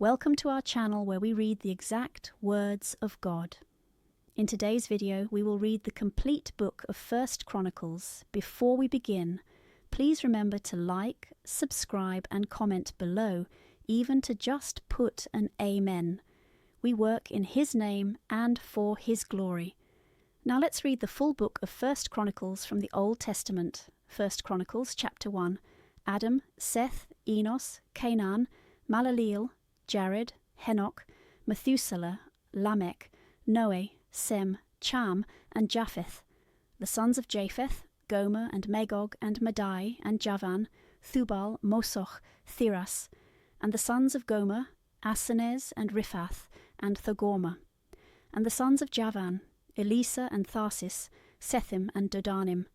Welcome to our channel where we read the exact words of God. In today's video, we will read the complete book of 1 Chronicles. Before we begin, please remember to like, subscribe, and comment below, even to just put an amen. We work in His name and for His glory. Now let's read the full book of 1 Chronicles from the Old Testament. 1 Chronicles chapter 1. Adam, Seth, Enos, Canaan, Malaleel, Jared, Henoch, Methuselah, Lamech, Noah, Sem, Cham, and Japheth. The sons of Japheth, Gomer, and Magog, and Madai, and Javan, Thubal, Mosoch, Thiras. And the sons of Gomer, Asenez, and Riphath, and Thogorma. And the sons of Javan, Elisa, and Tharsis, Sethim, and Dodanim.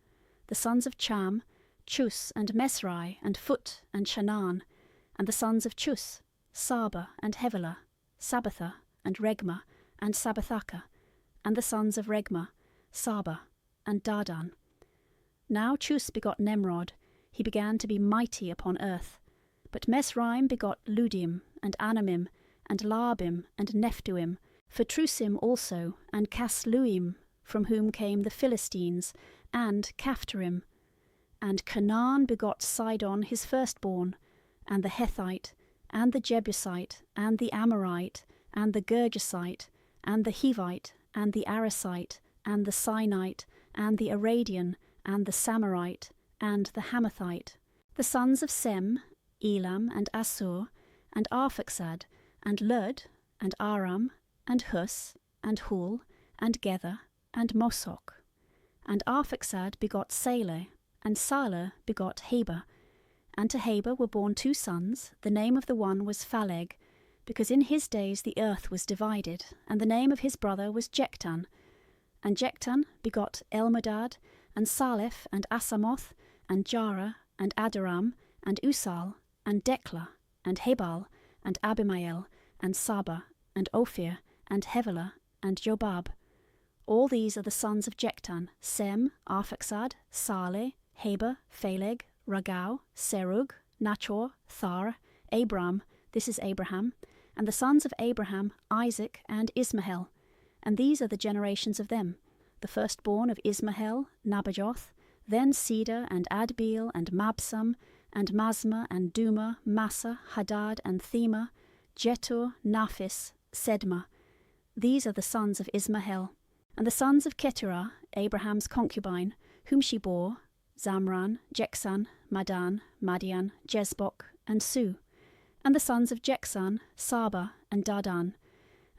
The sons of Cham, Chus, and Mesrai, and Phut, and Shanaan. And the sons of Chus, Saba, and Hevelah, Sabbathah, and Regma, and Sabbathaka. And the sons of Regma, Saba, and Dardan. Now Chus begot Nemrod. He began to be mighty upon earth. But Mesraim begot Ludim, and Anamim, and Laabim, and Nephtuim, Phatrusim also, and Casluim, from whom came the Philistines, and Caphtorim. And Canaan begot Sidon his firstborn, and the Hethite, and the Jebusite, and the Amorite, and the Girgasite, and the Hivite, and the Arisite, and the Sinite, and the Aradian, and the Samorite, and the Hamathite. The sons of Sem, Elam, and Assur, and Arphaxad, and Lud, and Aram, and Hus, and Hul, and Gether, and Mosok. And Arphaxad begot Saleh, and Saleh begot Heber. And to Heber were born two sons. The name of the one was Phaleg, because in his days the earth was divided, and the name of his brother was Jektan. And Jektan begot Elmodad, and Saleph, and Asamoth, and Jarah, and Adoram, and Usal, and Dekla, and Hebal, and Abimael, and Saba, and Ophir, and Hevelah, and Jobab. All these are the sons of Jektan: Sem, Arphaxad, Saleh, Heber, Phaleg, Ragau, Serug, Nachor, Thar, Abram, this is Abraham, and the sons of Abraham, Isaac, and Ismael. And these are the generations of them: the firstborn of Ismael, Nabajoth, then Cedar, and Adbeel, and Mabsam, and Masma, and Duma, Massa, Hadad, and Thema, Jetur, Naphis, Sedma. These are the sons of Ismael. And the sons of Keturah, Abraham's concubine, whom she bore, Zamran, Jeksan, Madan, Madian, Jezbok, and Su. And the sons of Jeksan, Saba, and Dadan.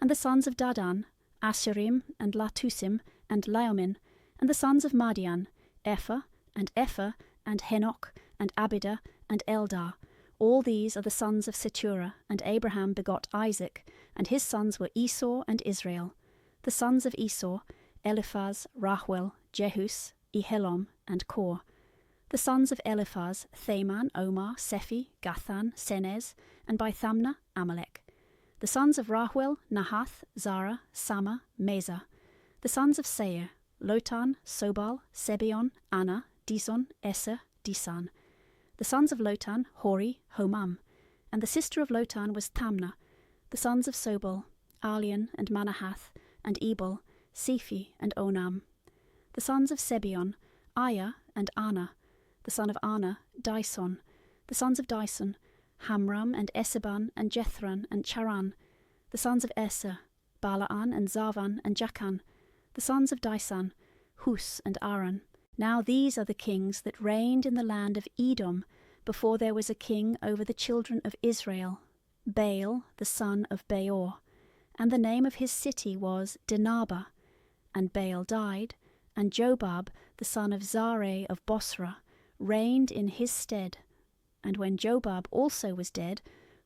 And the sons of Dadan, Asherim, and Latusim, and Laomin. And the sons of Madian, Ephah, and Henoch, and Abida, and Eldar. All these are the sons of Seturah, and Abraham begot Isaac, and his sons were Esau and Israel. The sons of Esau, Eliphaz, Rahuel, Jehus, Ehelom, and Kor. The sons of Eliphaz, Thaman, Omar, Sephi, Gathan, Senez, and by Thamnah, Amalek. The sons of Rahuel, Nahath, Zara, Sama, Meza. The sons of Seir, Lotan, Sobal, Sebeon, Anna, Dison, Eser, Disan. The sons of Lotan, Hori, Homam. And the sister of Lotan was Thamnah. The sons of Sobal, Alian, and Manahath, and Ebal, Sephi, and Onam. The sons of Sebeon, Aya, and Anna. The son of Anna, Dison. The sons of Dison, Hamram, and Eseban, and Jethran, and Charan. The sons of Eser, Balaan, and Zavan, and Jakan. The sons of Disan, Hus, and Aran. Now these are the kings that reigned in the land of Edom, before there was a king over the children of Israel, Baal, the son of Beor. And the name of his city was Dinaba. And Baal died, and Jobab, the son of Zareh of Bosra, reigned in his stead. And when Jobab also was dead,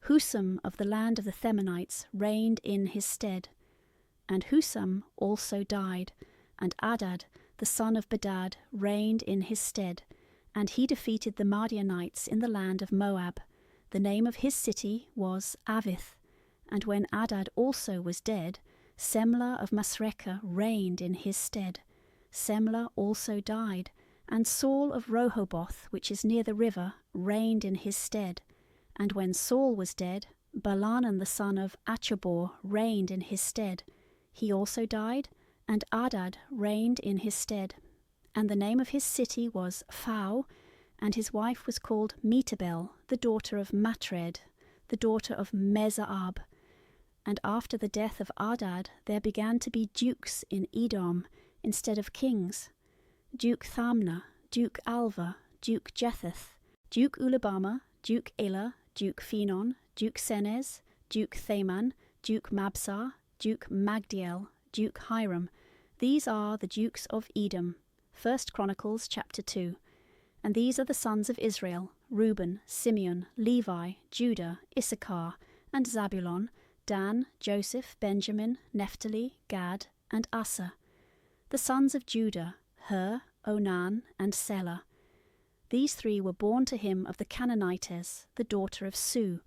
Husam of the land of the Themanites reigned in his stead. And Husam also died, and Adad, the son of Bedad, reigned in his stead. And he defeated the Madianites in the land of Moab. The name of his city was Avith. And when Adad also was dead, Semlah of Masrekah reigned in his stead. Semlah also died, and Saul of Rehoboth, which is near the river, reigned in his stead. And when Saul was dead, Balanan the son of Achbor reigned in his stead. He also died, and Adad reigned in his stead. And the name of his city was Phau, and his wife was called Metabel, the daughter of Matred, the daughter of Mezaab. And after the death of Adad there began to be dukes in Edom instead of kings. Duke Thamna, Duke Alva, Duke Jetheth, Duke Ulabama, Duke Elah, Duke Phenon, Duke Senez, Duke Thaman, Duke Mabsar, Duke Magdiel, Duke Hiram. These are the dukes of Edom. 1 Chronicles chapter 2. And these are the sons of Israel: Reuben, Simeon, Levi, Judah, Issachar, and Zabulon, Dan, Joseph, Benjamin, Naphtali, Gad, and Asher. The sons of Judah: Hur, Onan, and Selah. These three were born to him of the Canaanites, the daughter of Su.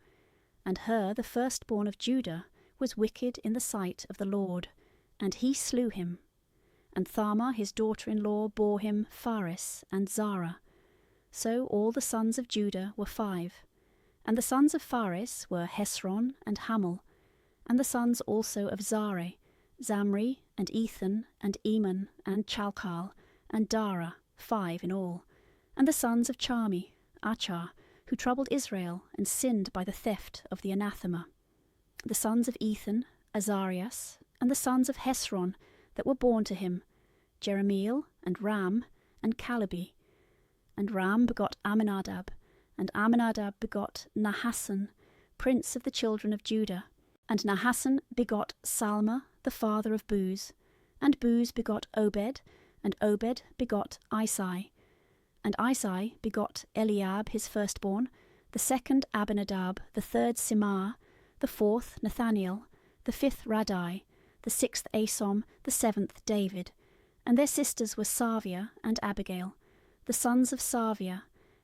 And Hur, the firstborn of Judah, was wicked in the sight of the Lord, and he slew him. And Thamar his daughter-in-law bore him Phares and Zara. So all the sons of Judah were 5. And the sons of Phares were Hesron and Hamul. And the sons also of Zare, Zamri, and Ethan, and Eman, and Chalcal, and Dara, 5 in all. And the sons of Charmi, Achar, who troubled Israel, and sinned by the theft of the anathema. The sons of Ethan, Azarias, and the sons of Hesron that were born to him, Jeremiel, and Ram, and Calebi. And Ram begot Amminadab, and Amminadab begot Nahasson, prince of the children of Judah. And Nahasson begot Salma, the father of Booz. And Booz begot Obed, and Obed begot Isai. And Isai begot Eliab his firstborn, the second Abinadab, the third Simar, the fourth Nathaniel, the fifth Radai, the sixth Asom, the seventh David. And their sisters were Savia and Abigail. The sons of Savia: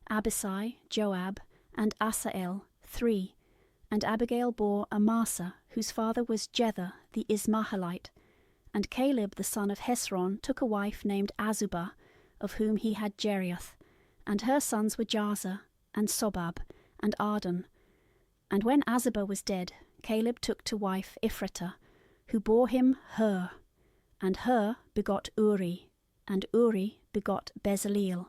Abisai, Joab, and Asael, 3. And Abigail bore Amasa, whose father was Jether the Ismaelite. And Caleb the son of Hesron took a wife named Azubah, of whom he had Jerioth. And her sons were Jazer, and Sobab, and Ardon. And when Azubah was dead, Caleb took to wife Ephratah, who bore him Hur. And Hur begot Uri, and Uri begot Bezaleel.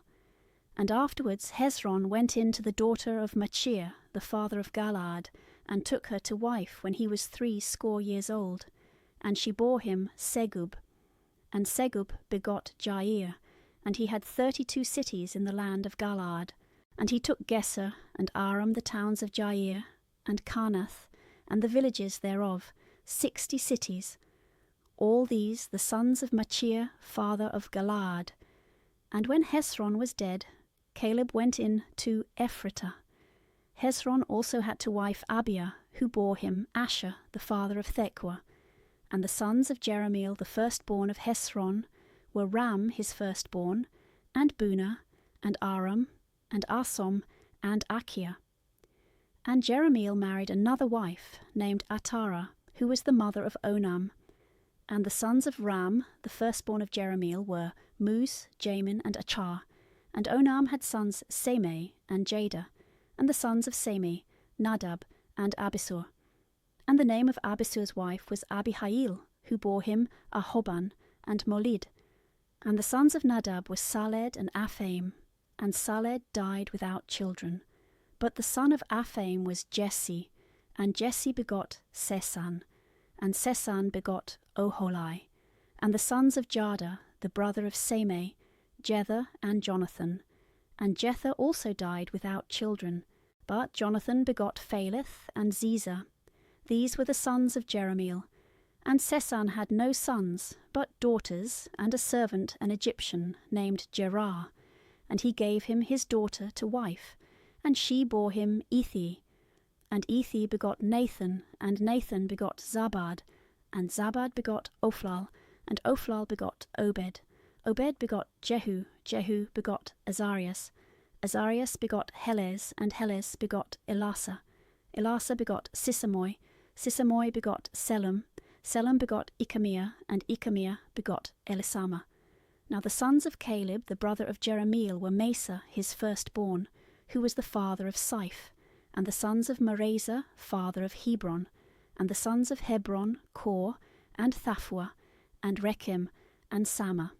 And afterwards Hezron went in to the daughter of Machir, the father of Galaad, and took her to wife when he was 60 years old. And she bore him Segub. And Segub begot Jair, and he had 32 cities in the land of Galaad. And he took Geser, and Aram, the towns of Jair, and Karnath, and the villages thereof, 60 cities. All these the sons of Machir, father of Galaad. And when Hezron was dead, Caleb went in to Ephratah. Hezron also had to wife Abiah, who bore him Asher, the father of Thekwa. And the sons of Jeremiel, the firstborn of Hezron, were Ram his firstborn, and Bunah, and Aram, and Asom, and Achia. And Jeremiel married another wife, named Atara, who was the mother of Onam. And the sons of Ram, the firstborn of Jeremiel, were Muz, Jamin, and Achar. And Onam had sons Semei and Jada, and the sons of Semei, Nadab, and Abisur. And the name of Abisur's wife was Abihail, who bore him Ahoban and Molid. And the sons of Nadab were Saled and Aphaim, and Saled died without children. But the son of Aphaim was Jesse, and Jesse begot Sesan, and Sesan begot Oholai. And the sons of Jada, the brother of Semei, Jether and Jonathan. And Jether also died without children, but Jonathan begot Phaleth and Ziza. These were the sons of Jeremiel. And Sesan had no sons, but daughters, and a servant, an Egyptian, named Jerah. And he gave him his daughter to wife, and she bore him Ethi. And Ethi begot Nathan, and Nathan begot Zabad, and Zabad begot Ophlal, and Ophlal begot Obed. Obed begot Jehu, Jehu begot Azarias. Azarias begot Helez, and Helez begot Elasa. Elasa begot Sisamoy, Sisamoy begot Selam, Selam begot Ikamiah, and Ikamiah begot Elisama. Now the sons of Caleb, the brother of Jeremiel, were Mesa, his firstborn, who was the father of Siph, And the sons of Maresa, father of Hebron. And the sons of Hebron, Kor, and Thaphua, and Rechem, and Sama.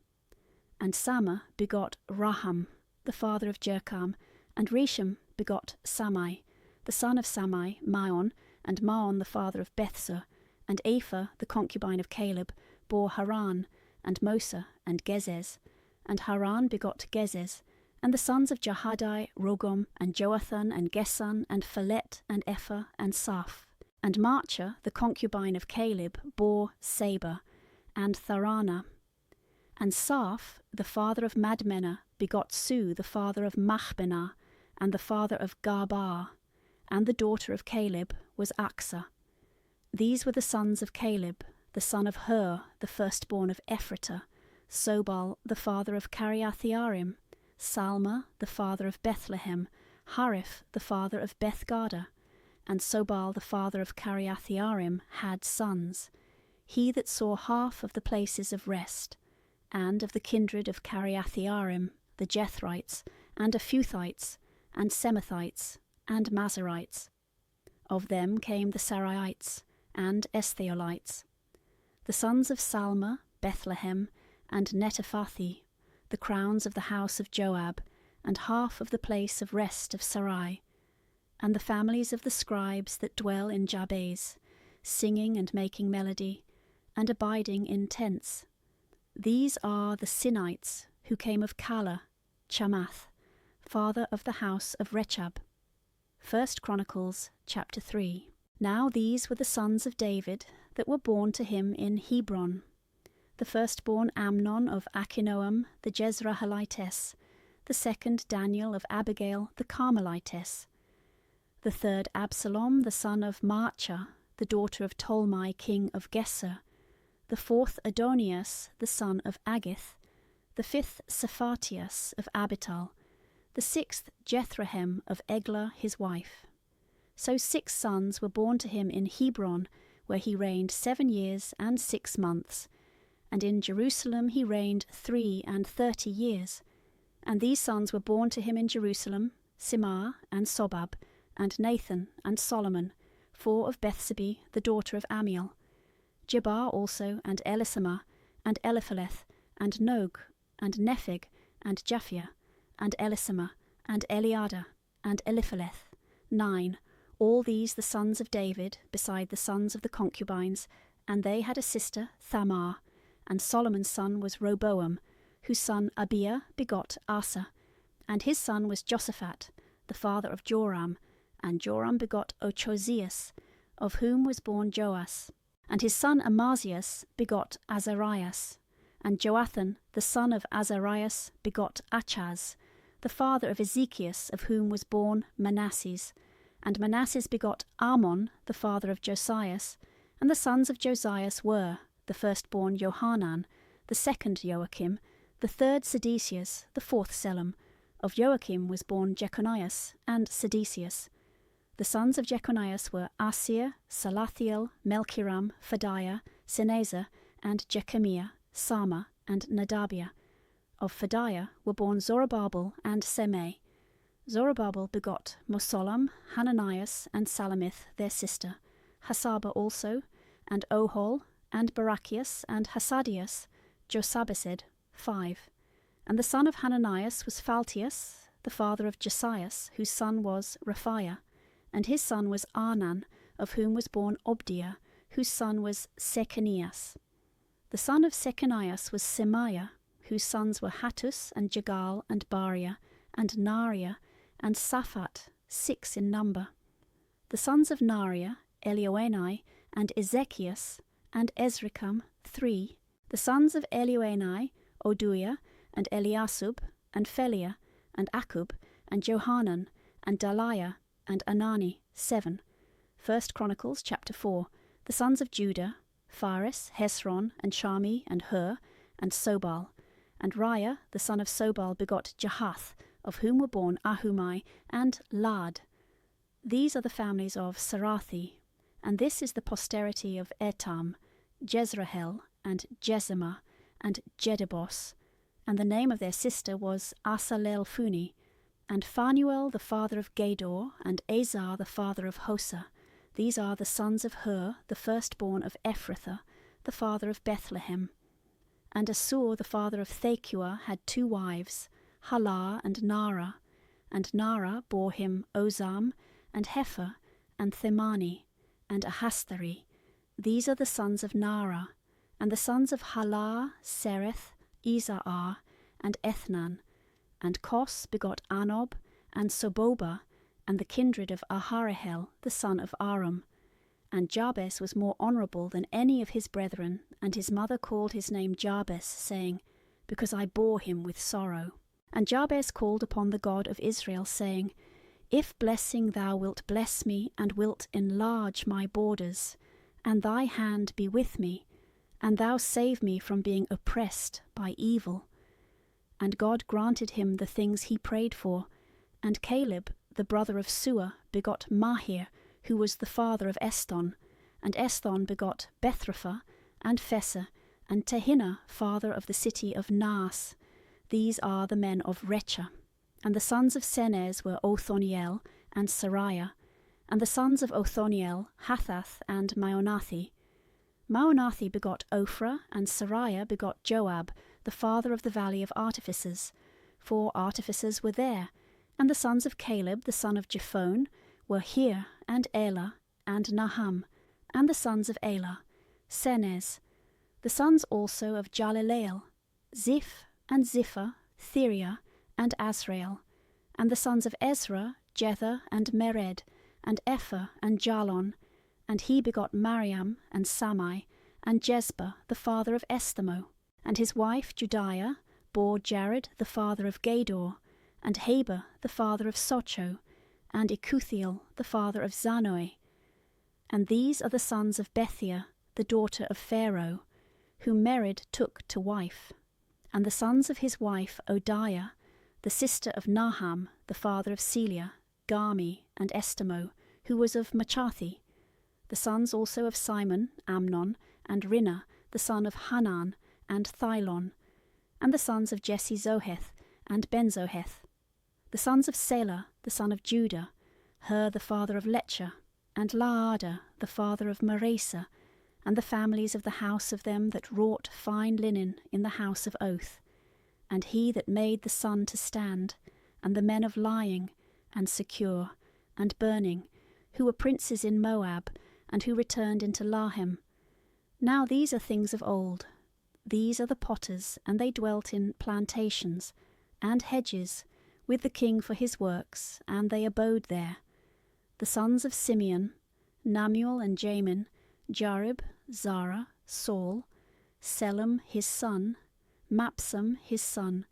And Sama begot Raham, the father of Jerkam. And Reshem begot Samai, the son of Samai, Maon, and Maon the father of Bethsur. And Apha, the concubine of Caleb, bore Haran, and Mosa, and Gezez. And Haran begot Gezez. And the sons of Jahadai, Rogom, and Joathan, and Gesan, and Phalet, and Ephah, and Saph. And Marcha, the concubine of Caleb, bore Saber, and Tharana. And Saph, the father of Madmenah, begot Su, the father of Machbenah, and the father of Garbar. And the daughter of Caleb was Aksa. These were the sons of Caleb, the son of Hur, the firstborn of Ephratah, Sobal, the father of Kiriath-Jearim, Salma, the father of Bethlehem, Hariph, the father of Bethgada. And Sobal, the father of Kiriath-Jearim, had sons, he that saw half of the places of rest, and of the kindred of Kiriath-Jearim, the Jethrites, and Ephuthites, and Semethites, and Mazarites. Of them came the Saraites, and Estheolites. The sons of Salma, Bethlehem, and Netophathi, the crowns of the house of Joab, and half of the place of rest of Sarai. And the families of the scribes that dwell in Jabez, singing and making melody, and abiding in tents. These are the Sinites, who came of Kala, Chamath, father of the house of Rechab. 1 Chronicles chapter 3. Now these were the sons of David that were born to him in Hebron. The firstborn Amnon of Achinoam the Jezreelitess, the second Daniel of Abigail the Carmelitess, the third Absalom the son of Maachah, the daughter of Tolmai king of Gesser, the fourth Adonias the son of Agith, the fifth Saphatias of Abital, the sixth Jethrehem of Eglah his wife. So 6 sons were born to him in Hebron, where he reigned 7 years and 6 months, and in Jerusalem he reigned 33 years. And these sons were born to him in Jerusalem, Simar, and Sobab, and Nathan, and Solomon, 4 of Bethsebe, the daughter of Amiel, Jebar also, and Elisama, and Eliphaleth, and Nog, and Nepheg, and Japhia, and Elisama, and Eliada, and Eliphaleth, 9, all these the sons of David, beside the sons of the concubines, and they had a sister, Thamar. And Solomon's son was Roboam, whose son Abiah begot Asa, and his son was Josaphat, the father of Joram, and Joram begot Ochozias, of whom was born Joas. And his son Amazias begot Azarias, and Joathan, the son of Azarias, begot Achaz, the father of Ezekias, of whom was born Manasses. And Manasses begot Amon, the father of Josias, and the sons of Josias were, the firstborn Johanan, the second Joachim, the third Sedecius, the fourth Selam. Of Joachim was born Jeconias and Sedecius. The sons of Jeconias were Asir, Salathiel, Melchiram, Phadiah, Senezer, and Jechemiah, Sama, and Nadabiah. Of Phadiah were born Zorobabel and Semei. Zorobabel begot Mosollam, Hananias, and Salamith their sister, Hasaba also, and Ohol, and Barachias, and Hasadias, Josabesed, 5. And the son of Hananias was Phaltius, the father of Josias, whose son was Raphiah, and his son was Arnan, of whom was born Obdiah, whose son was Sechanias. The son of Sechanias was Semaiah, whose sons were Hattus, and Jagal, and Bariah, and Nariah, and Saphat, 6 in number. The sons of Nariah, Elioenai, and Ezekias, and Ezrikam, 3. The sons of Elioenai, Oduiah, and Eliasub, and Pheliah, and Akub, and Johanan, and Daliah, and Anani, 7. 1 Chronicles chapter 4. The sons of Judah, Phares, Hezron, and Shami, and Hur, and Sobal. And Raiah, the son of Sobal, begot Jahath, of whom were born Ahumai, and Lad. These are the families of Sarathi, and this is the posterity of Etam, Jezrahel, and Jezimah, and Jedebos. And the name of their sister was Asalelphuni, and Phanuel the father of Gedor, and Azar the father of Hosa. These are the sons of Hur, the firstborn of Ephrathah, the father of Bethlehem. And Assur the father of Thakua had 2 wives, Halah and Nara. And Nara bore him Ozam, and Hepher, and Themani, and Ahastari. These are the sons of Nara. And the sons of Halah, Sereth, Izahar, and Ethnan. And Kos begot Anob, and Soboba, and the kindred of Aharahel, the son of Aram. And Jabez was more honourable than any of his brethren, and his mother called his name Jabez, saying, Because I bore him with sorrow. And Jabez called upon the God of Israel, saying, If blessing thou wilt bless me, and wilt enlarge my borders, and thy hand be with me, and thou save me from being oppressed by evil. And God granted him the things he prayed for. And Caleb, the brother of Sua, begot Mahir, who was the father of Eston. And Eston begot Bethrapha, and Phesah, and Tehinnah, father of the city of Naas. These are the men of Recha. And the sons of Senez were Othoniel and Sariah. And the sons of Othoniel, Hathath and Maonathi. Maonathi begot Ophrah, and Sariah begot Joab, the father of the valley of artificers. 4 artificers were there. And the sons of Caleb, the son of Jephone, were Hir, and Elah, and Naham. And the sons of Elah, Senez. The sons also of Jalaleel, Ziph, and Ziphah, Thiriah, and Azrael. And the sons of Ezra, Jether, and Mered, and Epher, and Jalon. And he begot Mariam, and Samai, and Jezbah, the father of Estemo. And his wife Judiah bore Jared, the father of Gedor, and Heber, the father of Socho, and Ecuthiel, the father of Zanoi. And these are the sons of Bethia, the daughter of Pharaoh, whom Mered took to wife. And the sons of his wife Odiah, the sister of Naham, the father of Celia, Garmi, and Estemo, who was of Machathi. The sons also of Simon, Amnon, and Rinnah, the son of Hanan, and Thylon. And the sons of Jesse Zoheth, and Benzoheth. The sons of Selah, the son of Judah, Hur the father of Lechem, and Laada, the father of Maresa, and the families of the house of them that wrought fine linen in the house of oath, and he that made the sun to stand, and the men of lying, and secure, and burning, who were princes in Moab, and who returned into Lahem. Now these are things of old. These are the potters, and they dwelt in plantations, and hedges, with the king for his works, and they abode there. The sons of Simeon, Namuel and Jamin, Jarib, Zara, Saul, Selam his son, Mapsam his son,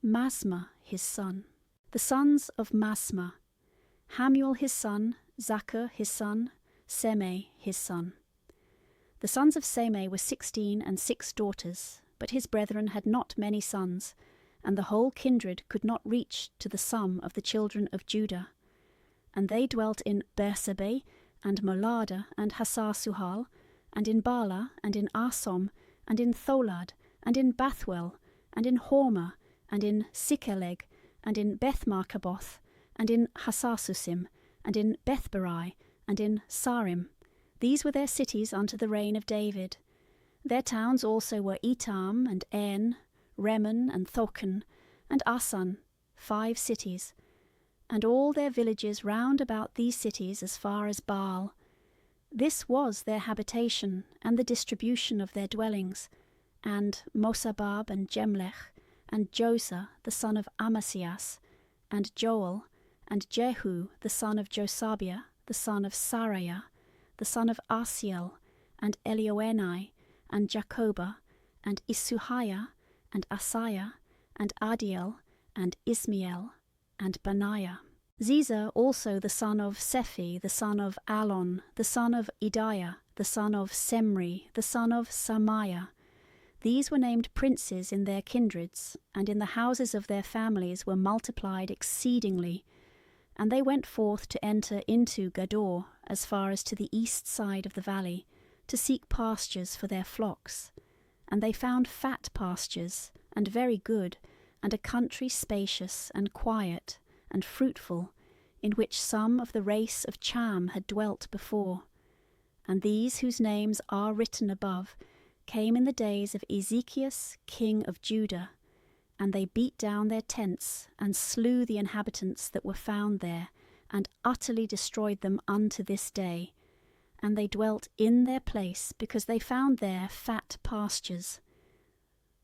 Masma his son. The sons of Masma, Hamuel his son, Zaccur his son, Semei his son. The sons of Semei were 16 and 6 daughters, but his brethren had not many sons, and the whole kindred could not reach to the sum of the children of Judah. And they dwelt in Bersabeh, and Molada, and Hasar-suhal, and in Bala, and in Arsom, and in Tholad, and in Bathwell, and in Hormah, and in Sikkeleg, and in Beth-Markaboth, and in Hasar-susim, and in Bethbarai, and in Sarim. These were their cities unto the reign of David. Their towns also were Etam, and En, Remen, and Thoken, and Asan, 5 cities, and all their villages round about these cities as far as Baal. This was their habitation, and the distribution of their dwellings, and Mosabab, and Jemlech, and Josa, the son of Amasias, and Joel, and Jehu, the son of Josabiah, the son of Sariah, the son of Asiel, and Elioenai, and Jacobah, and Isuhiah, and Asaiah, and Adiel, and Ismael, and Benaiah. Ziza also the son of Sephi, the son of Alon, the son of Idiah, the son of Semri, the son of Samiah. These were named princes in their kindreds, and in the houses of their families were multiplied exceedingly. And they went forth to enter into Gador, as far as to the east side of the valley, to seek pastures for their flocks. And they found fat pastures, and very good, and a country spacious and quiet, and fruitful, in which some of the race of Cham had dwelt before. And these whose names are written above came in the days of Ezekias king of Judah, and they beat down their tents, and slew the inhabitants that were found there, and utterly destroyed them unto this day. And they dwelt in their place, because they found there fat pastures.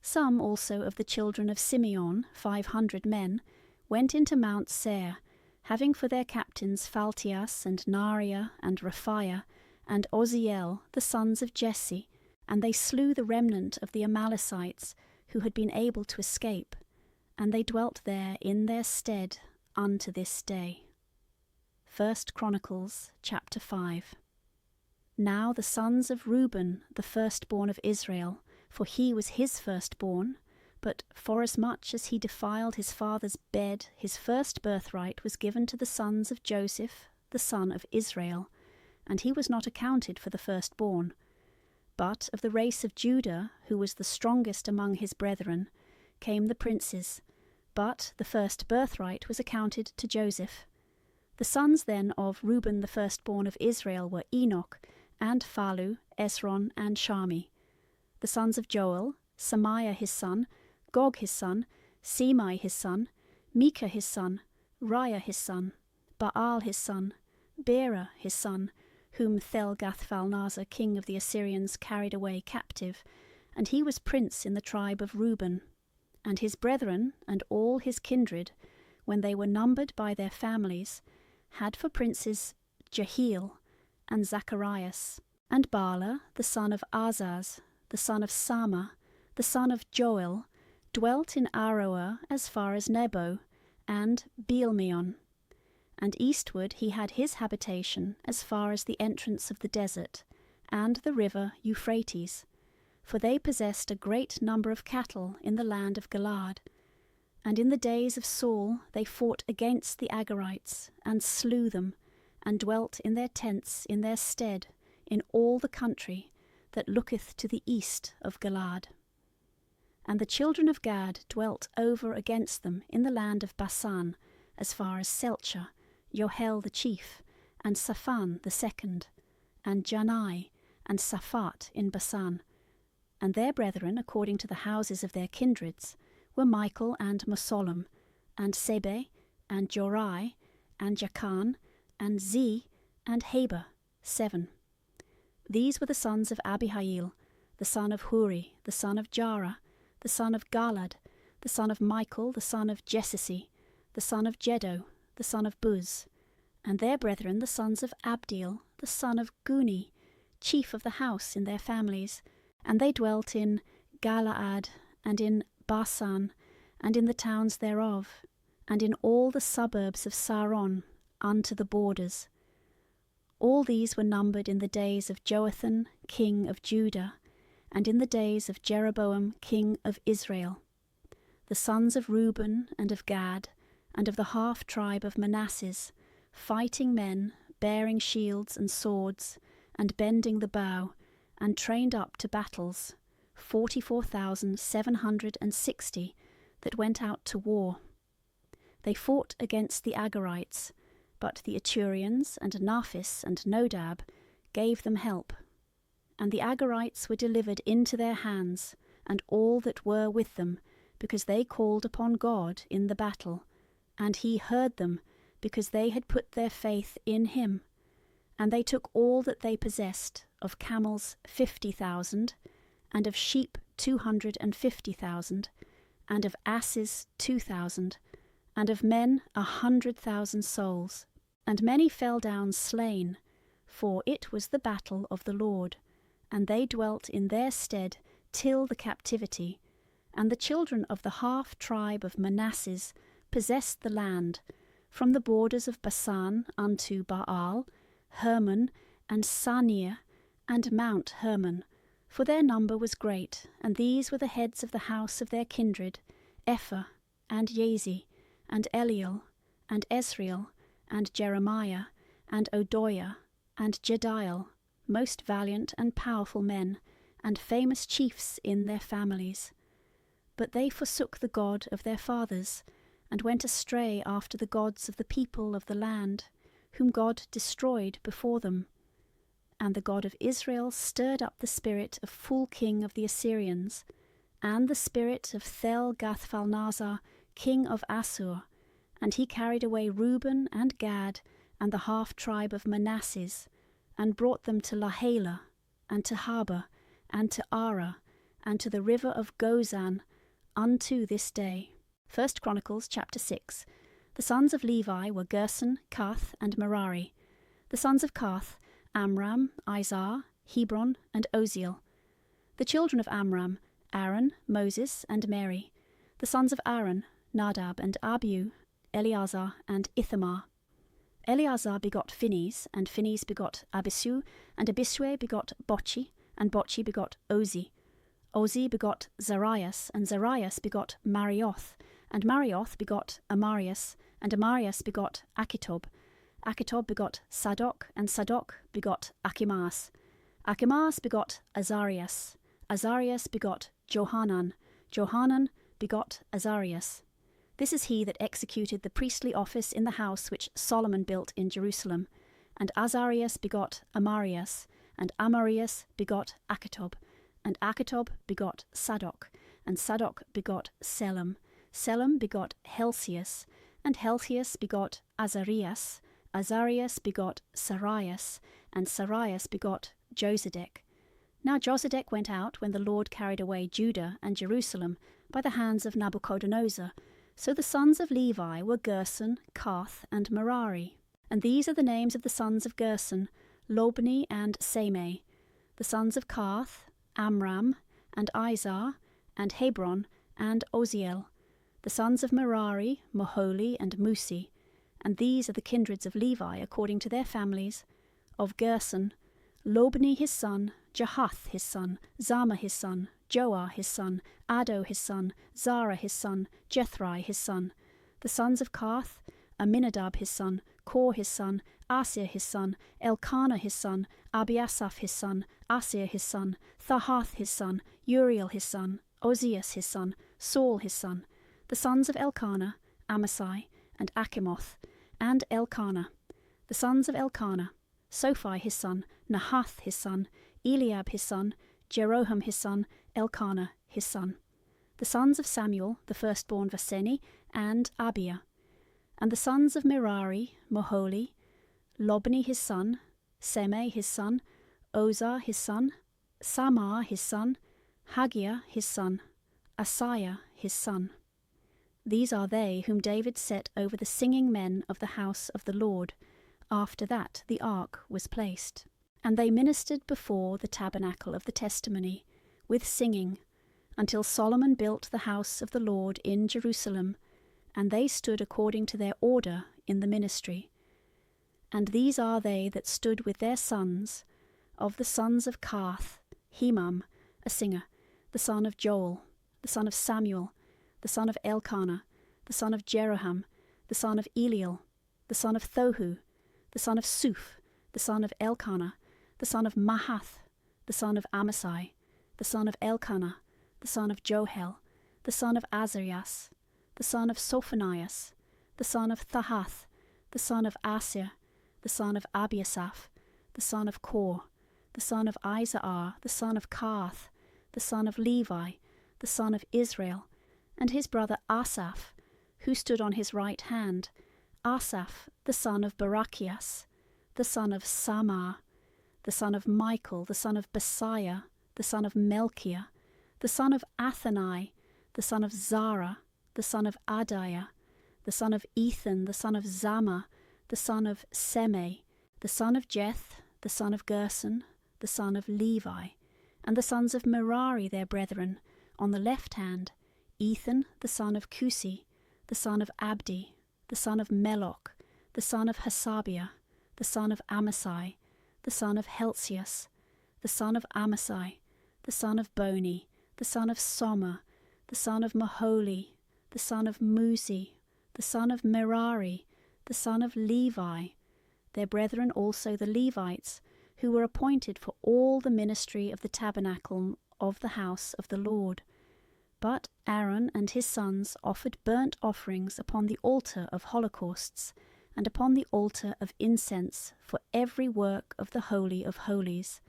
Some also of the children of Simeon, 500 men, went into Mount Seir, having for their captains Phaltias, and Nariah, and Raphiah, and Oziel, the sons of Jesse, and they slew the remnant of the Amalekites, who had been able to escape, and they dwelt there in their stead unto this day. 1 Chronicles chapter 5. Now the sons of Reuben, the firstborn of Israel, for he was his firstborn, but forasmuch as he defiled his father's bed, his first birthright was given to the sons of Joseph, the son of Israel, and he was not accounted for the firstborn. But of the race of Judah, who was the strongest among his brethren, came the princes, but the first birthright was accounted to Joseph. The sons then of Reuben the firstborn of Israel were Enoch, and Phalu, Esron, and Shami. The sons of Joel, Samiah his son, Gog his son, Semai his son, Micah his son, Riah his son, Baal his son, Bera his son, whom Thelgathphalnasar king of the Assyrians carried away captive, and he was prince in the tribe of Reuben. And his brethren and all his kindred, when they were numbered by their families, had for princes Jehiel, and Zacharias, and Bala, the son of Azaz, the son of Sama, the son of Joel, dwelt in Aroer as far as Nebo, and Bealmeon. And eastward he had his habitation as far as the entrance of the desert, and the river Euphrates, for they possessed a great number of cattle in the land of Galaad. And in the days of Saul they fought against the Agarites, and slew them, and dwelt in their tents in their stead, in all the country that looketh to the east of Galaad. And the children of Gad dwelt over against them in the land of Basan, as far as Selcha, Johel the chief, and Saphan the second, and Janai, and Saphat in Basan. And their brethren, according to the houses of their kindreds, were Michael and Mesollam, and Sebe, and Jorai, and Jachan, and Zi, and Heber, 7. These were the sons of Abihail, the son of Huri, the son of Jarah, the son of Galad, the son of Michael, the son of Jesesi, the son of Jedo, the son of Buz, and their brethren the sons of Abdiel, the son of Guni, chief of the house in their families, and they dwelt in Galaad, and in Basan, and in the towns thereof, and in all the suburbs of Saron, unto the borders. All these were numbered in the days of Joathan, king of Judah, and in the days of Jeroboam, king of Israel. The sons of Reuben and of Gad, and of the half-tribe of Manasseh, fighting men, bearing shields and swords, and bending the bow, and trained up to battles, 44,760 that went out to war. They fought against the Agarites, but the Aturians and Naphis and Nodab gave them help. And the Agarites were delivered into their hands, and all that were with them, because they called upon God in the battle, and he heard them, because they had put their faith in him. And they took all that they possessed, of camels 50,000, and of sheep 250,000, and of asses 2,000, and of men 100,000 souls. And many fell down slain, for it was the battle of the Lord, and they dwelt in their stead till the captivity. And the children of the half-tribe of Manasseh possessed the land, from the borders of Basan unto Baal, Hermon, and Sanir, and Mount Hermon, for their number was great, and these were the heads of the house of their kindred, Ephah, and Yazi, and Eliel, and Esriel, and Jeremiah, and Odoiah, and Jediel, most valiant and powerful men, and famous chiefs in their families. But they forsook the God of their fathers, and went astray after the gods of the people of the land, whom God destroyed before them. And the God of Israel stirred up the spirit of Phul king of the Assyrians, and the spirit of Tel-Gath-Phalnazar king of Assur, and he carried away Reuben and Gad and the half-tribe of Manasses, and brought them to Lahalah, and to Harbah, and to Ara, and to the river of Gozan, unto this day. 1 Chronicles chapter 6. The sons of Levi were Gerson, Kath, and Merari. The sons of Kath, Amram, Izhar, Hebron, and Oziel. The children of Amram, Aaron, Moses, and Mary. The sons of Aaron, Nadab and Abihu, Eleazar and Ithamar. Eleazar begot Phinehas, and Phinehas begot Abisu, and Abisue begot Bochi, and Bochi begot Ozi. Ozi begot Zarias, and Zarias begot Marioth, and Marioth begot Amarias, and Amarias begot Achitob. Achitob begot Sadok, and Sadok begot Achimaas. Achimaas begot Azarias. Azarias begot Johanan. Johanan begot Azarias. This is he that executed the priestly office in the house which Solomon built in Jerusalem. And Azarias begot Amarias, and Amarias begot Achitob, and Achitob begot Sadok, and Sadok begot Selam. Selam begot Helsius, and Helsius begot Azarias. Azarias begot Sarias, and Sarias begot Josedek. Now Josedek went out when the Lord carried away Judah and Jerusalem by the hands of Nabuchodonosor. So the sons of Levi were Gerson, Kath, and Merari. And these are the names of the sons of Gerson, Lobni and Semei. The sons of Kath, Amram, and Izhar, and Hebron, and Oziel. The sons of Merari, Moholi, and Musi. And these are the kindreds of Levi according to their families. Of Gerson, Lobni his son, Jahath his son, Zama his son, Joah his son, Addo his son, Zara his son, Jethrai his son. The sons of Kath, Aminadab his son, Kor his son, Asir his son, Elkanah his son, Abiasaph his son, Asir his son, Thahath his son, Uriel his son, Ozias his son, Saul his son. The sons of Elkanah, Amasai, and Achimoth, and Elkanah. The sons of Elkanah, Sophi his son, Nahath his son, Eliab his son, Jeroham his son, Elkanah his son. The sons of Samuel, the firstborn Vaseni, and Abiah. And the sons of Merari, Moholi, Lobni his son, Semei his son, Ozar his son, Samar his son, Hagiah his son, Asaiah his son. These are they whom David set over the singing men of the house of the Lord, after that the ark was placed. And they ministered before the tabernacle of the testimony, with singing, until Solomon built the house of the Lord in Jerusalem, and they stood according to their order in the ministry. And these are they that stood with their sons, of the sons of Kath, Hemam, a singer, the son of Joel, the son of Samuel, the son of Elkanah, the son of Jeroham, the son of Eliel, the son of Thohu, the son of Suph, the son of Elkanah, the son of Mahath, the son of Amasai, the son of Elkanah, the son of Johel, the son of Azarias, the son of Sophonias, the son of Thahath, the son of Asir, the son of Abiasaph, the son of Kor, the son of Izhar, the son of Kath, the son of Levi, the son of Israel, and his brother Asaph, who stood on his right hand, Asaph, the son of Barachias, the son of Samar, the son of Michael, the son of Basiah, the son of Melchiah, the son of Athani, the son of Zara, the son of Adiah, the son of Ethan, the son of Zama, the son of Semei, the son of Jeth, the son of Gerson, the son of Levi, and the sons of Merari their brethren, on the left hand, Ethan, the son of Cusi, the son of Abdi, the son of Meloch, the son of Hasabiah, the son of Amasai, the son of Helsius, the son of Amasai, the son of Boni, the son of Soma, the son of Moholi, the son of Musi, the son of Merari, the son of Levi, their brethren also the Levites, who were appointed for all the ministry of the tabernacle of the house of the Lord. But Aaron and his sons offered burnt offerings upon the altar of holocausts, and upon the altar of incense for every work of the Holy of Holies,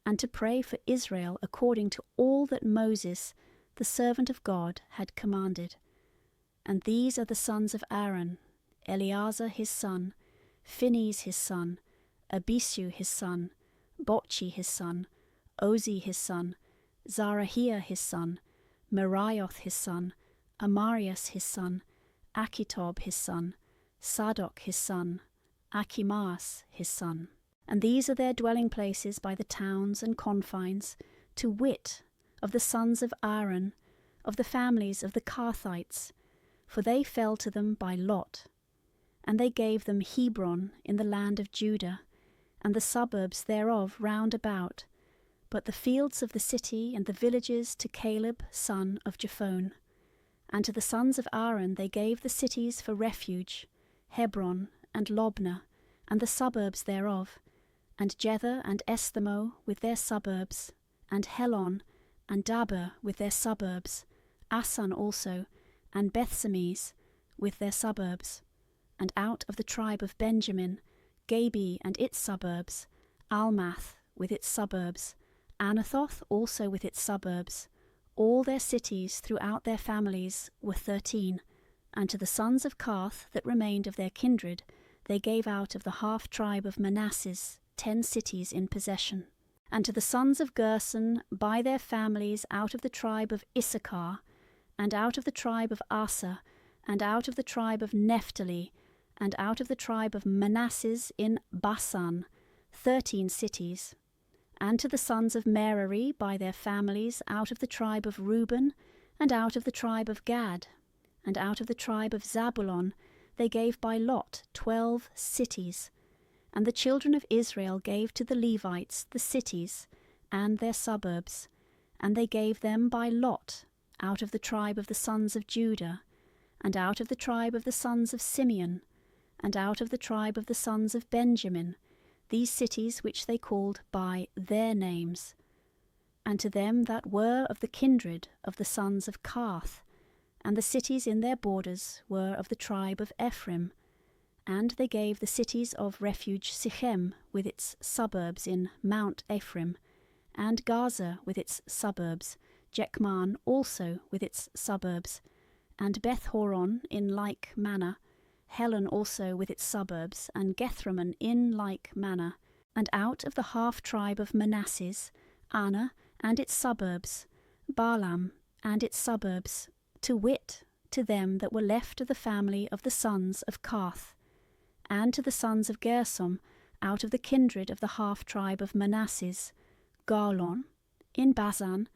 and to pray for Israel according to all that Moses, the servant of God, had commanded. And these are the sons of Aaron: Eleazar his son, Phinehas his son, Abisu his son, Botchi his son, Ozi his son, Zarahiah his son, Merioth his son, Amarias his son, Achitob his son, Sadok his son, Achimaas his son. And these are their dwelling places by the towns and confines, to wit, of the sons of Aaron, of the families of the Karthites, for they fell to them by lot. And they gave them Hebron in the land of Judah, and the suburbs thereof round about, but the fields of the city and the villages to Caleb son of Jephone. And to the sons of Aaron they gave the cities for refuge, Hebron and Lobnah, and the suburbs thereof, and Jether and Esthemo with their suburbs, and Helon, and Dabur with their suburbs, Asan also, and Bethsemes with their suburbs. And out of the tribe of Benjamin, Gabi and its suburbs, Almath with its suburbs, Anathoth also with its suburbs. All their cities throughout their families were 13. And to the sons of Karth that remained of their kindred, they gave out of the half tribe of Manasseh 10 cities in possession. And to the sons of Gerson by their families out of the tribe of Issachar, and out of the tribe of Aser, and out of the tribe of Naphtali, and out of the tribe of Manasseh in Basan, 13 cities. And to the sons of Merari by their families out of the tribe of Reuben, and out of the tribe of Gad, and out of the tribe of Zabulon, they gave by lot 12 cities. And the children of Israel gave to the Levites the cities and their suburbs, and they gave them by lot out of the tribe of the sons of Judah, and out of the tribe of the sons of Simeon, and out of the tribe of the sons of Benjamin, these cities which they called by their names. And to them that were of the kindred of the sons of Karth, and the cities in their borders were of the tribe of Ephraim. And they gave the cities of refuge Sichem with its suburbs in Mount Ephraim, and Gaza with its suburbs, Jechman also with its suburbs, and Beth-horon in like manner, Helon also with its suburbs, and Gethrammon in like manner. And out of the half tribe of Manasseh, Anna and its suburbs, Baalam and its suburbs, to wit, to them that were left of the family of the sons of Karth. And to the sons of Gersom, out of the kindred of the half tribe of Manasseh, Garlon in Bazan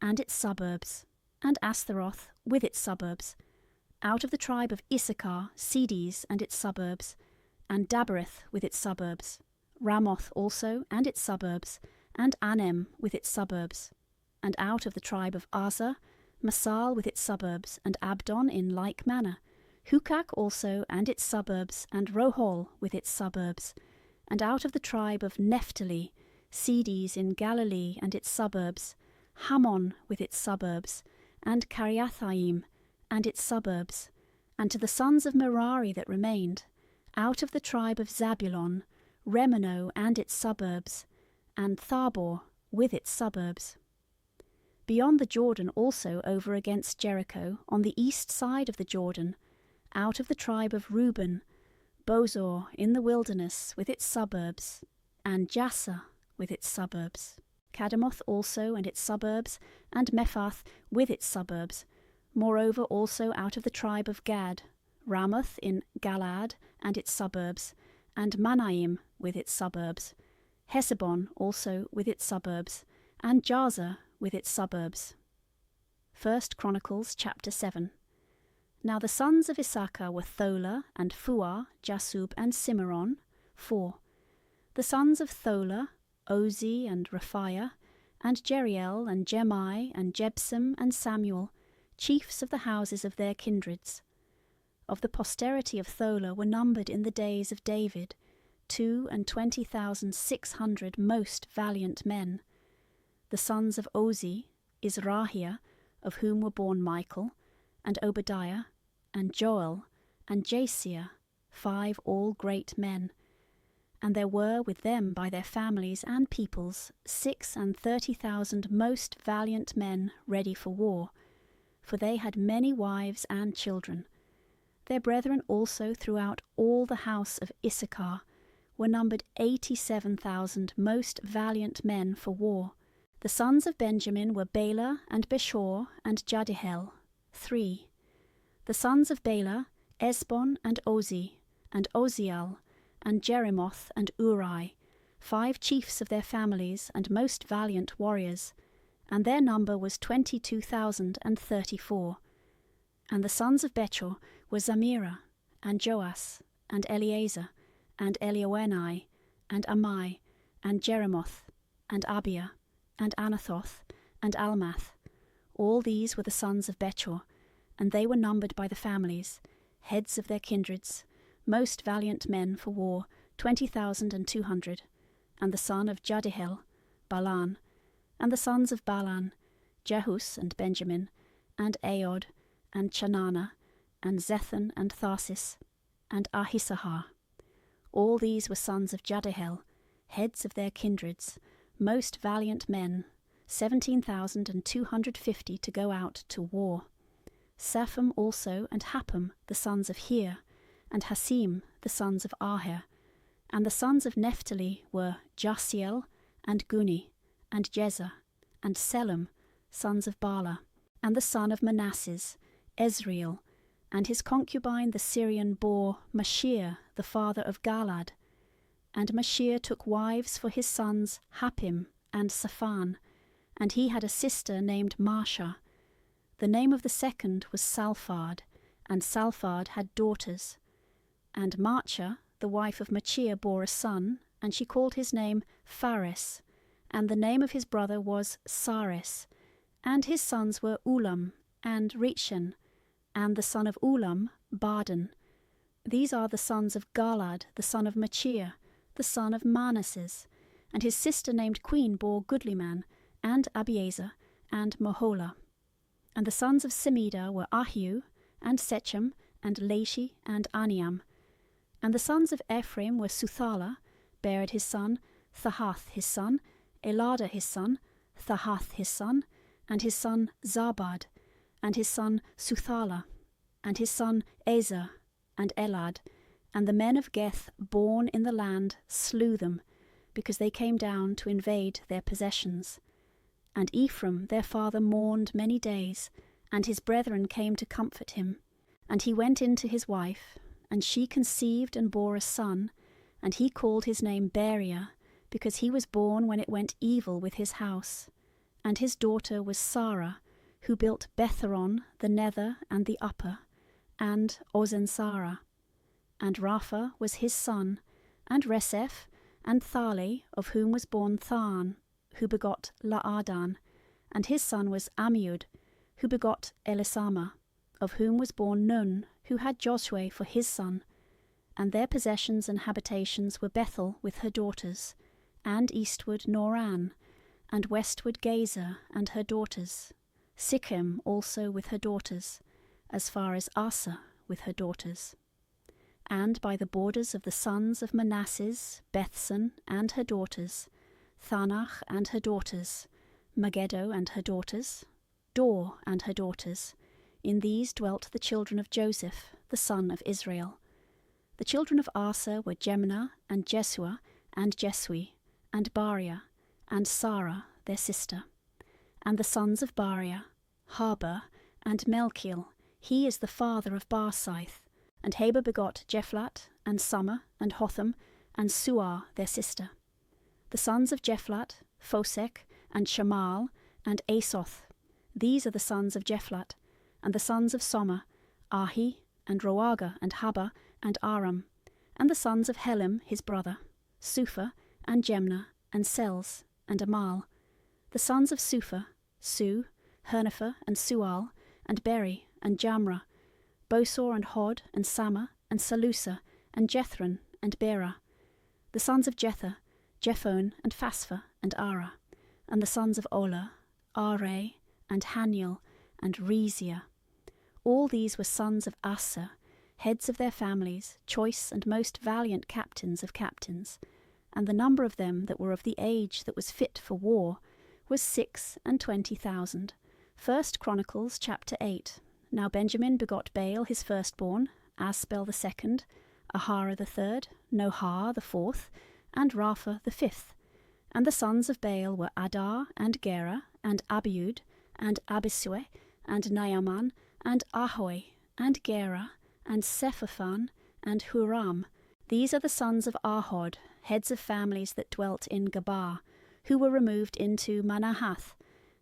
and its suburbs, and Astaroth with its suburbs. Out of the tribe of Issachar, Cedes and its suburbs, and Dabereth with its suburbs, Ramoth also and its suburbs, and Anem with its suburbs. And out of the tribe of Aser, Masal with its suburbs, and Abdon in like manner, Hukak also and its suburbs, and Rohol with its suburbs. And out of the tribe of Naphtali, Cedes in Galilee and its suburbs, Hammon with its suburbs, and Kiriathaim and its suburbs. And to the sons of Merari that remained, out of the tribe of Zabulon, Remeno and its suburbs, and Thabor with its suburbs. Beyond the Jordan also over against Jericho, on the east side of the Jordan, out of the tribe of Reuben, Bozor in the wilderness with its suburbs, and Jasser with its suburbs. Kedemoth also and its suburbs, and Mephath with its suburbs. Moreover also out of the tribe of Gad, Ramoth in Galaad and its suburbs, and Manaim with its suburbs. Hesebon also with its suburbs, and Jazer with its suburbs. 1 Chronicles chapter 7. Now the sons of Issachar were Thola, and Phua, Jasub, and Cimeron, 4. The sons of Thola, Ozi, and Raphiah, and Jeriel, and Jemai, and Jebsam, and Samuel, chiefs of the houses of their kindreds. Of the posterity of Thola were numbered in the days of David 22,600 most valiant men. The sons of Ozi, Izrahiah, of whom were born Michael, and Obadiah, and Joel, and Jasiah, 5 all great men. And there were with them by their families and peoples 36,000 most valiant men ready for war, for they had many wives and children. Their brethren also throughout all the house of Issachar were numbered 87,000 most valiant men for war. The sons of Benjamin were Bela, and Beshor, and Jadihel, 3. The sons of Bela, Esbon, and Ozi, and Oziel, and Jerimoth, and Uri, 5 chiefs of their families, and most valiant warriors, and their number was 22,034. And the sons of Bechor were Zamirah, and Joas, and Eleazar, and Elioenai, and Amai, and Jerimoth, and Abiah, and Anathoth, and Almath. All these were the sons of Bechor, and they were numbered by the families, heads of their kindreds, most valiant men for war, 20,200. And the son of Jadihel, Balan. And the sons of Balan, Jehus, and Benjamin, and Aod, and Chanana, and Zethan, and Tharsis, and Ahisahar. All these were sons of Jadihel, heads of their kindreds, most valiant men, 17,250 to go out to war. Sapham also, and Happam, the sons of Heer, and Hasim, the sons of Aher. And the sons of Naphtali were Jasiel, and Guni, and Jezer, and Selim, sons of Bala. And the son of Manasses, Ezriel, and his concubine the Syrian bore Mashir, the father of Galad. And Mashir took wives for his sons Happim and Saphan, and he had a sister named Marsha. The name of the second was Salphad, and Salphad had daughters. And Marcha, the wife of Machir, bore a son, and she called his name Phares, and the name of his brother was Sares. And his sons were Ulam and Rechon, and the son of Ulam, Bardan. These are the sons of Galad, the son of Machir, the son of Manasses. And his sister named Queen bore Goodlyman, and Abiezer, and Mohola. And the sons of Semida were Ahiu, and Sechem, and Lashi, and Aniam. And the sons of Ephraim were Suthala, Bered his son, Thahath his son, Elada his son, Thahath his son, and his son Zabad, and his son Suthala, and his son Ezer, and Elad. And the men of Geth born in the land slew them, because they came down to invade their possessions. And Ephraim their father mourned many days, and his brethren came to comfort him. And he went in to his wife, and she conceived and bore a son, and he called his name Beriah, because he was born when it went evil with his house. And his daughter was Sarah, who built Betheron, the nether and the upper, and Ozensara. And Rapha was his son, and Reseph, and Thale, of whom was born Tharn, who begot Laadan. And his son was Ammiud, who begot Elisama, of whom was born Nun, who had Josue for his son. And their possessions and habitations were Bethel with her daughters, and eastward Noran, and westward Gezer and her daughters, Sichem also with her daughters, as far as Asa with her daughters. And by the borders of the sons of Manasses, Bethsan and her daughters, Thanach and her daughters, Megiddo and her daughters, Dor and her daughters. In these dwelt the children of Joseph, the son of Israel. The children of Asa were Jemnah, and Jesua, and Jesui, and Bariah, and Sarah, their sister. And the sons of Bariah, Haber, and Melchiel. He is the father of Barsaith. And Haber begot Jephlat, and Summer, and Hotham, and Suar, their sister. The sons of Jephlat, Phosek, and Shamal, and Asoth. These are the sons of Jephlat. And the sons of Sommer, Ahi, and Roaga, and Haba, and Aram. And the sons of Helim, his brother, Supha, and Jemnah, and Sels, and Amal. The sons of Supha, Su, Hernefer, and Sual, and Beri, and Jamra, Bosor, and Hod, and Sama, and Salusa, and Jethron, and Bera. The sons of Jether, Jephon, and Phasphah, and Ara. And the sons of Ola, Are, and Haniel, and Rezia. All these were sons of Asa, heads of their families, choice and most valiant captains of captains. And the number of them that were of the age that was fit for war was 26,000. 1 Chronicles chapter 8. Now Benjamin begot Baal his firstborn, Asbel the second, Ahara the third, Nohah the fourth, and Rapha the fifth. And the sons of Baal were Adar, and Gera, and Abiud, and Abisue, and Naaman, and Ahoi, and Gera, and Sephaphan, and Huram. These are the sons of Ahod, heads of families that dwelt in Gabaa, who were removed into Manahath.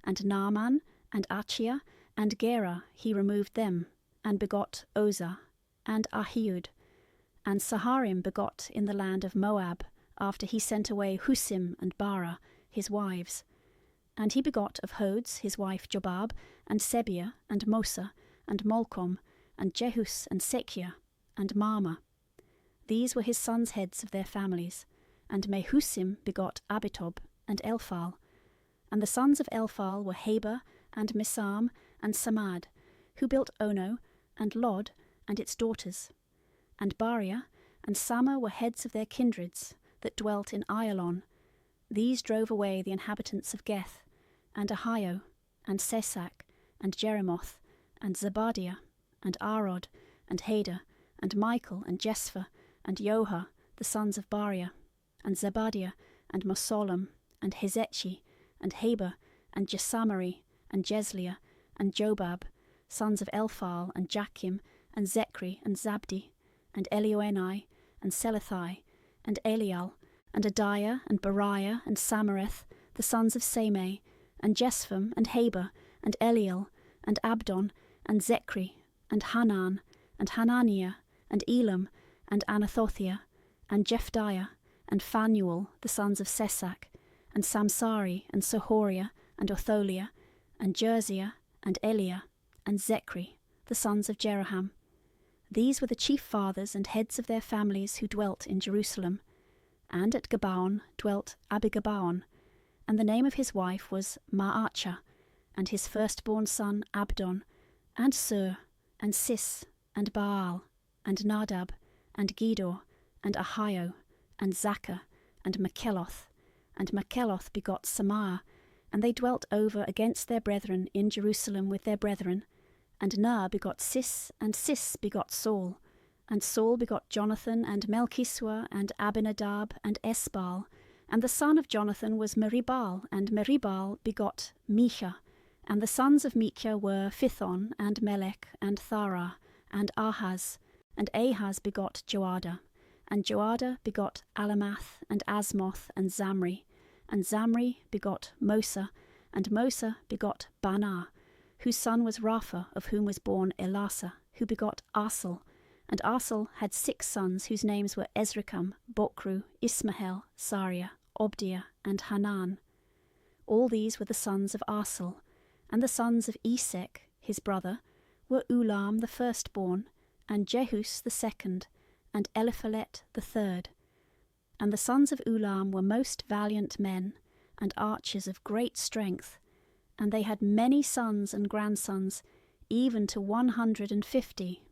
And Naaman, and Achia, and Gera he removed them, and begot Oza, and Ahiud. And Saharim begot in the land of Moab, after he sent away Husim and Bara, his wives. And he begot of Hodes his wife Jobab, and Sebia, and Mosa, and Molcom, and Jehus, and Sekia, and Mama. These were his sons' heads of their families. And Mehusim begot Abitob, and Elphal. And the sons of Elphal were Heber, and Misam, and Samad, who built Ono, and Lod, and its daughters. And Baria, and Sama were heads of their kindreds, that dwelt in Ayalon. These drove away the inhabitants of Geth, and Ahio, and Sesak, and Jeremoth, and Zebadiah, and Arod, and Hader, and Michael, and Jespha, and Joha, the sons of Baria, and Zebadiah, and Mosolem, and Hezechi, and Heber, and Jesamari, and Jesliah, and Jobab, sons of Elphal, and Jachim, and Zechri, and Zabdi, and Elioenai, and Selethai, and Elial, and Adiah, and Bariah, and Samareth, the sons of Samei, and Jespham, and Heber, and Eliel, and Abdon, and Zechri, and Hanan, and Hananiah, and Elam, and Anathothia, and Jephdiah, and Phanuel, the sons of Sesak, and Samsari, and Sohoria, and Otholiah, and Jerziah, and Eliah, and Zechri, the sons of Jeroham. These were the chief fathers and heads of their families who dwelt in Jerusalem. And at Gabaon dwelt Abigabaon, and the name of his wife was Maachah, and his firstborn son Abdon, and Sur, and Sis, and Baal, and Nadab, and Gedor, and Ahio, and Zachar, and Makeloth. And Makeloth begot Samar, and they dwelt over against their brethren in Jerusalem with their brethren. And Ner begot Sis, and Sis begot Saul. And Saul begot Jonathan, and Melchisua, and Abinadab, and Esbal. And the son of Jonathan was Meribal, and Meribal begot Micha. And the sons of Micha were Phithon, and Melech, and Thara, and Ahaz. And Ahaz begot Joada. And Joada begot Alamath, and Asmoth, and Zamri. And Zamri begot Mosa, and Mosa begot Banah, whose son was Rapha, of whom was born Elasa, who begot Arsel. And Arsel had 6 sons, whose names were Ezrikam, Bokru, Ismahel, Sariah, Obdiah, and Hanan. All these were the sons of Arsel. And the sons of Esek, his brother, were Ulam the firstborn, and Jehus the second, and Eliphalet the third. And the sons of Ulam were most valiant men, and archers of great strength, and they had many sons and grandsons, even to 150.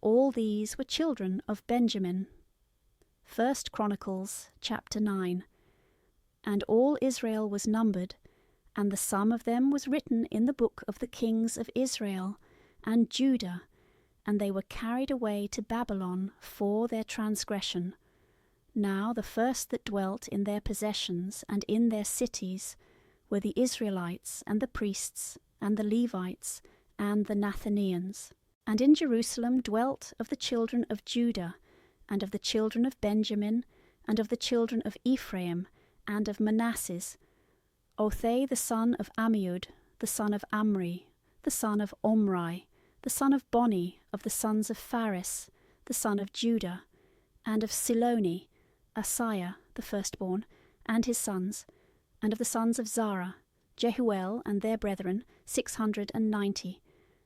All these were children of Benjamin. 1 Chronicles chapter 9. And all Israel was numbered, and the sum of them was written in the book of the kings of Israel and Judah, and they were carried away to Babylon for their transgression. Now the first that dwelt in their possessions and in their cities were the Israelites, and the priests, and the Levites, and the Nathanians. And in Jerusalem dwelt of the children of Judah, and of the children of Benjamin, and of the children of Ephraim, and of Manasseh, Othai the son of Ammiud, the son of Amri, the son of Omri, the son of Boni, of the sons of Phares, the son of Judah, and of Siloni, Asaiah the firstborn, and his sons, and of the sons of Zara, Jehuel and their brethren, 690,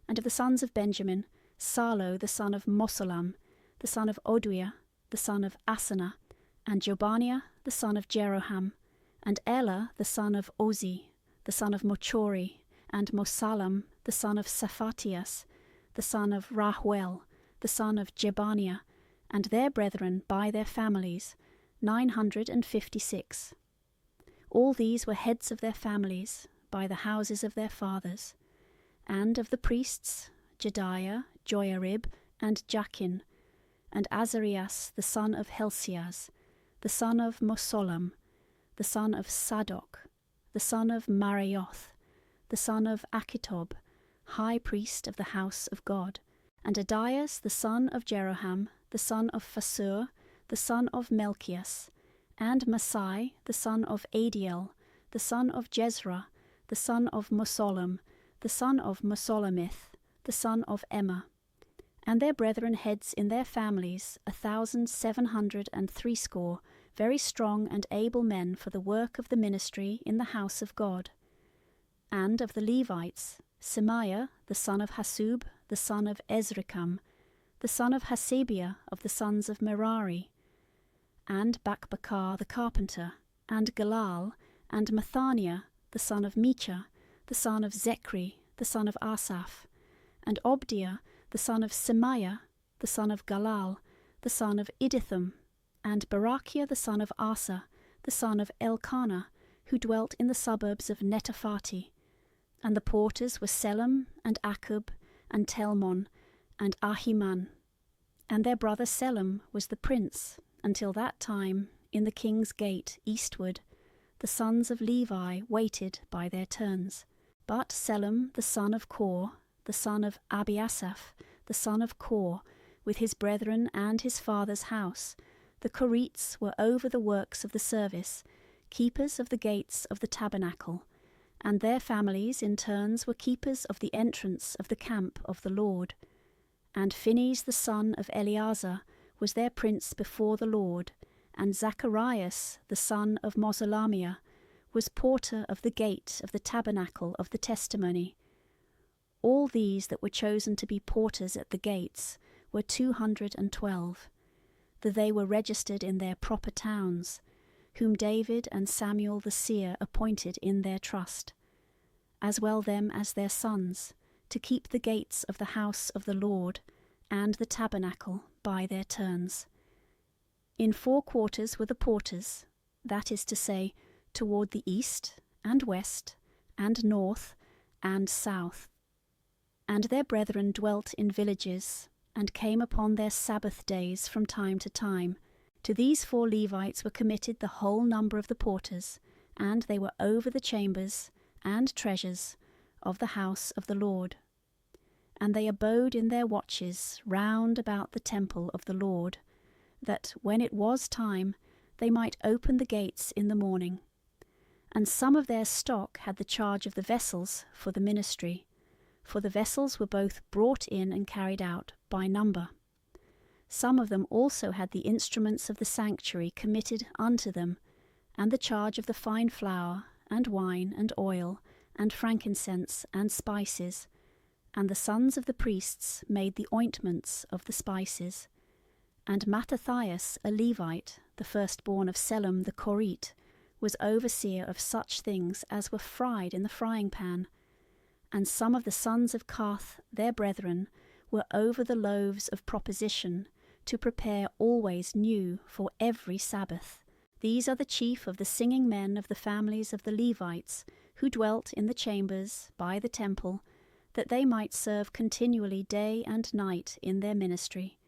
and of the sons of Benjamin, Salo the son of Mosalam, the son of Oduiah, the son of Asana, and Jobaniah the son of Jeroham, and Ela the son of Ozi, the son of Mochori, and Mosallam, the son of Saphatias, the son of Rahuel, the son of Jebaniah, and their brethren by their families, 956. All these were heads of their families, by the houses of their fathers. And of the priests, Jediah, Joiarib, and Jachin, and Azarias the son of Helsias, the son of Mosallam, the son of Sadok, the son of Maraioth, the son of Achitob, high priest of the house of God, and Adias the son of Jeroham, the son of Phasur, the son of Melchias, and Masai the son of Adiel, the son of Jezrah, the son of Mosallam, the son of Mosalamith, the son of Emma, and their brethren heads in their families, 1,760, very strong and able men for the work of the ministry in the house of God. And of the Levites, Semaiah the son of Hasub, the son of Ezrikam, the son of Hasabiah of the sons of Merari, and Bakbakar the carpenter, and Galal, and Mathaniah the son of Micha, the son of Zechri, the son of Asaph, and Obdiah the son of Semaiah, the son of Galal, the son of Iditham, and Barachiah the son of Asa, the son of Elkanah, who dwelt in the suburbs of Netophathi. And the porters were Selam, and Akub, and Telmon, and Ahiman. And their brother Selam was the prince, until that time, in the king's gate eastward. The sons of Levi waited by their turns. But Selam the son of Kor, the son of Abiasaph, the son of Kor, with his brethren and his father's house, the Korites were over the works of the service, keepers of the gates of the tabernacle, and their families in turns were keepers of the entrance of the camp of the Lord. And Phinehas the son of Eleazar was their prince before the Lord, and Zacharias the son of Mosalamiah was porter of the gate of the tabernacle of the testimony. All these that were chosen to be porters at the gates were 212, though they were registered in their proper towns, whom David and Samuel the seer appointed in their trust, as well them as their sons, to keep the gates of the house of the Lord and the tabernacle by their turns. In 4 quarters were the porters, that is to say, toward the east, and west, and north, and south. And their brethren dwelt in villages, and came upon their Sabbath days from time to time. To these 4 Levites were committed the whole number of the porters, and they were over the chambers and treasures of the house of the Lord. And they abode in their watches round about the temple of the Lord, that when it was time they might open the gates in the morning. And some of their stock had the charge of the vessels for the ministry, for the vessels were both brought in and carried out by number. Some of them also had the instruments of the sanctuary committed unto them, and the charge of the fine flour, and wine, and oil, and frankincense, and spices. And the sons of the priests made the ointments of the spices. And Mattathias, a Levite, the firstborn of Selam the Korite, was overseer of such things as were fried in the frying pan. And some of the sons of Kath, their brethren, were over the loaves of proposition, to prepare always new for every Sabbath. These are the chief of the singing men of the families of the Levites, who dwelt in the chambers by the temple, that they might serve continually day and night in their ministry.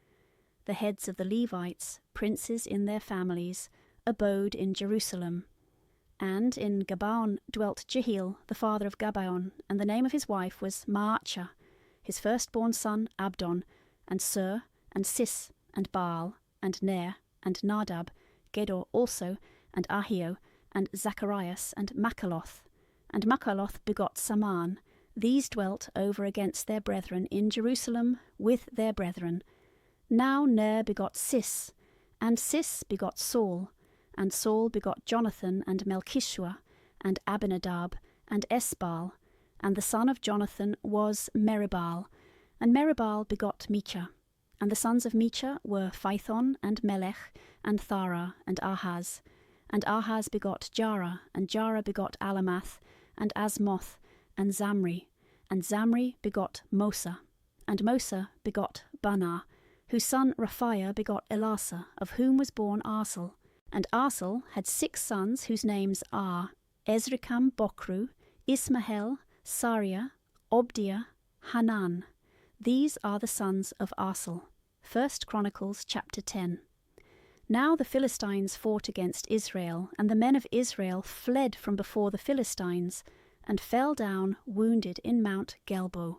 The heads of the Levites, princes in their families, abode in Jerusalem. And in Gabaon dwelt Jehiel, the father of Gabaon, and the name of his wife was Maachah, his firstborn son Abdon, and Sur, and Sis, and Baal, and Ner, and Nadab, Gedor also, and Ahio, and Zacharias, and Machaloth. And Machaloth begot Saman. These dwelt over against their brethren in Jerusalem with their brethren. Now Ner begot Sis, and Sis begot Saul, and Saul begot Jonathan, and Melchishua, and Abinadab, and Esbal, and the son of Jonathan was Meribal, and Meribal begot Micha. And the sons of Micha were Phython, and Melech, and Thara, and Ahaz begot Jarah, and Jarah begot Alamath, and Asmoth, and Zamri, and Zamri begot Mosa, and Mosa begot Banah, whose son Raphiah begot Elasa, of whom was born Arsel. And Arsel had 6 sons, whose names are Ezrikam Bokru, Ismahel, Sariah, Obdiah, Hanan. These are the sons of Arsel. 1 Chronicles chapter 10. Now the Philistines fought against Israel, and the men of Israel fled from before the Philistines, and fell down wounded in Mount Gelbo.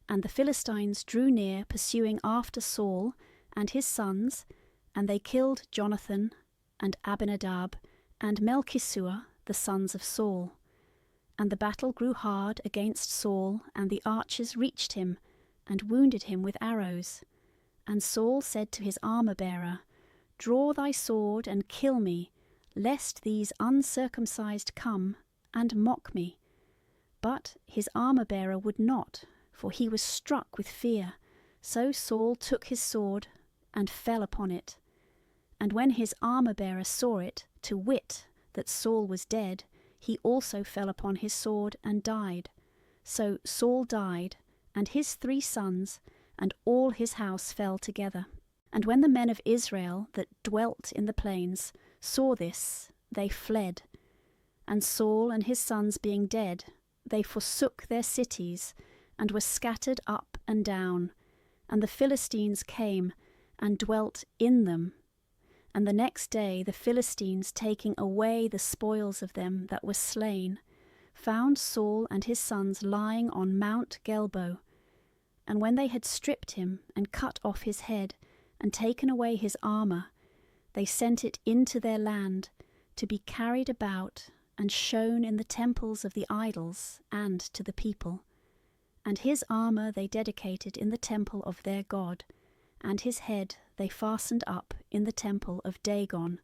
And the Philistines drew near, pursuing after Saul and his sons, and they killed Jonathan, and Abinadab, and Melchishua, the sons of Saul. And the battle grew hard against Saul, and the archers reached him, and wounded him with arrows. And Saul said to his armour-bearer, Draw thy sword, and kill me, lest these uncircumcised come, and mock me. But his armour-bearer would not, for he was struck with fear. So Saul took his sword, and fell upon it. And when his armour-bearer saw it, to wit, that Saul was dead, he also fell upon his sword, and died. So Saul died, and his 3 sons, and all his house fell together. And when the men of Israel that dwelt in the plains saw this, they fled. And Saul and his sons being dead, they forsook their cities, and were scattered up and down. And the Philistines came, and dwelt in them. And the next day the Philistines, taking away the spoils of them that were slain, found Saul and his sons lying on Mount Gelbo. And when they had stripped him, and cut off his head, and taken away his armour, they sent it into their land, to be carried about, and shown in the temples of the idols, and to the people. And his armour they dedicated in the temple of their God, and his head they fastened up in the temple of Dagon.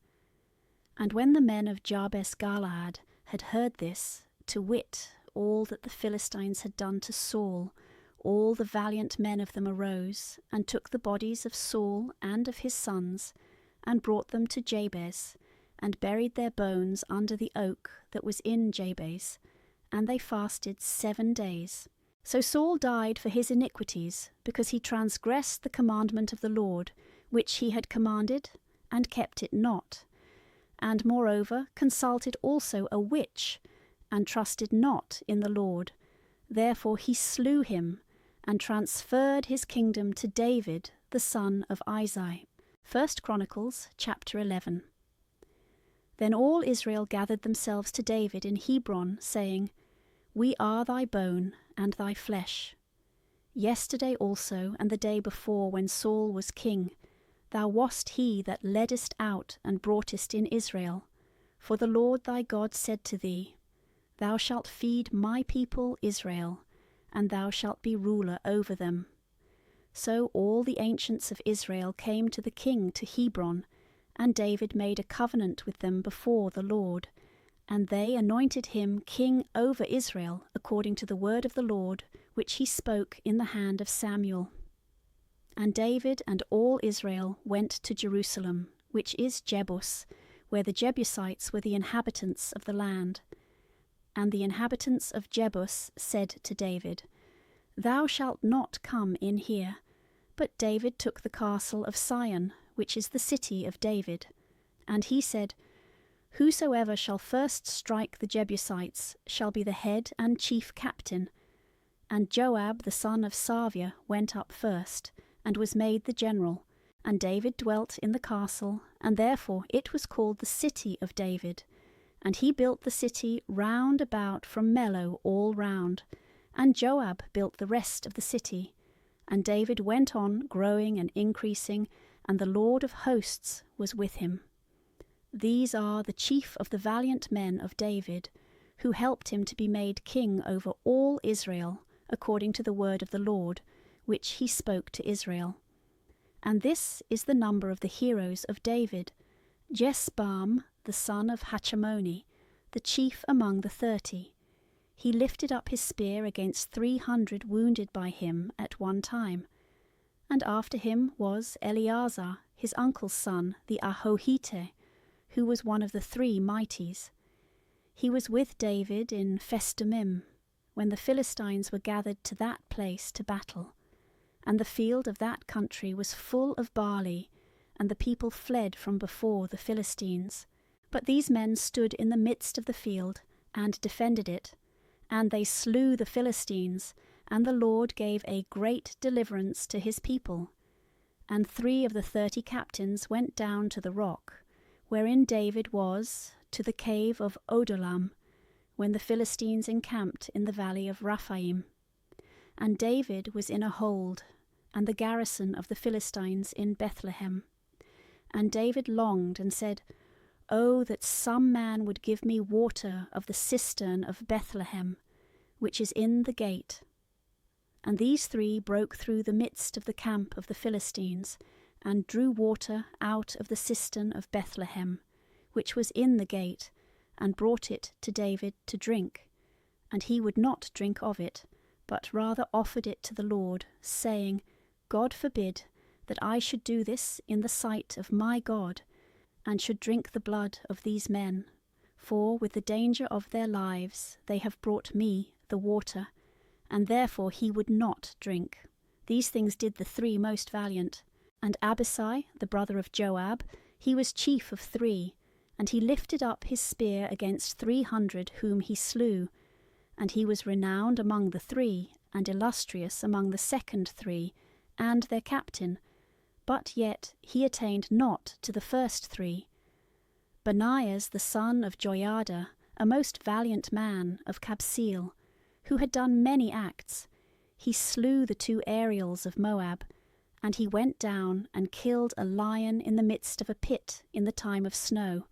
And when the men of Jabesh Galahad had heard this, to wit, all that the Philistines had done to Saul, all the valiant men of them arose, and took the bodies of Saul and of his sons, and brought them to Jabez, and buried their bones under the oak that was in Jabez, and they fasted 7 days. So Saul died for his iniquities, because he transgressed the commandment of the Lord, which he had commanded, and kept it not, and moreover consulted also a witch, and trusted not in the Lord. Therefore he slew him, and transferred his kingdom to David, the son of Isai. 1 Chronicles chapter 11. Then all Israel gathered themselves to David in Hebron, saying, We are thy bone and thy flesh. Yesterday also, and the day before, when Saul was king, thou wast he that leddest out and broughtest in Israel. For the Lord thy God said to thee, Thou shalt feed my people Israel, and thou shalt be ruler over them. So all the ancients of Israel came to the king to Hebron, and David made a covenant with them before the Lord, and they anointed him king over Israel, according to the word of the Lord, which he spoke in the hand of Samuel. And David and all Israel went to Jerusalem, which is Jebus, where the Jebusites were the inhabitants of the land. And the inhabitants of Jebus said to David, Thou shalt not come in here. But David took the castle of Sion, which is the city of David. And he said, Whosoever shall first strike the Jebusites shall be the head and chief captain. And Joab the son of Sarviah went up first, and was made the general. And David dwelt in the castle, and therefore it was called the city of David. And he built the city round about from Millo all round. And Joab built the rest of the city. And David went on growing and increasing, and the Lord of hosts was with him. These are the chief of the valiant men of David, who helped him to be made king over all Israel, according to the word of the Lord, which he spoke to Israel. And this is the number of the heroes of David: Jesbam, the son of Hachmoni, the chief among the 30. He lifted up his spear against 300 wounded by him at one time. And after him was Eleazar, his uncle's son, the Ahohite, who was one of the 3 mighties. He was with David in Festumim, when the Philistines were gathered to that place to battle. And the field of that country was full of barley, and the people fled from before the Philistines. But these men stood in the midst of the field, and defended it. And they slew the Philistines, and the Lord gave a great deliverance to his people. And 3 of the 30 captains went down to the rock, wherein David was, to the cave of Adullam, when the Philistines encamped in the valley of Rephaim. And David was in a hold, and the garrison of the Philistines in Bethlehem. And David longed and said, "Oh, that some man would give me water of the cistern of Bethlehem, which is in the gate." And these 3 broke through the midst of the camp of the Philistines, and drew water out of the cistern of Bethlehem, which was in the gate, and brought it to David to drink. And he would not drink of it, but rather offered it to the Lord, saying, "God forbid that I should do this in the sight of my God, and should drink the blood of these men. For with the danger of their lives they have brought me the water." And therefore he would not drink. These things did the 3 most valiant. And Abishai, the brother of Joab, he was chief of 3, and he lifted up his spear against 300 whom he slew. And he was renowned among the 3, and illustrious among the second 3, and their captain. But yet he attained not to the first 3. Benaiah the son of Joiada, a most valiant man of Kabseel, who had done many acts, he slew the 2 Ariels of Moab, and he went down and killed a lion in the midst of a pit in the time of snow.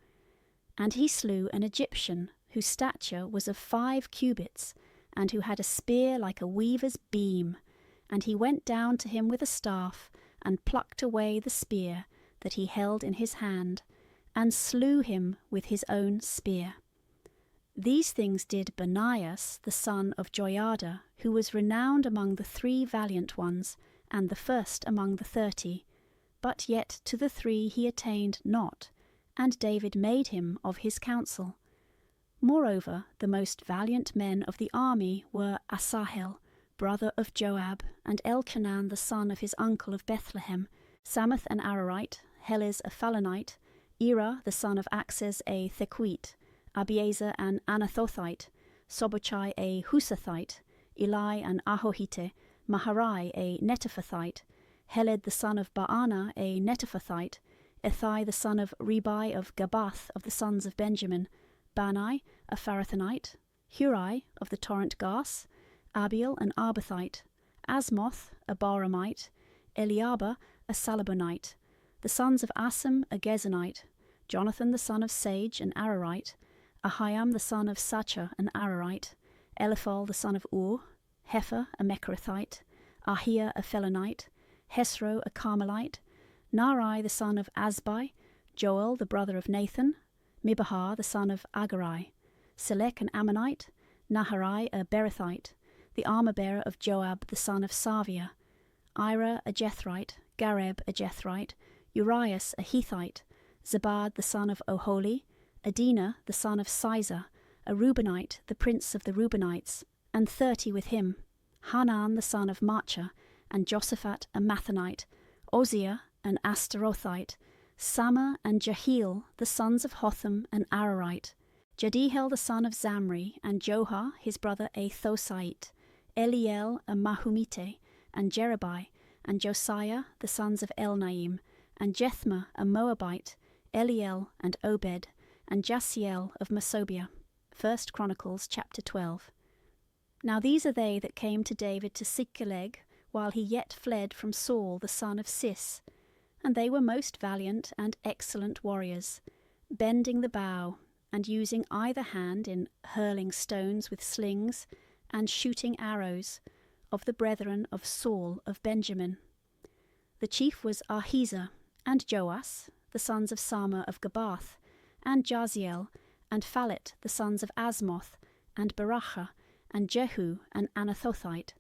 And he slew an Egyptian, whose stature was of 5 cubits, and who had a spear like a weaver's beam. And he went down to him with a staff, and plucked away the spear that he held in his hand, and slew him with his own spear. These things did Benaiah the son of Joiada, who was renowned among the 3 valiant ones, and the first among the 30. But yet to the 3 he attained not, and David made him of his counsel. Moreover, the most valiant men of the army were Asahel, brother of Joab, and Elchanan the son of his uncle of Bethlehem, Samath an Ararite, Helez a Phalonite, Ira the son of Axes a Thequite, Abiezer an Anathothite, Sobochai a Husathite, Eli an Ahohite, Maharai a Netophathite, Heled the son of Baana a Netophathite, Ethai the son of Ribai of Gabath of the sons of Benjamin, Bani a Pharathonite, Hurai of the torrent Gas, Abiel an Arbathite, Asmoth a Baramite, Eliaba a Salabonite, the sons of Asam a Gezonite, Jonathan the son of Sage an Ararite, Ahiam the son of Sacha an Ararite, Eliphal the son of Ur, Hefer a Mecherathite, Ahia a Phelonite, Hesro a Carmelite, Naarai the son of Azbai, Joel the brother of Nathan, Mibahar the son of Agarai, Selek an Ammonite, Naharai a Berethite, the armour-bearer of Joab the son of Savia, Ira a Jethrite, Gareb a Jethrite, Urias a Hethite, Zabad the son of Oholi, Adina the son of Siza, a Reubenite, the prince of the Reubenites, and 30 with him, Hanan the son of Macha, and Josaphat a Mathonite, Oziah an Astarothite, Sama and Jehiel the sons of Hotham an Ararite, Jediel the son of Zamri, and Johah his brother a Thosite, Eliel a Mahumite, and Jerubai, and Josiah the sons of Elnaim, and Jethma a Moabite, Eliel and Obed, and Jasiel of Masobia. 1 Chronicles chapter 12. Now these are they that came to David to Sikkeleg, while he yet fled from Saul the son of Cis. And they were most valiant and excellent warriors, bending the bow, and using either hand in hurling stones with slings, and shooting arrows, of the brethren of Saul of Benjamin. The chief was Ahizah, and Joas, the sons of Sama of Gabath, and Jaziel, and Phalet, the sons of Asmoth, and Beracha, and Jehu, an Anathothite,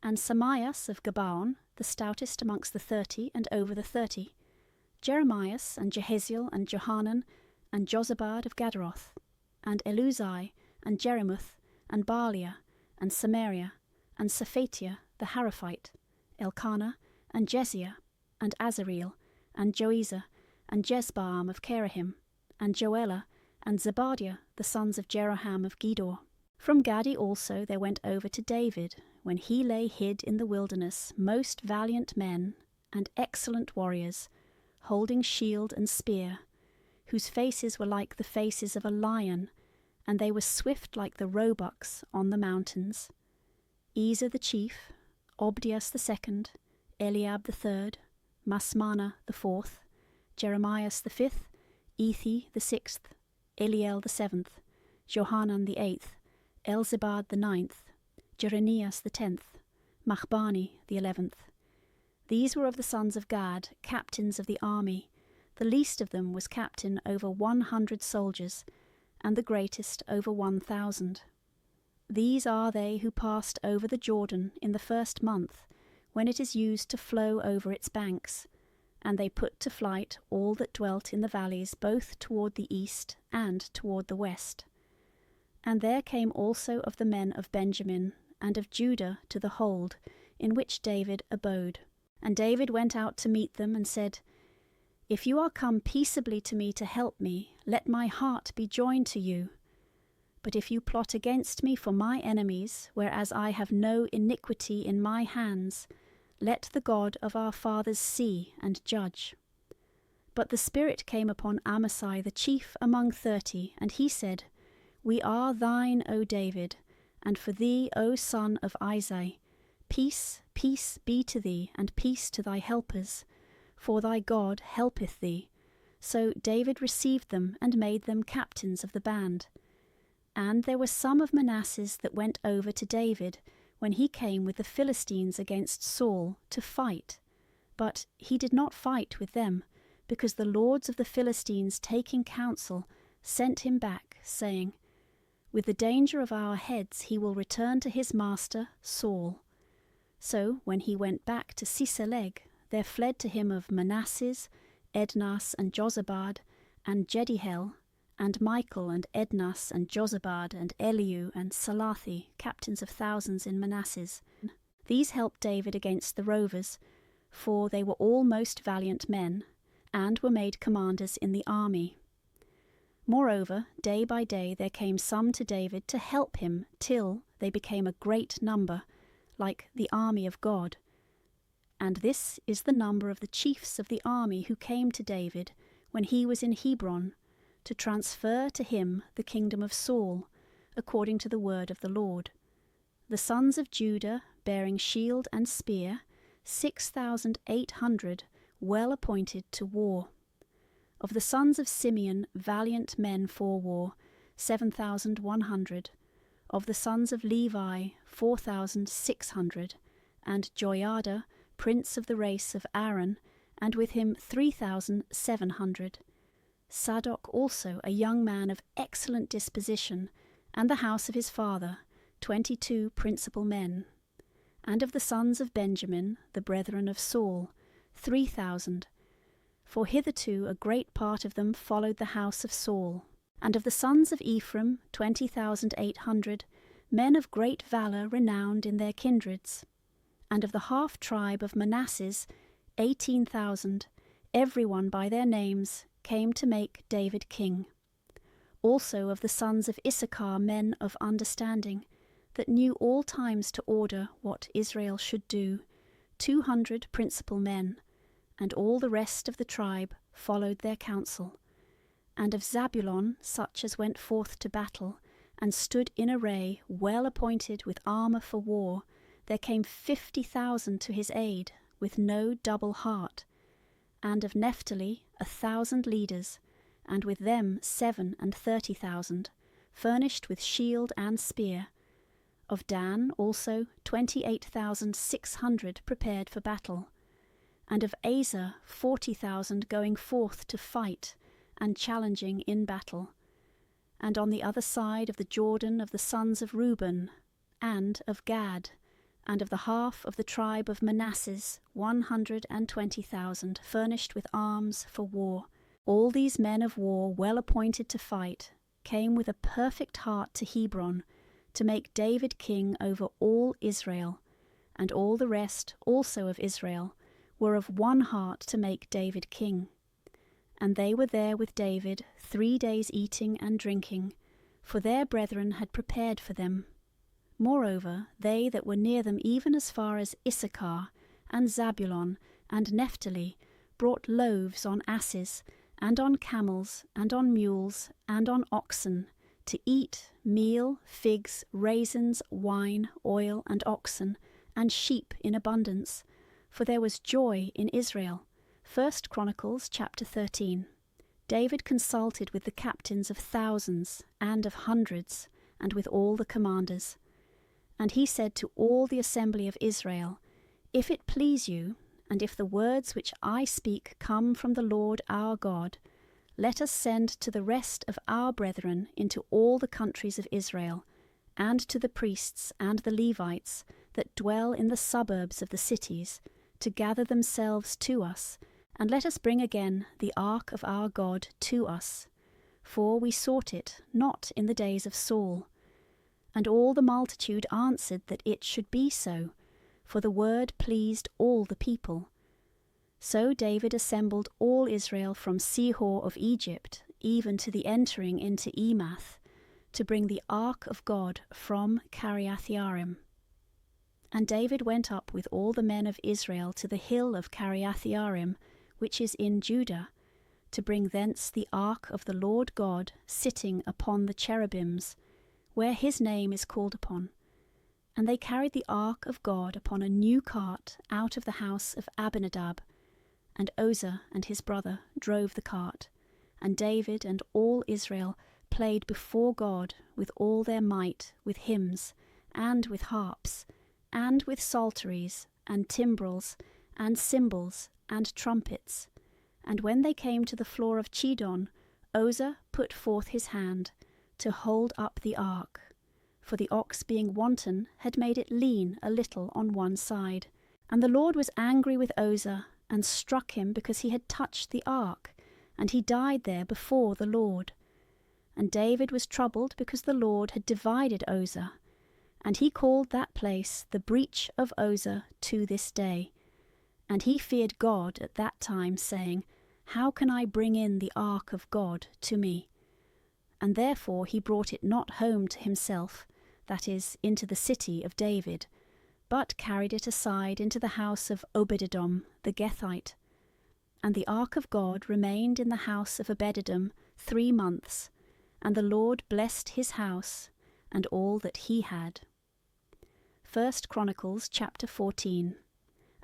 and Samias of Gabaon, the stoutest amongst the 30 and over the 30, Jeremias, and Jehaziel, and Johanan, and Jozabad of Gadaroth, and Eluzai, and Jeremuth, and Baaliah, and Samaria, and Saphatia the Haraphite, Elkanah, and Jeziah, and Azareel, and Joezer, and Jezbaam of Kerahim, and Joelah, and Zebadiah, the sons of Jeroham of Gedor. From Gadi also there went over to David, when he lay hid in the wilderness, most valiant men and excellent warriors, holding shield and spear, whose faces were like the faces of a lion, and they were swift like the roebucks on the mountains. Ezer the chief, Obdias the second, Eliab the third, Masmana the fourth, Jeremias the fifth, Ethi the sixth, Eliel the seventh, Johanan the eighth, Elzabad the ninth, Jeremias the 10th, Machbani the 11th. These were of the sons of Gad, captains of the army. The least of them was captain over 100 soldiers, and the greatest over 1,000. These are they who passed over the Jordan in the first month, when it is used to flow over its banks, and they put to flight all that dwelt in the valleys both toward the east and toward the west. And there came also of the men of Benjamin and of Judah to the hold, in which David abode. And David went out to meet them, and said, If you are come peaceably to me to help me, let my heart be joined to you. But if you plot against me for my enemies, whereas I have no iniquity in my hands, let the God of our fathers see and judge. But the Spirit came upon Amasai the chief among 30, and he said, We are thine, O David, and for thee, O son of Isai. Peace, peace be to thee, and peace to thy helpers, for thy God helpeth thee. So David received them, and made them captains of the band. And there were some of Manasseh that went over to David, when he came with the Philistines against Saul, to fight. But he did not fight with them, because the lords of the Philistines, taking counsel, sent him back, saying, With the danger of our heads he will return to his master Saul. So when he went back to Sisaleg, there fled to him of Manasseh, Ednas and Jozabad, and Jedihel, and Michael and Ednas and Jozabad and Eliu and Salathi, captains of thousands in Manasseh. These helped David against the rovers, for they were all most valiant men, and were made commanders in the army. Moreover, day by day there came some to David to help him, till they became a great number, like the army of God. And this is the number of the chiefs of the army who came to David when he was in Hebron, to transfer to him the kingdom of Saul, according to the word of the Lord. The sons of Judah, bearing shield and spear, 6,800, well appointed to war. Of the sons of Simeon, valiant men for war, 7,100. Of the sons of Levi, 4,600. And Joiada, prince of the race of Aaron, and with him 3,700. Sadok also, a young man of excellent disposition, and the house of his father, 22 principal men. And of the sons of Benjamin, the brethren of Saul, 3,000. For hitherto a great part of them followed the house of Saul. And of the sons of Ephraim, 20,800, men of great valour renowned in their kindreds. And of the half-tribe of Manasseh, 18,000, every one by their names, came to make David king. Also of the sons of Issachar men of understanding, that knew all times to order what Israel should do, 200 principal men, and all the rest of the tribe followed their counsel. And of Zabulon such as went forth to battle, and stood in array, well appointed with armour for war, there came 50,000 to his aid, with no double heart. And of Naphtali 1,000 leaders, and with them 37,000, furnished with shield and spear. Of Dan also 28,600 prepared for battle. And of Aser 40,000 going forth to fight, and challenging in battle. And on the other side of the Jordan of the sons of Reuben, and of Gad, and of the half of the tribe of Manasseh 120,000, furnished with arms for war. All these men of war, well appointed to fight, came with a perfect heart to Hebron, to make David king over all Israel, and all the rest also of Israel were of one heart to make David king. And they were there with David 3 days eating and drinking, for their brethren had prepared for them. Moreover, they that were near them even as far as Issachar, and Zabulon, and Naphtali, brought loaves on asses, and on camels, and on mules, and on oxen, to eat meal, figs, raisins, wine, oil, and oxen, and sheep in abundance, for there was joy in Israel. 1 Chronicles chapter 13. David consulted with the captains of thousands and of hundreds, and with all the commanders. And he said to all the assembly of Israel, If it please you, and if the words which I speak come from the Lord our God, let us send to the rest of our brethren into all the countries of Israel, and to the priests and the Levites that dwell in the suburbs of the cities, to gather themselves to us, and let us bring again the ark of our God to us. For we sought it not in the days of Saul. And all the multitude answered that it should be so, for the word pleased all the people. So David assembled all Israel from Sihor of Egypt, even to the entering into Emath, to bring the ark of God from Kiriath-jearim. And David went up with all the men of Israel to the hill of Kiriath-jearim, which is in Judah, to bring thence the ark of the Lord God sitting upon the cherubims, where his name is called upon. And they carried the ark of God upon a new cart out of the house of Abinadab, and Uzzah and his brother drove the cart, and David and all Israel played before God with all their might, with hymns, and with harps, and with psalteries, and timbrels, and cymbals, and trumpets. And when they came to the floor of Chidon, Uzzah put forth his hand to hold up the ark, for the ox being wanton had made it lean a little on one side. And the Lord was angry with Uzzah, and struck him because he had touched the ark, and he died there before the Lord. And David was troubled because the Lord had divided Uzzah, and he called that place the breach of Uzzah to this day. And he feared God at that time, saying, How can I bring in the ark of God to me? And therefore he brought it not home to himself, that is, into the city of David, but carried it aside into the house of Obed-edom the Gethite. And the ark of God remained in the house of Obed-edom 3 months, and the Lord blessed his house and all that he had. 1 Chronicles chapter 14.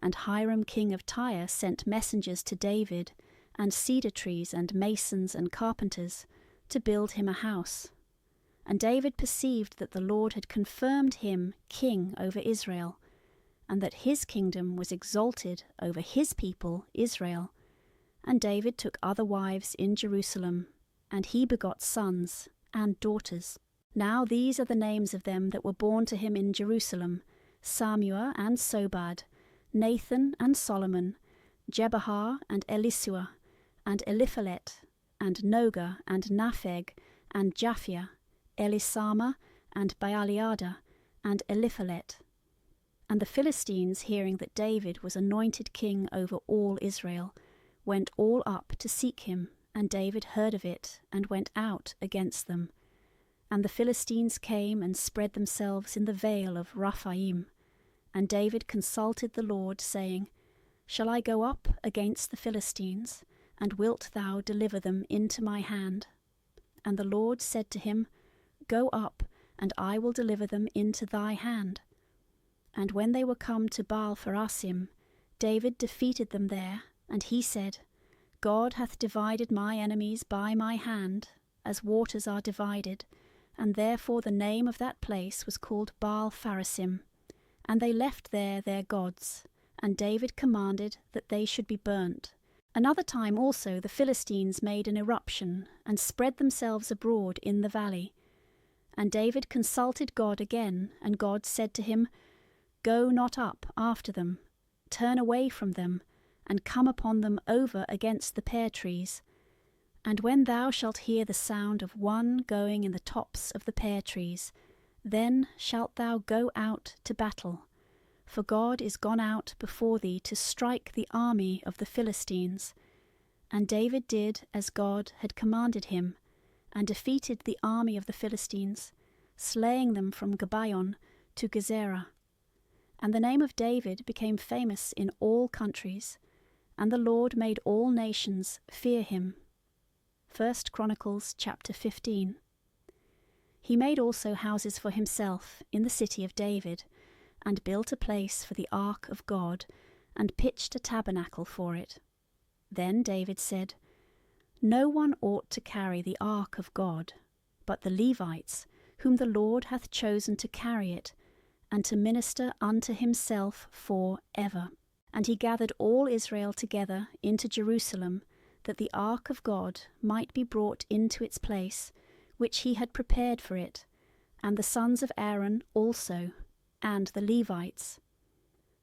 And Hiram king of Tyre sent messengers to David, and cedar trees and masons and carpenters, to build him a house. And David perceived that the Lord had confirmed him king over Israel, and that his kingdom was exalted over his people Israel. And David took other wives in Jerusalem, and he begot sons and daughters. Now these are the names of them that were born to him in Jerusalem: Samua and Sobad, Nathan and Solomon, Jebahah and Elisua, and Eliphalet, and Noga and Napheg, and Japhia, Elisama, and Baaliada, and Eliphalet. And the Philistines, hearing that David was anointed king over all Israel, went all up to seek him, and David heard of it, and went out against them. And the Philistines came and spread themselves in the vale of Rephaim. And David consulted the Lord, saying, Shall I go up against the Philistines, and wilt thou deliver them into my hand? And the Lord said to him, Go up, and I will deliver them into thy hand. And when they were come to Baal-perasim, David defeated them there, and he said, God hath divided my enemies by my hand, as waters are divided, and therefore the name of that place was called Baal-perasim. And they left there their gods, and David commanded that they should be burnt. Another time also the Philistines made an irruption, and spread themselves abroad in the valley. And David consulted God again, and God said to him, Go not up after them, turn away from them, and come upon them over against the pear trees. And when thou shalt hear the sound of one going in the tops of the pear trees, Then shalt thou go out to battle, for God is gone out before thee to strike the army of the Philistines. And David did as God had commanded him, and defeated the army of the Philistines, slaying them from Gibeon to Gezerah. And the name of David became famous in all countries, and the Lord made all nations fear him. 1 Chronicles chapter 15. He made also houses for himself in the city of David, and built a place for the ark of God, and pitched a tabernacle for it. Then David said, No one ought to carry the ark of God, but the Levites, whom the Lord hath chosen to carry it, and to minister unto himself for ever. And he gathered all Israel together into Jerusalem, that the ark of God might be brought into its place, which he had prepared for it, and the sons of Aaron also, and the Levites.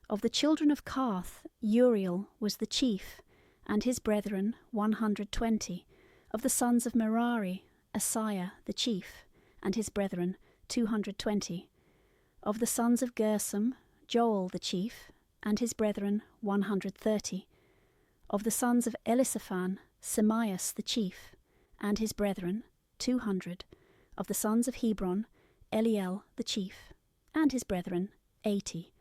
Of the children of Kohath, Uriel was the chief, and his brethren 120. Of the sons of Merari, Asaiah the chief, and his brethren 220. Of the sons of Gershom, Joel the chief, and his brethren 130. Of the sons of Elisaphan, Semias the chief, and his brethren 200. Of the sons of Hebron, Eliel the chief, and his brethren 80.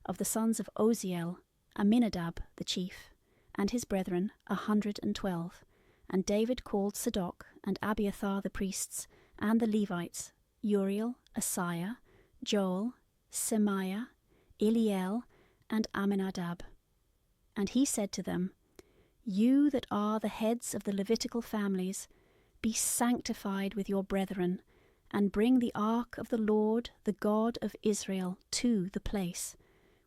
Of the sons of Oziel, Aminadab the chief, and his brethren 112. And David called Zadok and Abiathar the priests, and the Levites, Uriel, Asaiah, Joel, Semiah, Eliel, and Aminadab. And he said to them, You that are the heads of the Levitical families, be sanctified with your brethren, and bring the ark of the Lord, the God of Israel, to the place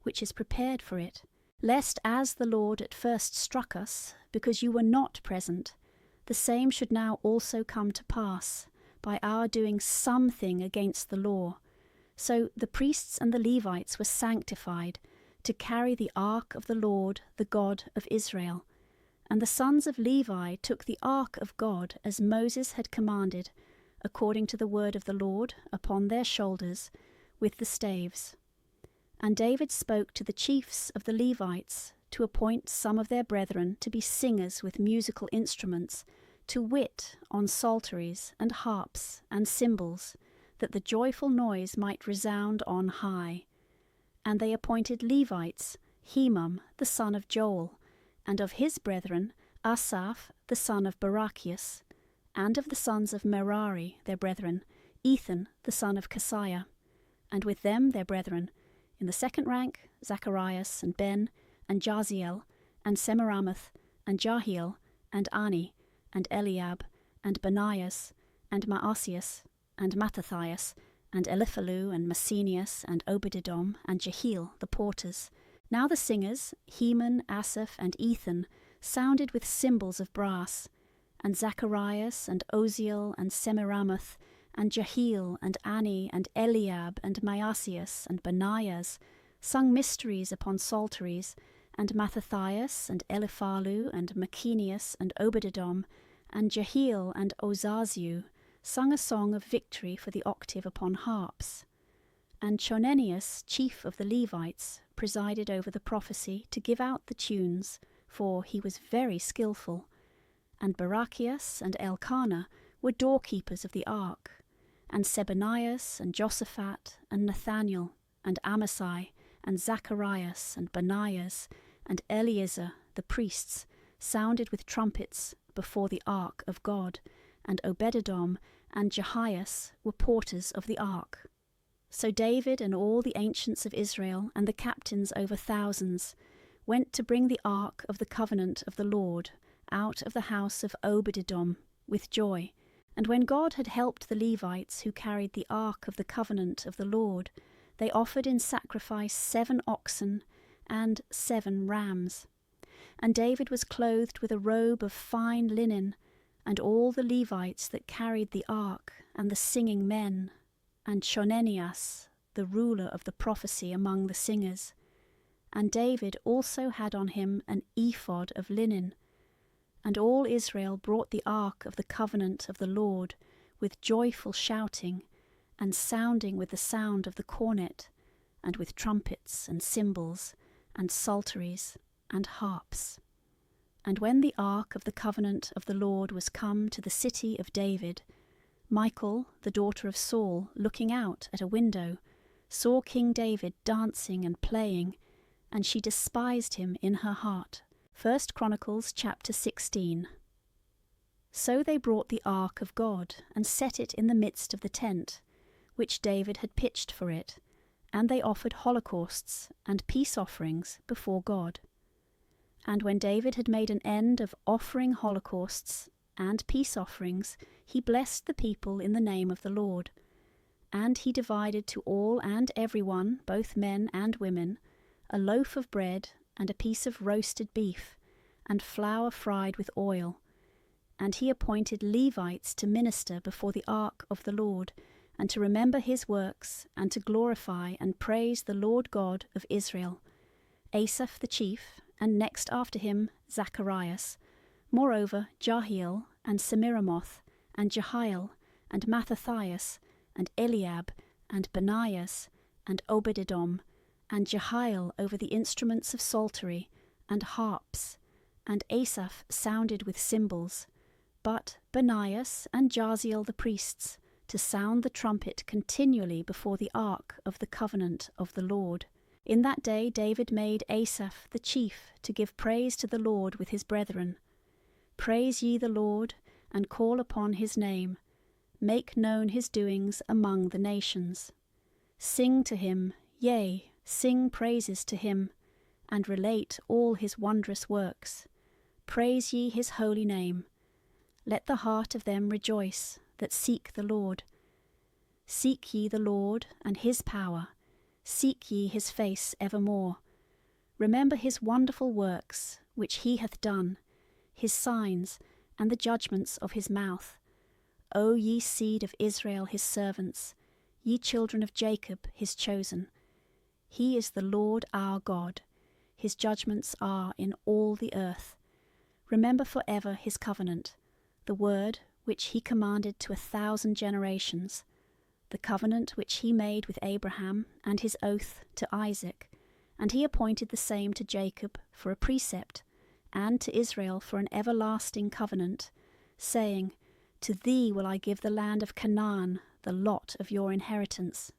which is prepared for it, lest as the Lord at first struck us, because you were not present, the same should now also come to pass, by our doing something against the law. So the priests and the Levites were sanctified, to carry the ark of the Lord, the God of Israel. And the sons of Levi took the ark of God, as Moses had commanded, according to the word of the Lord, upon their shoulders, with the staves. And David spoke to the chiefs of the Levites, to appoint some of their brethren to be singers with musical instruments, to wit, on psalteries, and harps, and cymbals, that the joyful noise might resound on high. And they appointed Levites, Hemam the son of Joel, and of his brethren Asaph the son of Barachias, and of the sons of Merari their brethren Ethan the son of Keziah, and with them their brethren, in the second rank Zacharias and Ben, and Jaziel, and Semiramoth, and Jahiel, and Ani, and Eliab, and Benaias, and Maasias, and Mattathias, and Eliphalu, and Messenius, and Obed-edom, and Jehiel, the porters. Now the singers, Heman, Asaph, and Ethan, sounded with cymbals of brass, and Zacharias, and Oziel, and Semiramoth, and Jehiel, and Ani, and Eliab, and Maasias, and Benaias, sung mysteries upon psalteries, and Mattathias, and Eliphalu, and Machenius, and Obed-edom, and Jehiel, and Ozaziu, sung a song of victory for the octave upon harps. And Chonenius, chief of the Levites, presided over the prophecy to give out the tunes, for he was very skillful. And Barachias and Elkanah were doorkeepers of the ark, and Sebanias, and Josaphat, and Nathaniel, and Amasai, and Zacharias, and Benaias, and Eleazar, the priests, sounded with trumpets before the ark of God, and Obed-edom and Jehias were porters of the ark. So David and all the ancients of Israel, and the captains over thousands, went to bring the ark of the covenant of the Lord out of the house of Obed-edom with joy. And when God had helped the Levites who carried the ark of the covenant of the Lord, they offered in sacrifice 7 oxen and 7 rams. And David was clothed with a robe of fine linen, and all the Levites that carried the ark, and the singing men, and Chonenias, the ruler of the prophecy among the singers. And David also had on him an ephod of linen. And all Israel brought the ark of the covenant of the Lord with joyful shouting, and sounding with the sound of the cornet, and with trumpets and cymbals, and psalteries and harps. And when the ark of the covenant of the Lord was come to the city of David, Michal, the daughter of Saul, looking out at a window, saw King David dancing and playing, and she despised him in her heart. 1 Chronicles chapter 16. So they brought the ark of God, and set it in the midst of the tent, which David had pitched for it, and they offered holocausts and peace offerings before God. And when David had made an end of offering holocausts and peace offerings, he blessed the people in the name of the Lord. And he divided to all and every one, both men and women, a loaf of bread and a piece of roasted beef, and flour fried with oil. And he appointed Levites to minister before the ark of the Lord, and to remember his works, and to glorify and praise the Lord God of Israel. Asaph the chief, and next after him Zacharias. Moreover Jahiel, and Semiramoth, and Jehiel, and Mattathias, and Eliab, and Benaias, and Obed-Edom, and Jehiel over the instruments of psaltery, and harps, and Asaph sounded with cymbals, but Benaias and Jaziel the priests, to sound the trumpet continually before the ark of the covenant of the Lord. In that day David made Asaph the chief to give praise to the Lord with his brethren. Praise ye the Lord, and call upon his name. Make known his doings among the nations. Sing to him, yea, sing praises to him, and relate all his wondrous works. Praise ye his holy name. Let the heart of them rejoice that seek the Lord. Seek ye the Lord and his power. Seek ye his face evermore. Remember his wonderful works, which he hath done, his signs, and the judgments of his mouth. O ye seed of Israel his servants, ye children of Jacob his chosen. He is the Lord our God. His judgments are in all the earth. Remember for ever his covenant, the word which he commanded to 1,000 generations, the covenant which he made with Abraham, and his oath to Isaac, and he appointed the same to Jacob for a precept, and to Israel for an everlasting covenant, saying, To thee will I give the land of Canaan, the lot of your inheritance.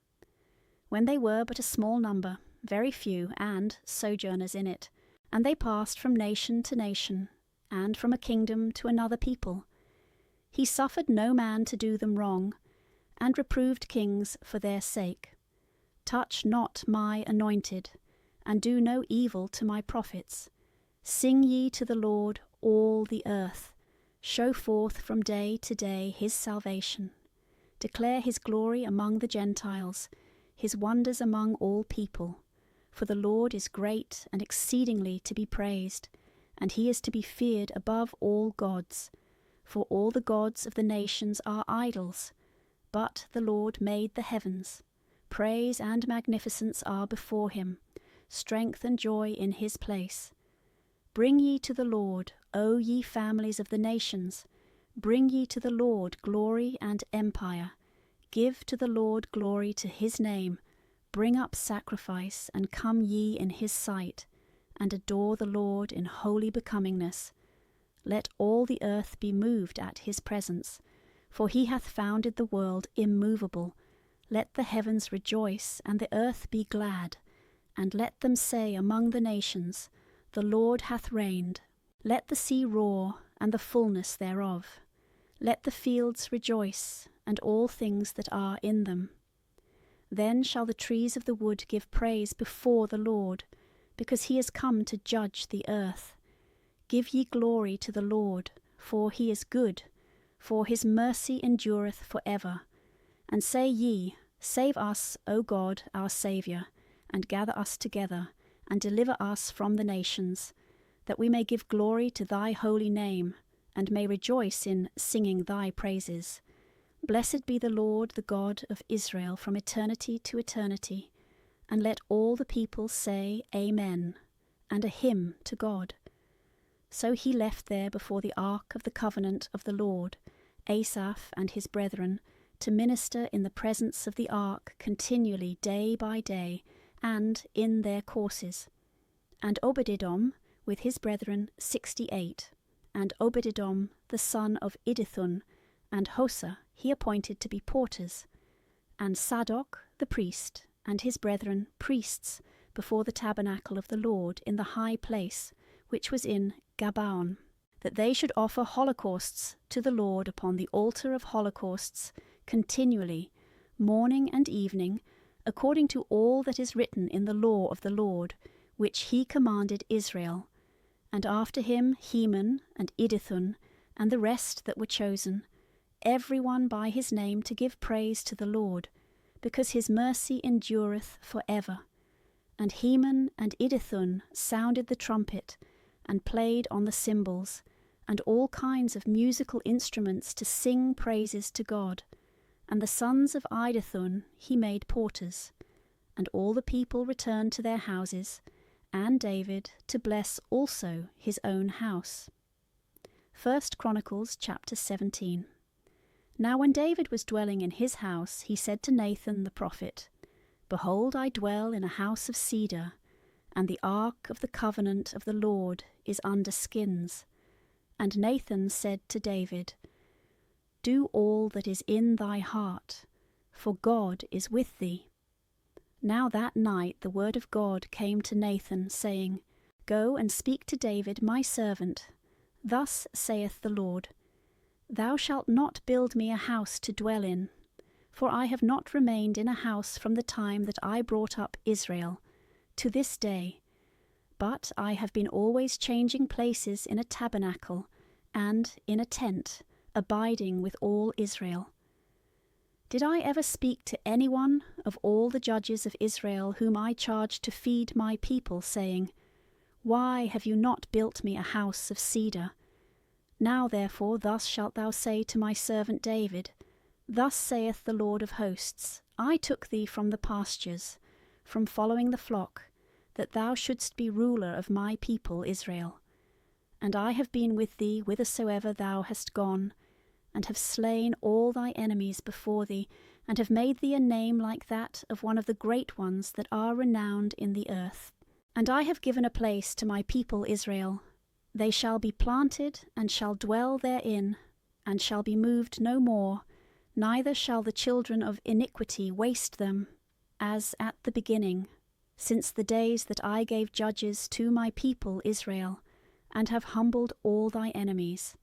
When they were but a small number, very few, and sojourners in it, and they passed from nation to nation, and from a kingdom to another people, he suffered no man to do them wrong, and reproved kings for their sake. Touch not my anointed, and do no evil to my prophets. Sing ye to the Lord, all the earth. Show forth from day to day his salvation. Declare his glory among the Gentiles, his wonders among all people. For the Lord is great and exceedingly to be praised, and he is to be feared above all gods. For all the gods of the nations are idols, but the Lord made the heavens. Praise and magnificence are before him, strength and joy in his place. Bring ye to the Lord, O ye families of the nations. Bring ye to the Lord glory and empire. Give to the Lord glory to his name. Bring up sacrifice, and come ye in his sight, and adore the Lord in holy becomingness. Let all the earth be moved at his presence, for he hath founded the world immovable. Let the heavens rejoice, and the earth be glad, and let them say among the nations, The Lord hath reigned. Let the sea roar, and the fullness thereof. Let the fields rejoice, and all things that are in them. Then shall the trees of the wood give praise before the Lord, because he is come to judge the earth. Give ye glory to the Lord, for he is good, for his mercy endureth for ever. And say ye, Save us, O God, our Saviour, and gather us together, and deliver us from the nations, that we may give glory to thy holy name, and may rejoice in singing thy praises. Blessed be the Lord, the God of Israel, from eternity to eternity. And let all the people say, Amen, and a hymn to God. So he left there before the ark of the covenant of the Lord, Asaph and his brethren, to minister in the presence of the ark continually day by day, and in their courses. And Obed-Edom with his brethren 68, and Obed-Edom the son of Idithun, and Hosa he appointed to be porters, and Sadok the priest, and his brethren priests, before the tabernacle of the Lord in the high place, which was in Gabaon, that they should offer holocausts to the Lord upon the altar of holocausts continually, morning and evening, according to all that is written in the law of the Lord, which he commanded Israel. And after him Heman and Idithun, and the rest that were chosen, every one by his name, to give praise to the Lord, because his mercy endureth for ever. And Heman and Idithun sounded the trumpet, and played on the cymbals, and all kinds of musical instruments to sing praises to God. And the sons of Idithun he made porters. And all the people returned to their houses, and David to bless also his own house. 1 Chronicles chapter 17. Now when David was dwelling in his house, he said to Nathan the prophet, Behold, I dwell in a house of cedar, and the ark of the covenant of the Lord is under skins. And Nathan said to David, Do all that is in thy heart, for God is with thee. Now that night the word of God came to Nathan, saying, Go and speak to David my servant. Thus saith the Lord, Thou shalt not build me a house to dwell in, for I have not remained in a house from the time that I brought up Israel, to this day, but I have been always changing places in a tabernacle and in a tent, abiding with all Israel. Did I ever speak to anyone of all the judges of Israel whom I charged to feed my people, saying, Why have you not built me a house of cedar? Now therefore thus shalt thou say to my servant David, Thus saith the Lord of hosts, I took thee from the pastures, from following the flock, that thou shouldst be ruler of my people Israel. And I have been with thee whithersoever thou hast gone, and have slain all thy enemies before thee, and have made thee a name like that of one of the great ones that are renowned in the earth. And I have given a place to my people Israel. They shall be planted, and shall dwell therein, and shall be moved no more, neither shall the children of iniquity waste them, as at the beginning, since the days that I gave judges to my people Israel, and have humbled all thy enemies.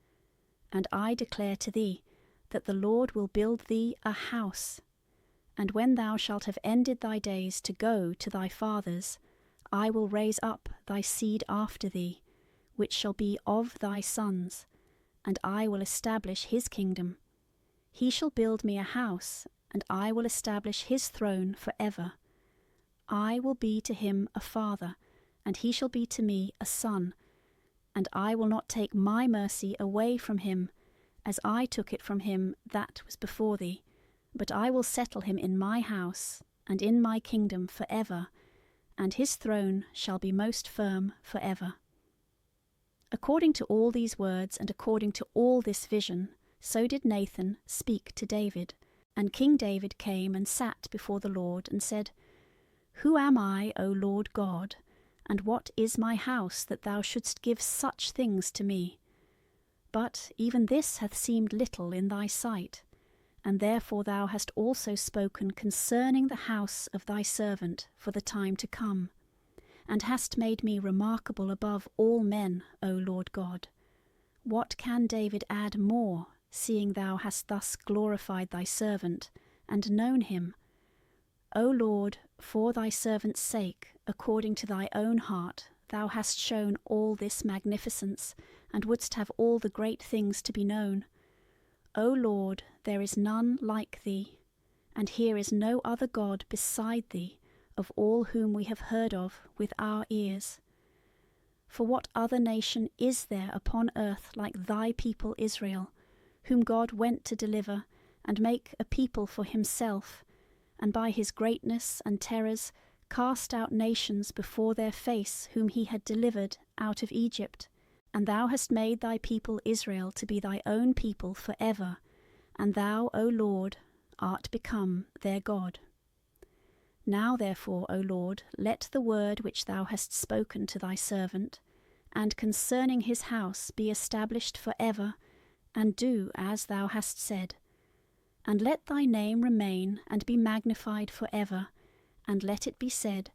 And I declare to thee, that the Lord will build thee a house. And when thou shalt have ended thy days to go to thy fathers, I will raise up thy seed after thee, which shall be of thy sons, and I will establish his kingdom. He shall build me a house, and I will establish his throne for ever. I will be to him a father, and he shall be to me a son. And I will not take my mercy away from him, as I took it from him that was before thee, but I will settle him in my house, and in my kingdom for ever, and his throne shall be most firm for ever. According to all these words, and according to all this vision, so did Nathan speak to David. And King David came and sat before the Lord, and said, Who am I, O Lord God, and what is my house, that thou shouldst give such things to me? But even this hath seemed little in thy sight, and therefore thou hast also spoken concerning the house of thy servant for the time to come, and hast made me remarkable above all men, O Lord God. What can David add more, seeing thou hast thus glorified thy servant, and known him? O Lord, for thy servant's sake, according to thy own heart, thou hast shown all this magnificence, and wouldst have all the great things to be known. O Lord, there is none like thee, and here is no other God beside thee, of all whom we have heard of with our ears. For what other nation is there upon earth like thy people Israel, whom God went to deliver, and make a people for himself, and by his greatness and terrors cast out nations before their face, whom he had delivered out of Egypt? And thou hast made thy people Israel to be thy own people for ever, and thou, O Lord, art become their God. Now therefore, O Lord, let the word which thou hast spoken to thy servant, and concerning his house, be established for ever, and do as thou hast said. And let thy name remain and be magnified for ever, and let it be said,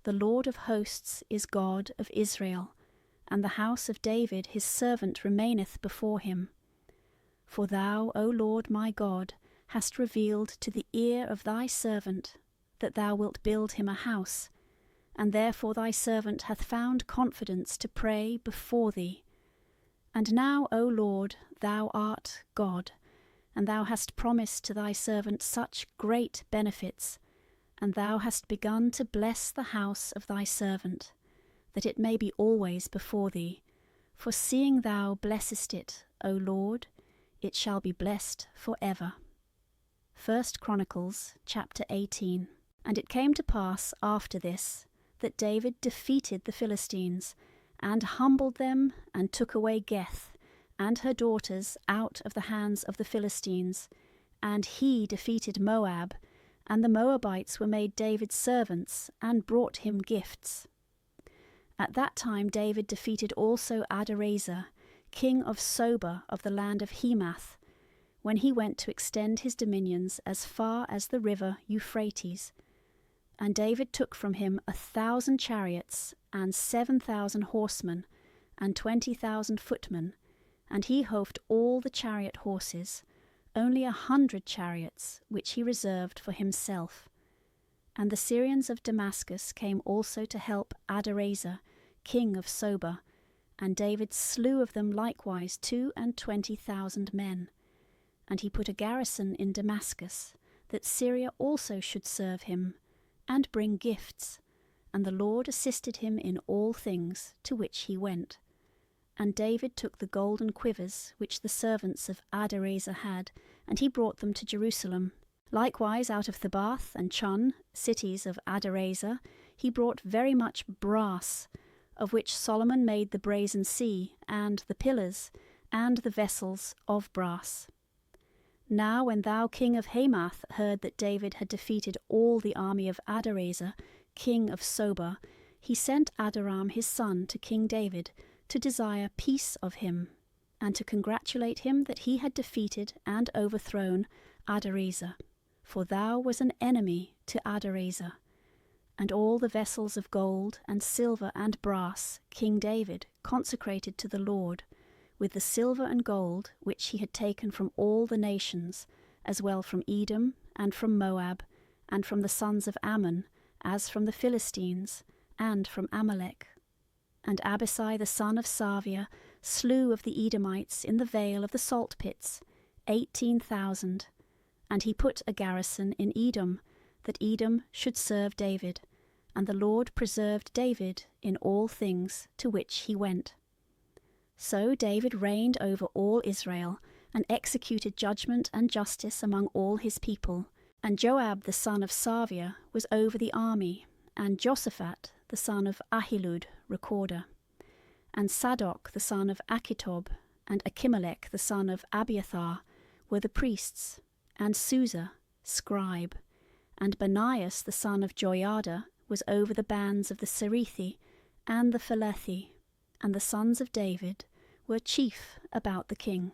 The Lord of hosts is God of Israel, and the house of David his servant remaineth before him. For thou, O Lord my God, hast revealed to the ear of thy servant that thou wilt build him a house, and therefore thy servant hath found confidence to pray before thee. And now, O Lord, thou art God, and thou hast promised to thy servant such great benefits, and thou hast begun to bless the house of thy servant, that it may be always before thee. For seeing thou blessest it, O Lord, it shall be blessed for ever. 1 Chronicles chapter 18. And it came to pass after this, that David defeated the Philistines, and humbled them, and took away Geth, and her daughters out of the hands of the Philistines. And he defeated Moab, and the Moabites were made David's servants, and brought him gifts. At that time David defeated also Adarezer, king of Soba of the land of Hemath, when he went to extend his dominions as far as the river Euphrates. And David took from him 1,000 chariots, and 7,000 horsemen, and 20,000 footmen, and he houghed all the chariot horses, only 100 chariots, which he reserved for himself. And the Syrians of Damascus came also to help Adarezer, king of Soba, and David slew of them likewise 22,000 men. And he put a garrison in Damascus, that Syria also should serve him, and bring gifts, and the Lord assisted him in all things to which he went. And David took the golden quivers which the servants of Adarezer had, and he brought them to Jerusalem. Likewise out of Thebath and Chun, cities of Adarezer, he brought very much brass, of which Solomon made the brazen sea, and the pillars, and the vessels of brass. Now when thou king of Hamath heard that David had defeated all the army of Adarezer, king of Soba, he sent Adoram his son to King David, to desire peace of him, and to congratulate him that he had defeated and overthrown Adarezer. For thou was an enemy to Adarezer. And all the vessels of gold and silver and brass King David consecrated to the Lord, with the silver and gold which he had taken from all the nations, as well from Edom, and from Moab, and from the sons of Ammon, as from the Philistines, and from Amalek. And Abisai the son of Sarvia slew of the Edomites in the vale of the salt pits 18,000, and he put a garrison in Edom, that Edom should serve David, and the Lord preserved David in all things to which he went. So David reigned over all Israel, and executed judgment and justice among all his people. And Joab the son of Sarvia was over the army, and Josaphat the son of Ahilud recorder. And Sadok the son of Achitob, and Achimelech the son of Abiathar were the priests, and Susa scribe. And Banias the son of Joiada was over the bands of the Cerethi and the Phelethi, and the sons of David were chief about the king.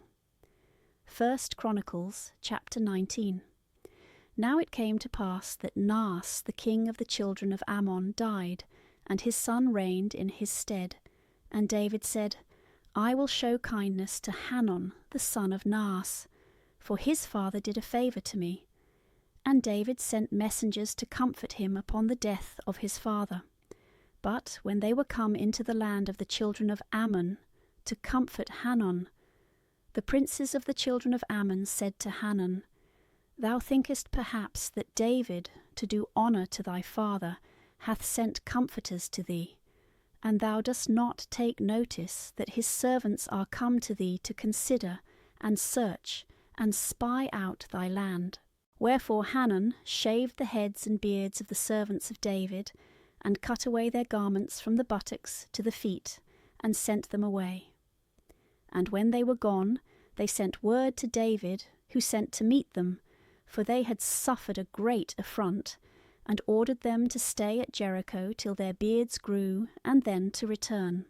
1 Chronicles chapter 19. Now it came to pass that Naas the king of the children of Ammon died, and his son reigned in his stead. And David said, I will show kindness to Hanun the son of Naas, for his father did a favour to me. And David sent messengers to comfort him upon the death of his father. But when they were come into the land of the children of Ammon, to comfort Hanun, the princes of the children of Ammon said to Hanun, Thou thinkest perhaps that David, to do honour to thy father, hath sent comforters to thee, and thou dost not take notice that his servants are come to thee to consider, and search, and spy out thy land. Wherefore Hanun shaved the heads and beards of the servants of David, and cut away their garments from the buttocks to the feet, and sent them away. And when they were gone, they sent word to David, who sent to meet them, for they had suffered a great affront, and ordered them to stay at Jericho till their beards grew, and then to return.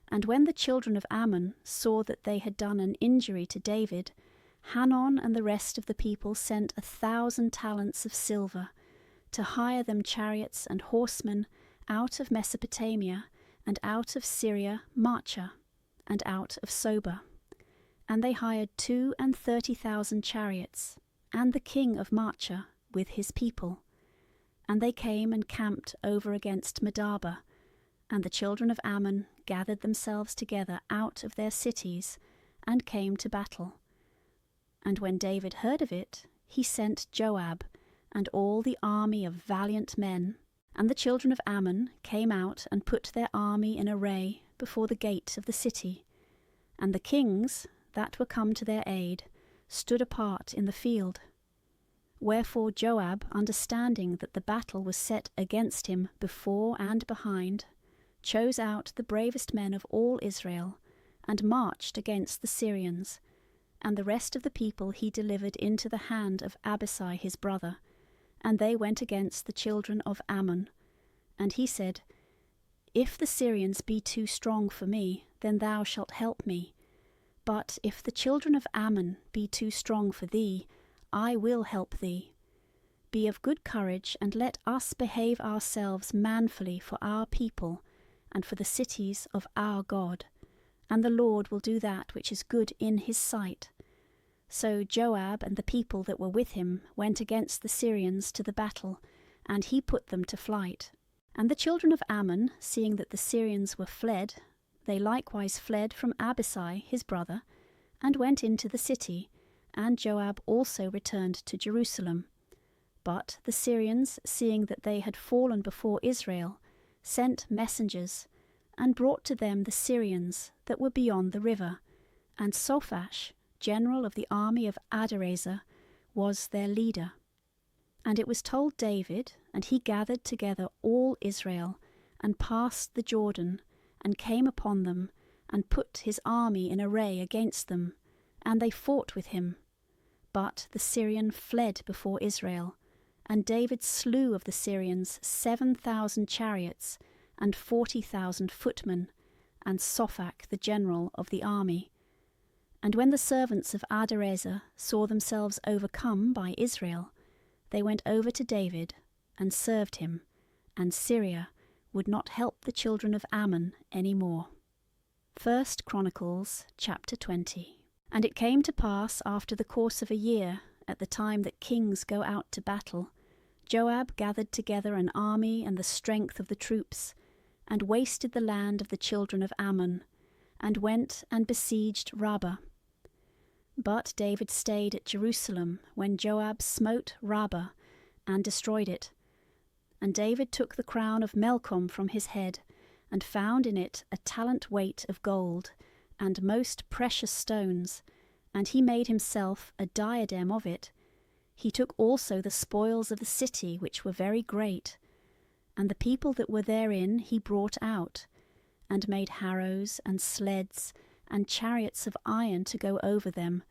And when the children of Ammon saw that they had done an injury to David, Hanun and the rest of the people sent 1,000 talents of silver, to hire them chariots and horsemen out of Mesopotamia, and out of Syria Marcha, and out of Soba. And they hired 32,000 chariots, and the king of Marcha with his people. And they came and camped over against Medaba, and the children of Ammon gathered themselves together out of their cities, and came to battle. And when David heard of it, he sent Joab, and all the army of valiant men. And the children of Ammon came out and put their army in array before the gate of the city. And the kings that were come to their aid stood apart in the field. Wherefore Joab, understanding that the battle was set against him before and behind, chose out the bravest men of all Israel, and marched against the Syrians. And the rest of the people he delivered into the hand of Abishai his brother, and they went against the children of Ammon. And he said, If the Syrians be too strong for me, then thou shalt help me. But if the children of Ammon be too strong for thee, I will help thee. Be of good courage, and let us behave ourselves manfully for our people, and for the cities of our God, and the Lord will do that which is good in his sight. So Joab and the people that were with him went against the Syrians to the battle, and he put them to flight. And the children of Ammon, seeing that the Syrians were fled, they likewise fled from Abishai his brother, and went into the city, and Joab also returned to Jerusalem. But the Syrians, seeing that they had fallen before Israel, sent messengers, and brought to them the Syrians that were beyond the river, and Sophash, general of the army of Adarezer, was their leader. And it was told David, and he gathered together all Israel, and passed the Jordan, and came upon them, and put his army in array against them, and they fought with him. But the Syrian fled before Israel, and David slew of the Syrians 7,000 chariots, and 40,000 footmen, and Sophach the general of the army. And when the servants of Adarezer saw themselves overcome by Israel, they went over to David, and served him, and Syria would not help the children of Ammon any more. 1 Chronicles chapter 20. And it came to pass after the course of a year, at the time that kings go out to battle, Joab gathered together an army and the strength of the troops, and wasted the land of the children of Ammon, and went and besieged Rabbah. But David stayed at Jerusalem when Joab smote Rabbah and destroyed it. And David took the crown of Melchom from his head, and found in it a talent weight of gold, and most precious stones, and he made himself a diadem of it. He took also the spoils of the city, which were very great, and the people that were therein he brought out, and made harrows and sleds, and chariots of iron to go over them,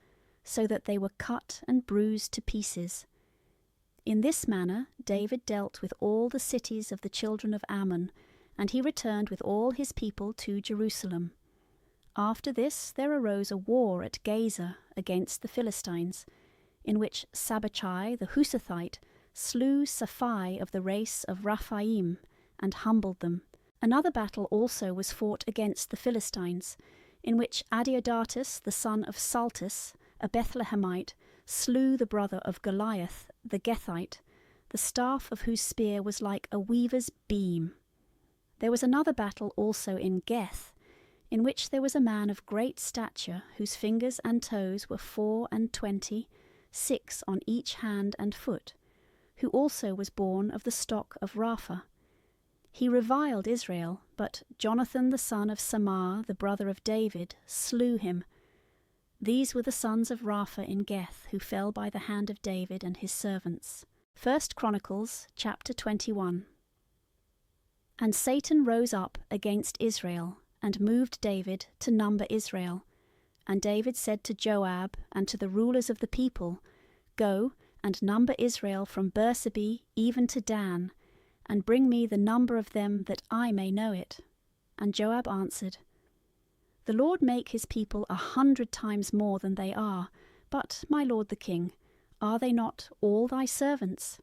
so that they were cut and bruised to pieces. In this manner David dealt with all the cities of the children of Ammon, and he returned with all his people to Jerusalem. After this there arose a war at Gaza against the Philistines, in which Sabbachai the Husathite slew Sapphai of the race of Raphaim, and humbled them. Another battle also was fought against the Philistines, in which Adeodatus the son of Saltus, a Bethlehemite, slew the brother of Goliath the Gethite, the staff of whose spear was like a weaver's beam. There was another battle also in Geth, in which there was a man of great stature, whose fingers and toes were 24, 6 on each hand and foot, who also was born of the stock of Rapha. He reviled Israel, but Jonathan the son of Samar, the brother of David, slew him. These were the sons of Rapha in Geth, who fell by the hand of David and his servants. 1 Chronicles chapter 21. And Satan rose up against Israel, and moved David to number Israel. And David said to Joab and to the rulers of the people, Go and number Israel from Bersabee even to Dan, and bring me the number of them, that I may know it. And Joab answered, The Lord make his people 100 times more than they are. But, my lord the king, are they not all thy servants?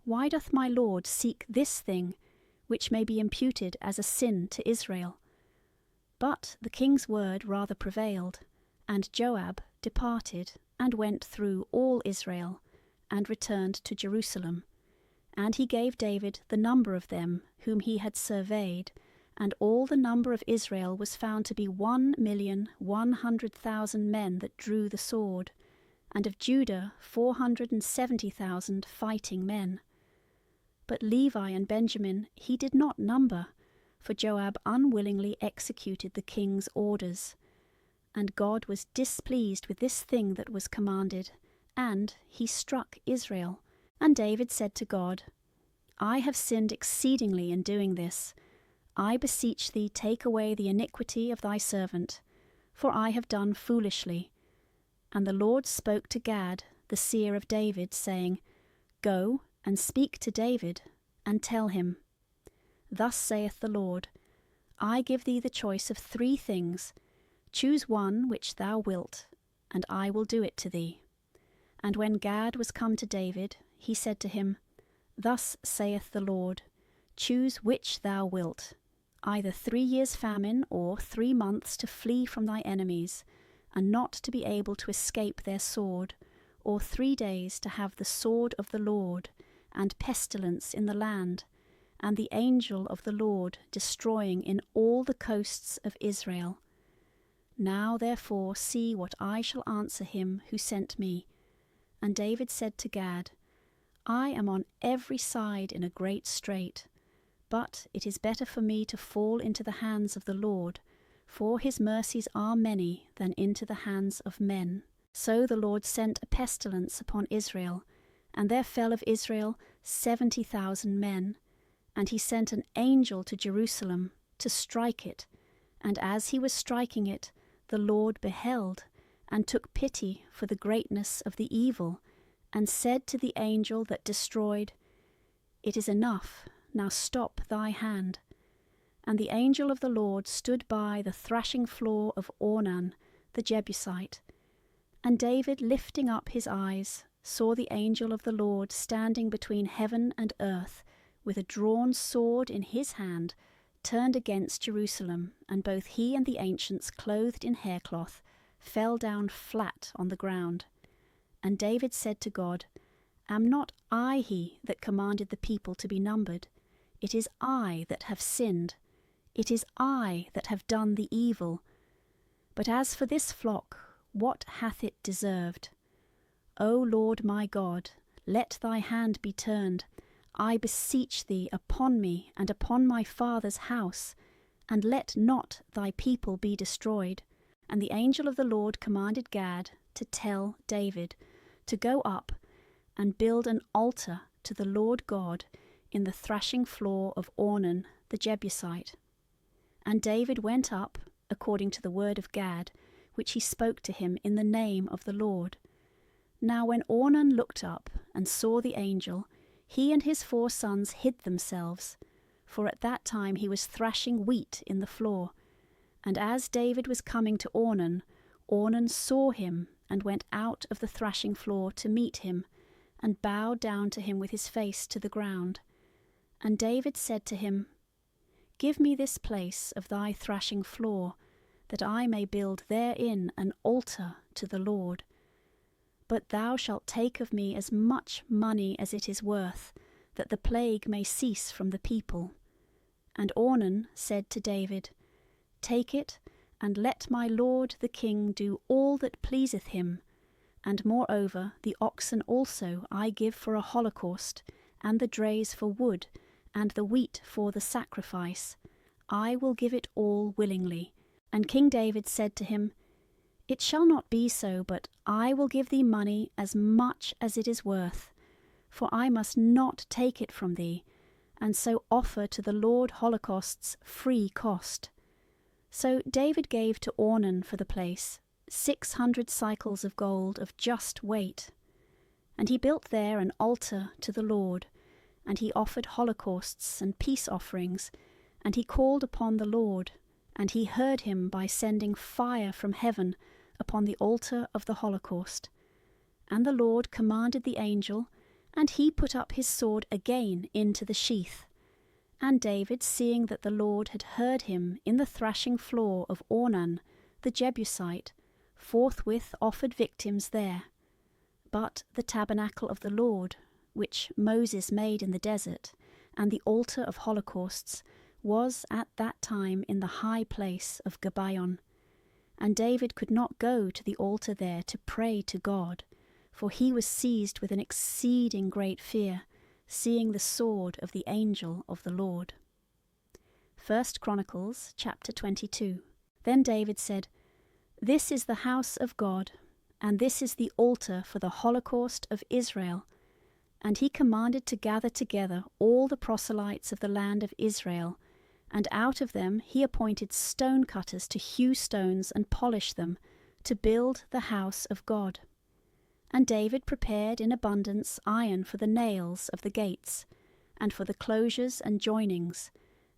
Why doth my lord seek this thing, which may be imputed as a sin to Israel? But the king's word rather prevailed, and Joab departed, and went through all Israel, and returned to Jerusalem. And he gave David the number of them whom he had surveyed, and all the number of Israel was found to be 1,100,000 men that drew the sword, and of Judah 470,000 fighting men. But Levi and Benjamin he did not number, for Joab unwillingly executed the king's orders. And God was displeased with this thing that was commanded, and he struck Israel. And David said to God, I have sinned exceedingly in doing this. I beseech thee, take away the iniquity of thy servant, for I have done foolishly. And the Lord spoke to Gad, the seer of David, saying, Go and speak to David, and tell him, Thus saith the Lord, I give thee the choice of 3 things. Choose one which thou wilt, and I will do it to thee. And when Gad was come to David, he said to him, Thus saith the Lord, Choose which thou wilt, either 3 years' famine, or 3 months to flee from thy enemies, and not to be able to escape their sword, or 3 days to have the sword of the Lord, and pestilence in the land, and the angel of the Lord destroying in all the coasts of Israel. Now therefore see what I shall answer him who sent me. And David said to Gad, I am on every side in a great strait, but it is better for me to fall into the hands of the Lord, for his mercies are many, than into the hands of men. So the Lord sent a pestilence upon Israel, and there fell of Israel 70,000 men. And he sent an angel to Jerusalem to strike it, and as he was striking it, the Lord beheld, and took pity for the greatness of the evil, and said to the angel that destroyed, It is enough, now stop thy hand. And the angel of the Lord stood by the thrashing floor of Ornan the Jebusite. And David, lifting up his eyes, saw the angel of the Lord standing between heaven and earth, with a drawn sword in his hand, turned against Jerusalem, and both he and the ancients, clothed in haircloth, fell down flat on the ground. And David said to God, Am not I he that commanded the people to be numbered? It is I that have sinned. It is I that have done the evil. But as for this flock, what hath it deserved? O Lord my God, let thy hand be turned, I beseech thee, upon me and upon my father's house, and let not thy people be destroyed. And the angel of the Lord commanded Gad to tell David to go up and build an altar to the Lord God in the thrashing floor of Ornan the Jebusite. And David went up, according to the word of Gad, which he spoke to him in the name of the Lord. Now when Ornan looked up and saw the angel, he and his 4 sons hid themselves, for at that time he was thrashing wheat in the floor. And as David was coming to Ornan, Ornan saw him, and went out of the thrashing floor to meet him, and bowed down to him with his face to the ground. And David said to him, Give me this place of thy thrashing floor, that I may build therein an altar to the Lord. But thou shalt take of me as much money as it is worth, that the plague may cease from the people. And Ornan said to David, Take it, and let my lord the king do all that pleaseth him. And moreover the oxen also I give for a holocaust, and the drays for wood, and the wheat for the sacrifice. I will give it all willingly. And King David said to him, It shall not be so, but I will give thee money as much as it is worth, for I must not take it from thee, and so offer to the Lord holocausts free cost. So David gave to Ornan for the place 600 cycles of gold of just weight. And he built there an altar to the Lord, and he offered holocausts and peace offerings, and he called upon the Lord, and he heard him by sending fire from heaven upon the altar of the holocaust. And the Lord commanded the angel, and he put up his sword again into the sheath. And David, seeing that the Lord had heard him in the thrashing floor of Ornan the Jebusite, forthwith offered victims there. But the tabernacle of the Lord, which Moses made in the desert, and the altar of holocausts, was at that time in the high place of Gibeon. And David could not go to the altar there to pray to God, for he was seized with an exceeding great fear, seeing the sword of the angel of the Lord. 1 Chronicles chapter 22. Then David said, "This is the house of God, and this is the altar for the holocaust of Israel." And he commanded to gather together all the proselytes of the land of Israel, and out of them he appointed stone cutters to hew stones and polish them, to build the house of God. And David prepared in abundance iron for the nails of the gates, and for the closures and joinings,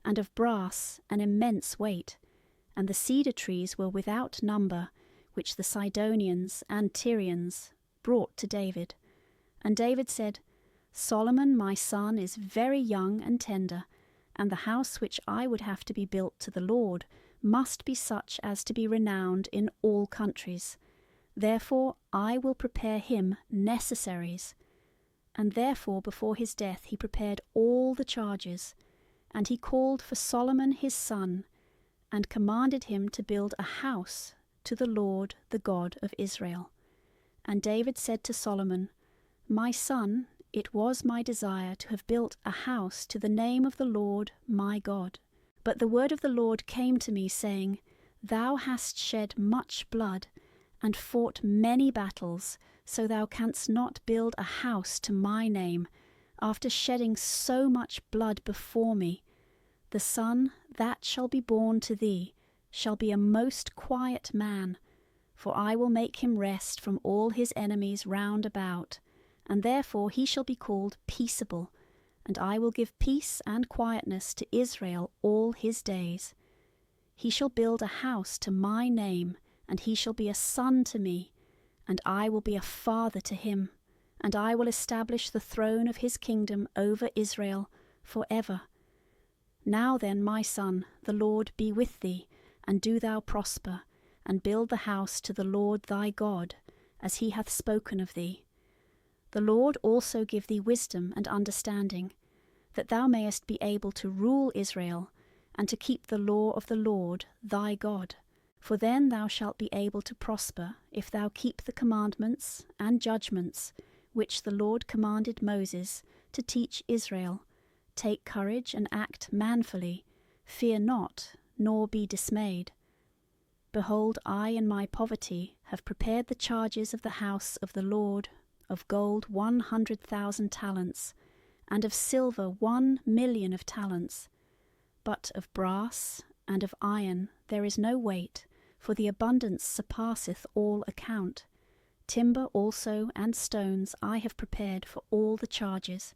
and of brass an immense weight, and the cedar trees were without number, which the Sidonians and Tyrians brought to David. And David said, "Solomon my son is very young and tender, and the house which I would have to be built to the Lord must be such as to be renowned in all countries. Therefore I will prepare him necessaries." And therefore before his death he prepared all the charges, and he called for Solomon his son, and commanded him to build a house to the Lord, the God of Israel. And David said to Solomon, "My son, it was my desire to have built a house to the name of the Lord my God. But the word of the Lord came to me, saying, Thou hast shed much blood, and fought many battles, so thou canst not build a house to my name, after shedding so much blood before me. The son that shall be born to thee shall be a most quiet man, for I will make him rest from all his enemies round about, and therefore he shall be called Peaceable, and I will give peace and quietness to Israel all his days. He shall build a house to my name, and he shall be a son to me, and I will be a father to him, and I will establish the throne of his kingdom over Israel for ever. Now then, my son, the Lord be with thee, and do thou prosper, and build the house to the Lord thy God, as he hath spoken of thee. The Lord also give thee wisdom and understanding, that thou mayest be able to rule Israel, and to keep the law of the Lord thy God. For then thou shalt be able to prosper, if thou keep the commandments and judgments, which the Lord commanded Moses to teach Israel. Take courage and act manfully, fear not, nor be dismayed. Behold, I in my poverty have prepared the charges of the house of the Lord, of gold 100,000 talents, and of silver 1,000,000 of talents. But of brass and of iron there is no weight, for the abundance surpasseth all account. Timber also and stones I have prepared for all the charges.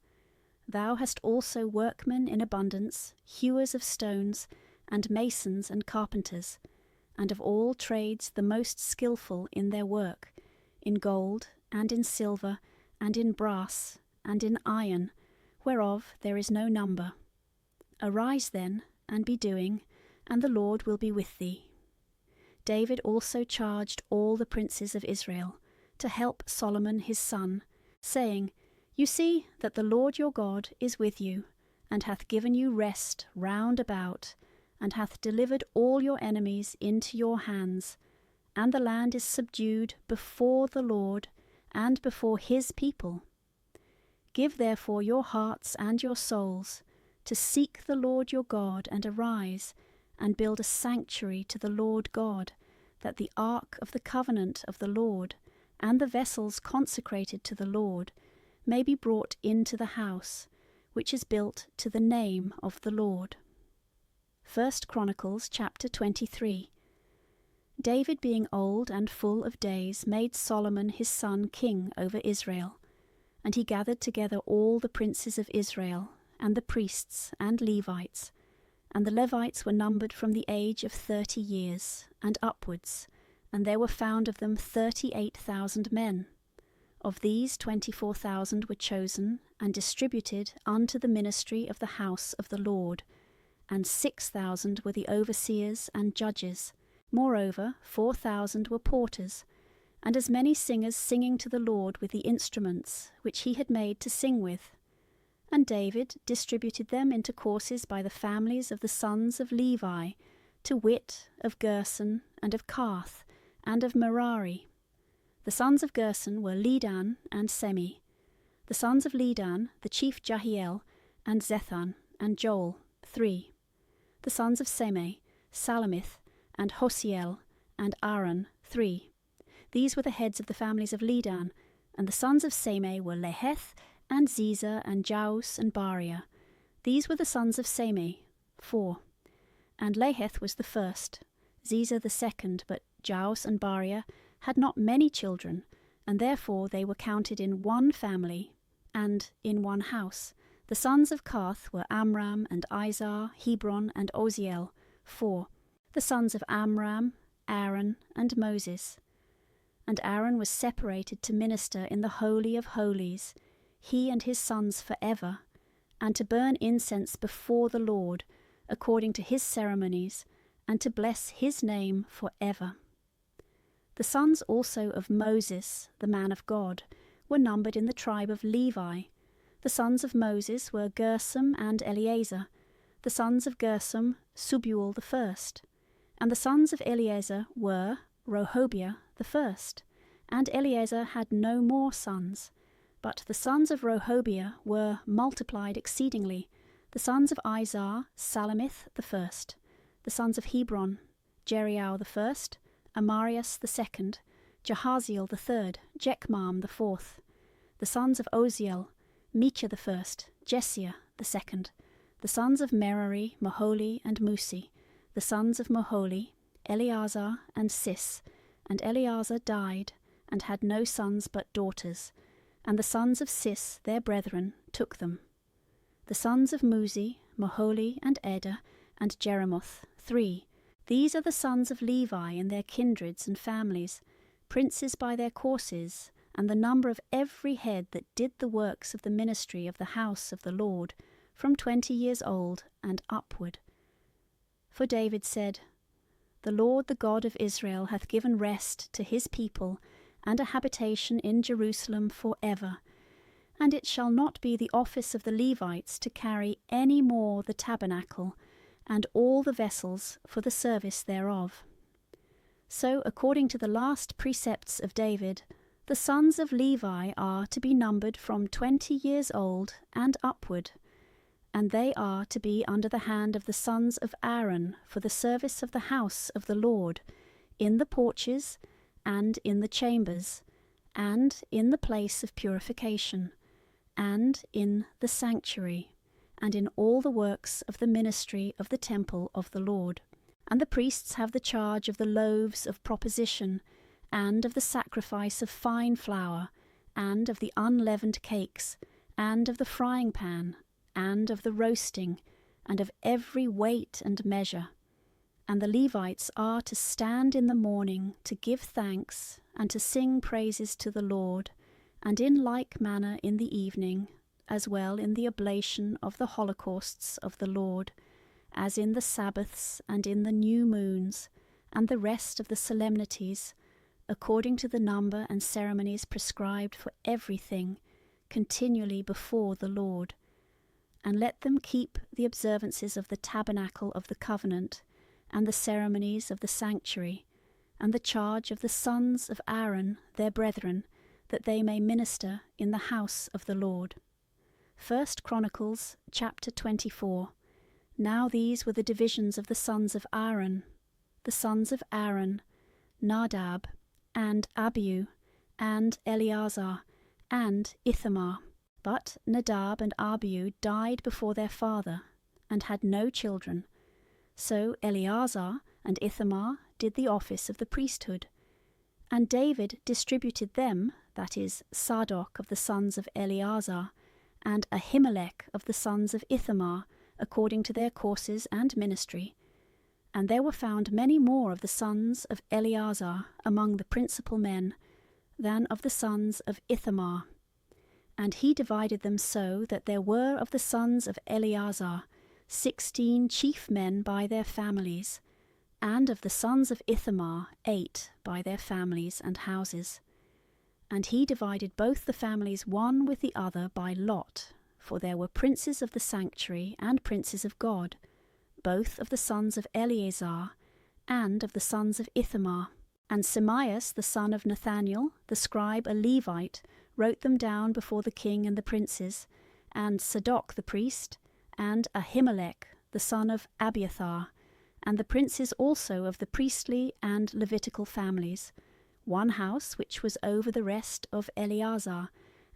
Thou hast also workmen in abundance, hewers of stones, and masons and carpenters, and of all trades the most skilful in their work, in gold, and in silver, and in brass, and in iron, whereof there is no number. Arise then, and be doing, and the Lord will be with thee. David also charged all the princes of Israel to help Solomon his son, saying, You see that the Lord your God is with you, and hath given you rest round about, and hath delivered all your enemies into your hands, and the land is subdued before the Lord and before his people. Give therefore your hearts and your souls to seek the Lord your God, and arise, and build a sanctuary to the Lord God, that the ark of the covenant of the Lord, and the vessels consecrated to the Lord, may be brought into the house, which is built to the name of the Lord. 1 Chronicles chapter 23. David being old and full of days made Solomon his son king over Israel. And he gathered together all the princes of Israel, and the priests and Levites. And the Levites were numbered from the age of 30 years, and upwards, and there were found of them 38,000 men. Of these 24,000 were chosen, and distributed unto the ministry of the house of the Lord, and 6,000 were the overseers and judges. Moreover, 4,000 were porters, and as many singers singing to the Lord with the instruments which he had made to sing with. And David distributed them into courses by the families of the sons of Levi, to wit, of Gerson, and of Kath, and of Merari. The sons of Gerson were Ledan and Semi. The sons of Ledan, the chief Jahiel, and Zethan, and Joel, 3. The sons of Semi, Salamith, and Hosiel, and Aaron, 3. These were the heads of the families of Ledan, and the sons of Semi were Leheth, and Ziza, and Jaus, and Baria. These were the sons of Semi, 4. And Leheth was the first, Ziza the second, but Jaus and Baria had not many children, and therefore they were counted in one family, and in one house. The sons of Kath were Amram, and Izar, Hebron, and Oziel, 4. The sons of Amram, Aaron, and Moses. And Aaron was separated to minister in the Holy of Holies, he and his sons forever, and to burn incense before the Lord, according to his ceremonies, and to bless his name forever. The sons also of Moses, the man of God, were numbered in the tribe of Levi. The sons of Moses were Gershom and Eleazar. The sons of Gershom, Subuel the first. And the sons of Eleazar were Rehobiah the first. And Eleazar had no more sons. But the sons of Rehobiah were multiplied exceedingly. The sons of Izar, Salamith the first. The sons of Hebron, Jeriel the first, Amarias the second, Jahaziel the third, Jechmam the fourth. The sons of Oziel, Mecha the first, Jesiah the second. The sons of Merari, Maholi, and Musi. The sons of Maholi, Eleazar and Sis. And Eleazar died, and had no sons but daughters. And the sons of Sis, their brethren, took them. The sons of Musi, Maholi, and Eder, and Jeremoth, 3. These are the sons of Levi in their kindreds and families, princes by their courses, and the number of every head that did the works of the ministry of the house of the Lord, from 20 years old and upward. For David said, The Lord the God of Israel hath given rest to his people, and a habitation in Jerusalem for ever. And it shall not be the office of the Levites to carry any more the tabernacle, and all the vessels for the service thereof. So, according to the last precepts of David, the sons of Levi are to be numbered from 20 years old and upward, and they are to be under the hand of the sons of Aaron for the service of the house of the Lord, in the porches, and in the chambers, and in the place of purification, and in the sanctuary, and in all the works of the ministry of the temple of the Lord. And the priests have the charge of the loaves of proposition, and of the sacrifice of fine flour, and of the unleavened cakes, and of the frying pan, and of the roasting, and of every weight and measure. And the Levites are to stand in the morning to give thanks, and to sing praises to the Lord, and in like manner in the evening, as well in the oblation of the holocausts of the Lord, as in the Sabbaths and in the new moons, and the rest of the solemnities, according to the number and ceremonies prescribed for everything, continually before the Lord. And let them keep the observances of the tabernacle of the covenant, and the ceremonies of the sanctuary, and the charge of the sons of Aaron, their brethren, that they may minister in the house of the Lord. 1 Chronicles chapter 24. Now these were the divisions of the sons of Aaron. The sons of Aaron, Nadab, and Abihu, and Eleazar, and Ithamar. But Nadab and Abihu died before their father, and had no children. So Eleazar and Ithamar did the office of the priesthood. And David distributed them, that is, Zadok of the sons of Eleazar, and Ahimelech of the sons of Ithamar, according to their courses and ministry. And there were found many more of the sons of Eleazar among the principal men than of the sons of Ithamar. And he divided them so that there were of the sons of Eleazar 16 chief men by their families, and of the sons of Ithamar 8 by their families and houses. And he divided both the families one with the other by lot, for there were princes of the sanctuary and princes of God, both of the sons of Eleazar and of the sons of Ithamar. And Semaias the son of Nathaniel, the scribe a Levite, wrote them down before the king and the princes, and Zadok the priest, and Ahimelech the son of Abiathar, and the princes also of the priestly and Levitical families, one house which was over the rest of Eleazar,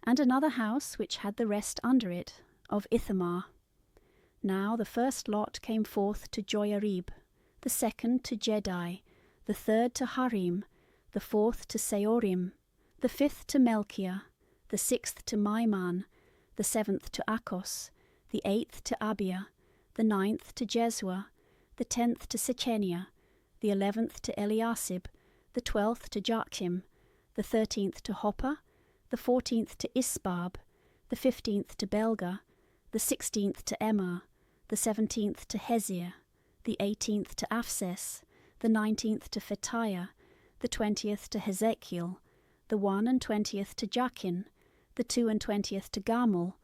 and another house which had the rest under it, of Ithamar. Now the first lot came forth to Joiarib, the second to Jedai, the third to Harim, the fourth to Seorim, the fifth to Melchiah, the sixth to Maiman, the seventh to Akos, the eighth to Abia, the ninth to Jesua, the 10th to Secheniah, the 11th to Eliasib, the 12th to Joachim, the 13th to Hopper, the 14th to Isbab, the 15th to Belga, the 16th to Emma, the 17th to Hezir, the 18th to Apses, the 19th to Phetiah, the 20th to Hezekiel, the 21st to Jachin, the 22nd to Gamul,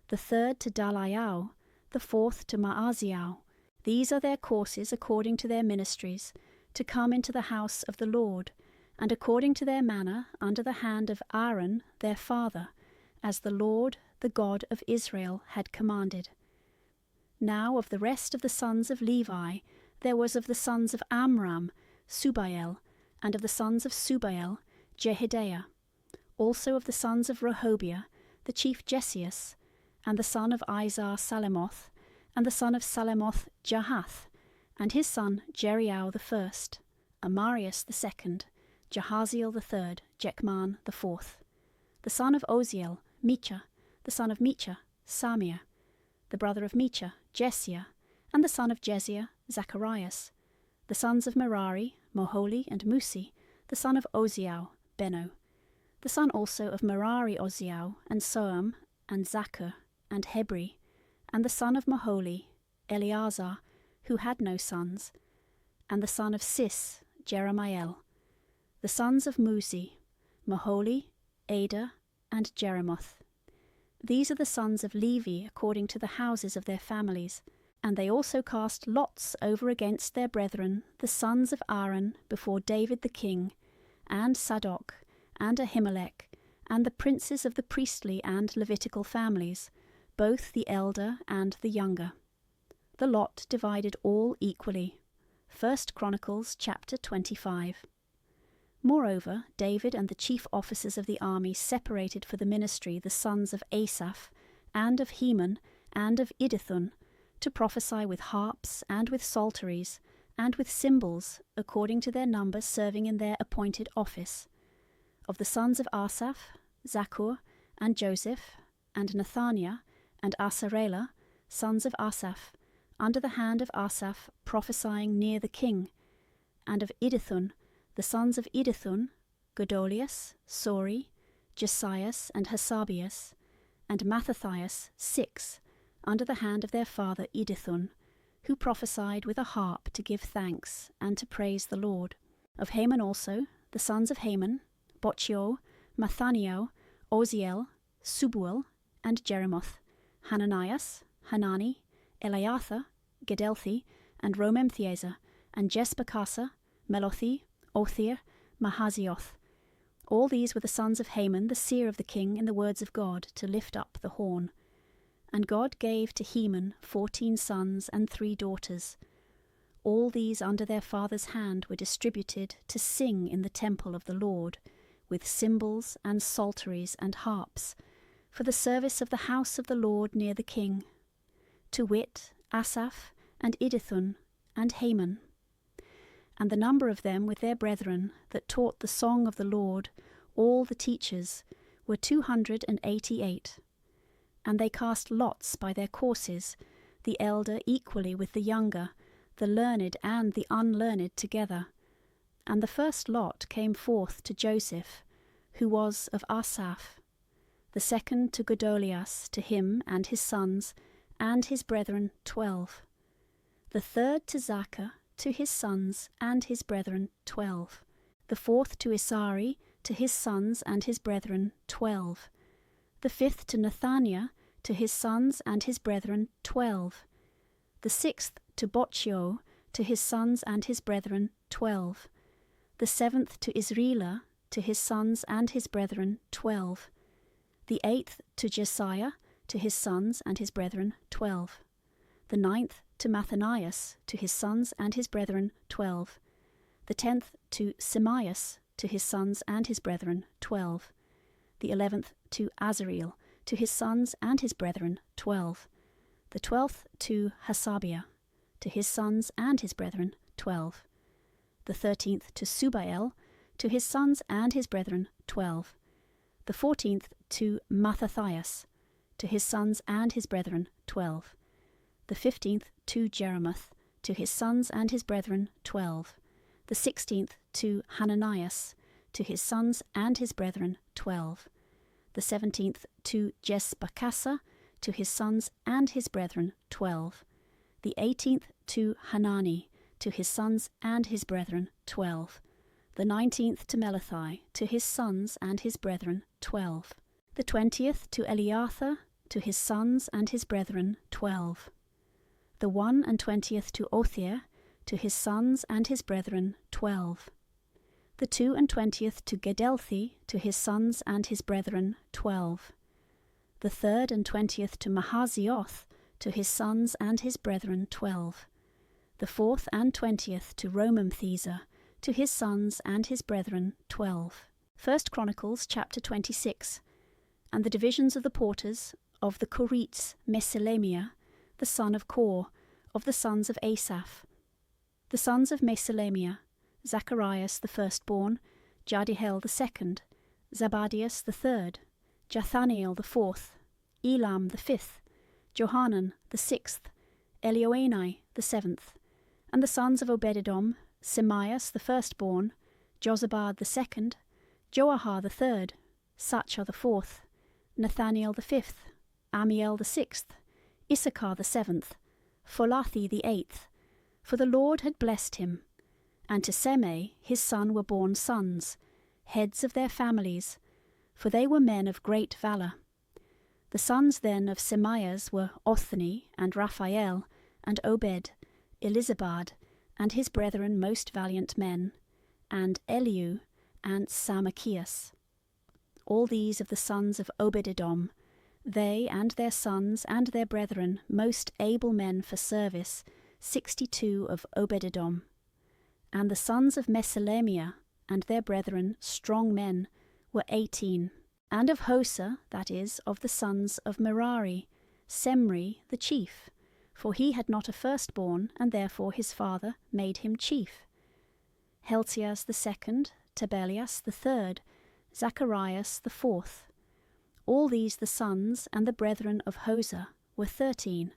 the 3rd to Dalaiah, the 4th to Maaziah. These are their courses according to their ministries, to come into the house of the Lord, and according to their manner under the hand of Aaron their father, as the Lord, the God of Israel, had commanded. Now of the rest of the sons of Levi there was of the sons of Amram, Subael, and of the sons of Subael, Jehideah, also of the sons of Rehobiah, the chief Jesias, and the son of Izar Salemoth, and the son of Salemoth Jahath, and his son Jeriel the first, Amarias the second, Jahaziel the third, Jechman the fourth, the son of Oziel, Micha, the son of Micha, Samir, the brother of Micha, Jesiah, and the son of Jesiah, Zacharias, the sons of Merari, Moholi and Musi, the son of Oziel, Beno, the son also of Merari Oziel, and Soam, and Zachar, and Hebri, and the son of Moholi, Eleazar, who had no sons, and the son of Sis, Jeremiel, the sons of Musi, Moholi, Ada, and Jeremoth. These are the sons of Levi according to the houses of their families, and they also cast lots over against their brethren, the sons of Aaron, before David the king, and Zadok, and Ahimelech, and the princes of the priestly and Levitical families, both the elder and the younger. The lot divided all equally. 1 Chronicles chapter 25. Moreover, David and the chief officers of the army separated for the ministry the sons of Asaph, and of Heman, and of Idithun, to prophesy with harps, and with psalteries, and with cymbals, according to their number serving in their appointed office. Of the sons of Asaph, Zaccur, and Joseph, and Nathaniah, and Asarela, sons of Asaph, under the hand of Asaph, prophesying near the king, and of Idithun, the sons of Idithun, Godolias, Sori, Jesias, and Hasabias, and Mattathias, 6, under the hand of their father Idithun, who prophesied with a harp to give thanks and to praise the Lord. Of Haman also, the sons of Haman, Bochio, Mathaniel, Oziel, Subuel, and Jeremoth, Hananias, Hanani, Eliatha, Gedelthi, and Romemthiezer, and Jespakasa, Melothi, Othir, Mahazioth. All these were the sons of Haman, the seer of the king, in the words of God, to lift up the horn. And God gave to Heman 14 sons and 3 daughters. All these under their father's hand were distributed to sing in the temple of the Lord, with cymbals and psalteries and harps, for the service of the house of the Lord near the king, to wit, Asaph, and Idithun, and Haman. And the number of them with their brethren that taught the song of the Lord, all the teachers, were 288. And they cast lots by their courses, the elder equally with the younger, the learned and the unlearned together. And the first lot came forth to Joseph, who was of Asaph, the second to Godolias, to him and his sons, and his brethren 12. The third to Zaccur, to his sons, and his brethren 12. The fourth to Isari, to his sons, and his brethren 12. The fifth to Nathaniah, to his sons, and his brethren 12. The sixth to Bocchio, to his sons, and his brethren 12. The seventh to Israela, to his sons, and his brethren 12. The eighth to Jesiah, to his sons, and his brethren 12. The ninth to Mathanias, to his sons, and his brethren 12. The 10th to Semias, to his sons, and his brethren 12. The 11th to Azareel, to his sons, and his brethren 12. The 12th to Hasabiah, to his sons, and his brethren 12. The 13th to Subael, to his sons, and his brethren 12. The 14th to Mattathias, to his sons, and his brethren 12. The 15th to Jeremoth, to his sons, and his brethren 12. The 16th to Hananias, to his sons, and his brethren 12. The 17th to Jesbakasa, to his sons, and his brethren 12. The 18th to Hanani, to his sons, and his brethren 12. The 19th to Melathi, to his sons, and his brethren 12. The 20th to Eliathah, to his sons, and his brethren 12. The 21st to Othir, to his sons, and his brethren 12. The 22nd to Gedelthi, to his sons, and his brethren 12. The 23rd to Mahazioth, to his sons, and his brethren 12. The 24th to Romamthesa, to his sons, and his brethren 12. 1 Chronicles chapter 26. And the divisions of the porters, of the Korites, Meselemia, the son of Kor, of the sons of Asaph. The sons of Meselemia, Zacharias the firstborn, Jadiel the second, Zabadias the third, Jathaniel the fourth, Elam the fifth, Johanan the sixth, Elioenai the seventh. And the sons of Obededom, Semias the firstborn, Jozabad the second, Joahar the third, Sachar the fourth, Nathaniel the fifth, Amiel the sixth, Issachar the seventh, Pholathi the eighth, for the Lord had blessed him. And to Semei his son were born sons, heads of their families, for they were men of great valour. The sons then of Semias were Othni, and Raphael, and Obed, Elizabad, and his brethren most valiant men, and Eliu, and Samachias. All these of the sons of Obededom, they and their sons and their brethren most able men for service, 62 of Obededom. And the sons of Meselemia, and their brethren strong men, were 18. And of Hosa, that is, of the sons of Merari, Semri the chief, for he had not a firstborn, and therefore his father made him chief. Heltias the second, Tabelias the third, Zacharias the fourth. All these the sons and the brethren of Hosa were 13.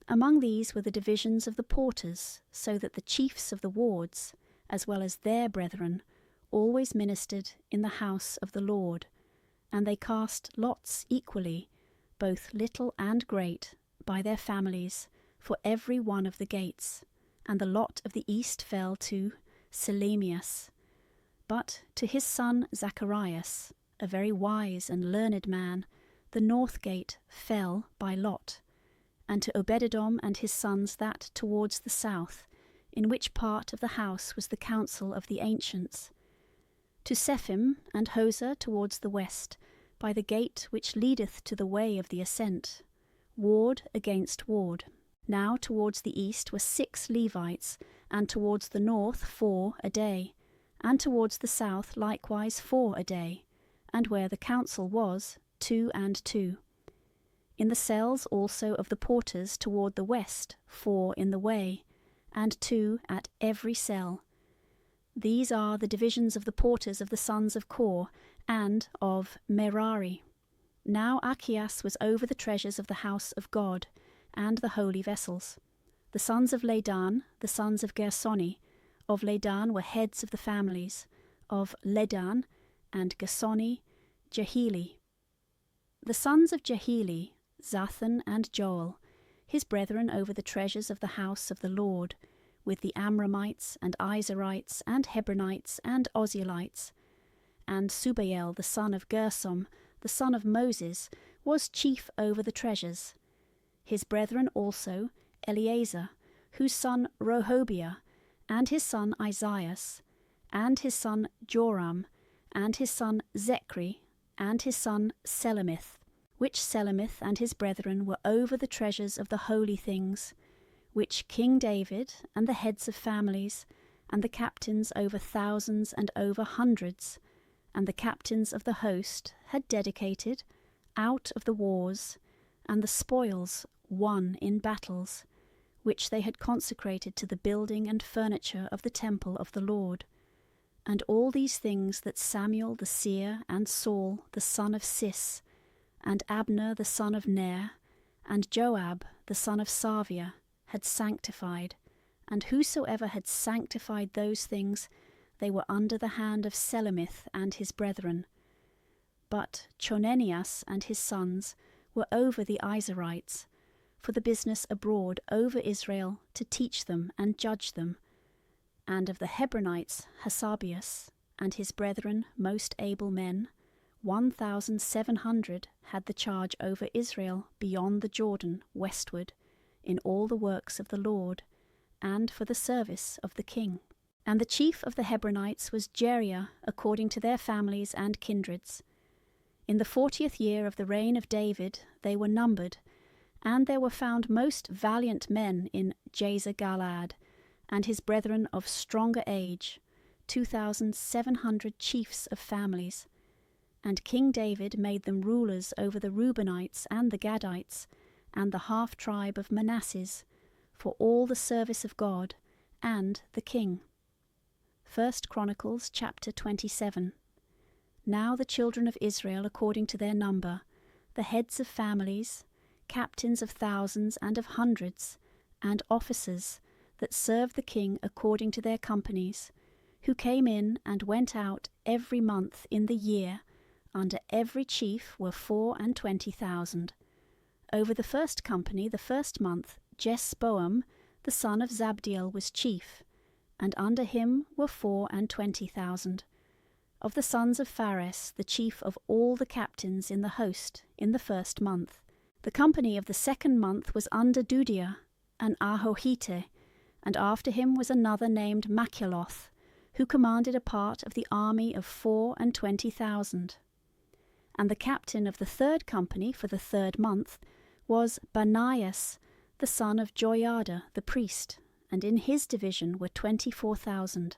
Among these were the divisions of the porters, so that the chiefs of the wards, as well as their brethren, always ministered in the house of the Lord, and they cast lots equally, both little and great, by their families, for every one of the gates, and the lot of the east fell to Selemius. But to his son Zacharias, a very wise and learned man, the north gate fell by lot, and to Obededom and his sons that towards the south, in which part of the house was the council of the ancients. To Sephim and Hosa towards the west, by the gate which leadeth to the way of the ascent, ward against ward. Now towards the east were 6 Levites, and towards the north 4 a day, and towards the south likewise 4 a day, and where the council was, 2 and 2. In the cells also of the porters toward the west 4 in the way, and 2 at every cell. These are the divisions of the porters of the sons of Kor and of Merari. Now Achias was over the treasures of the house of God and the holy vessels. The sons of Ladan, the sons of Gersoni, of Ladan were heads of the families, of Ladan and Gersoni, Jehili. The sons of Jehili, Zathan and Joel, his brethren over the treasures of the house of the Lord, with the Amramites and Izerites and Hebronites and Ozielites. And Subael the son of Gersom, the son of Moses, was chief over the treasures. His brethren also, Eleazar, whose son Rehobiah, and his son Isaias, and his son Joram, and his son Zechri, and his son Selemith, which Selemith and his brethren were over the treasures of the holy things, which King David, and the heads of families, and the captains over thousands and over hundreds, and the captains of the host had dedicated out of the wars, and the spoils won in battles, which they had consecrated to the building and furniture of the temple of the Lord. And all these things that Samuel the seer, and Saul the son of Cis, and Abner the son of Ner, and Joab the son of Sarvia, had sanctified, and whosoever had sanctified those things, they were under the hand of Selemith and his brethren. But Chonenias and his sons were over the Izerites, for the business abroad over Israel, to teach them and judge them. And of the Hebronites Hasabias and his brethren most able men, 1,700 had the charge over Israel beyond the Jordan westward, in all the works of the Lord, and for the service of the king. And the chief of the Hebronites was Jeriah, according to their families and kindreds. In the 40th year of the reign of David they were numbered, and there were found most valiant men in Jazer-Galad, and his brethren of stronger age, 2,700 chiefs of families. And King David made them rulers over the Reubenites and the Gadites, and the half-tribe of Manasses, for all the service of God, and the king. 1 Chronicles chapter 27. Now the children of Israel according to their number, the heads of families, captains of thousands and of hundreds, and officers, that served the king according to their companies, who came in and went out every month in the year, under every chief were 24,000. Over the first company the first month Jesboam the son of Zabdiel was chief, and under him were 24,000. Of the sons of Phares the chief of all the captains in the host in the first month. The company of the second month was under Dudiah, an Ahohite, and after him was another named Machiloth, who commanded a part of the army of 24,000. And the captain of the third company for the third month was Banias, the son of Joiada the priest, and in his division were 24,000.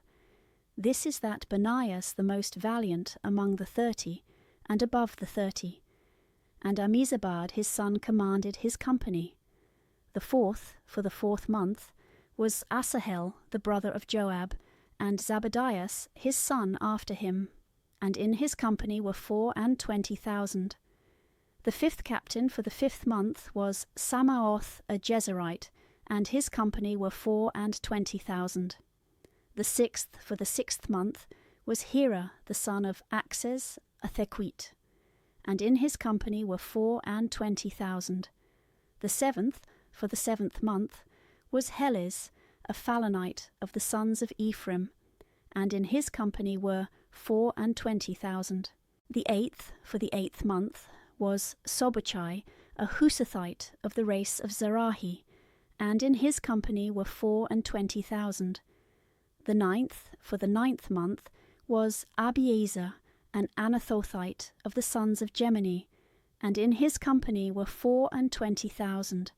This is that Banias the most valiant among the 30, and above the 30. And Ammizabad his son commanded his company. The fourth, for the fourth month, was Asahel the brother of Joab, and Zabadias his son after him, and in his company were 24,000. The fifth captain for the fifth month was Samaoth a Jezerite, and his company were 24,000. The sixth for the sixth month was Hira the son of Axes a Thequite, and in his company were 24,000. The seventh for the seventh month was Heliz, a Phalonite of the sons of Ephraim, and in his company were 24,000. The eighth for the eighth month was Sobochai, a Husathite of the race of Zerahi, and in his company were 24,000. The ninth for the ninth month was Abiezer, an Anathothite of the sons of Gemini, and in his company were 24,000.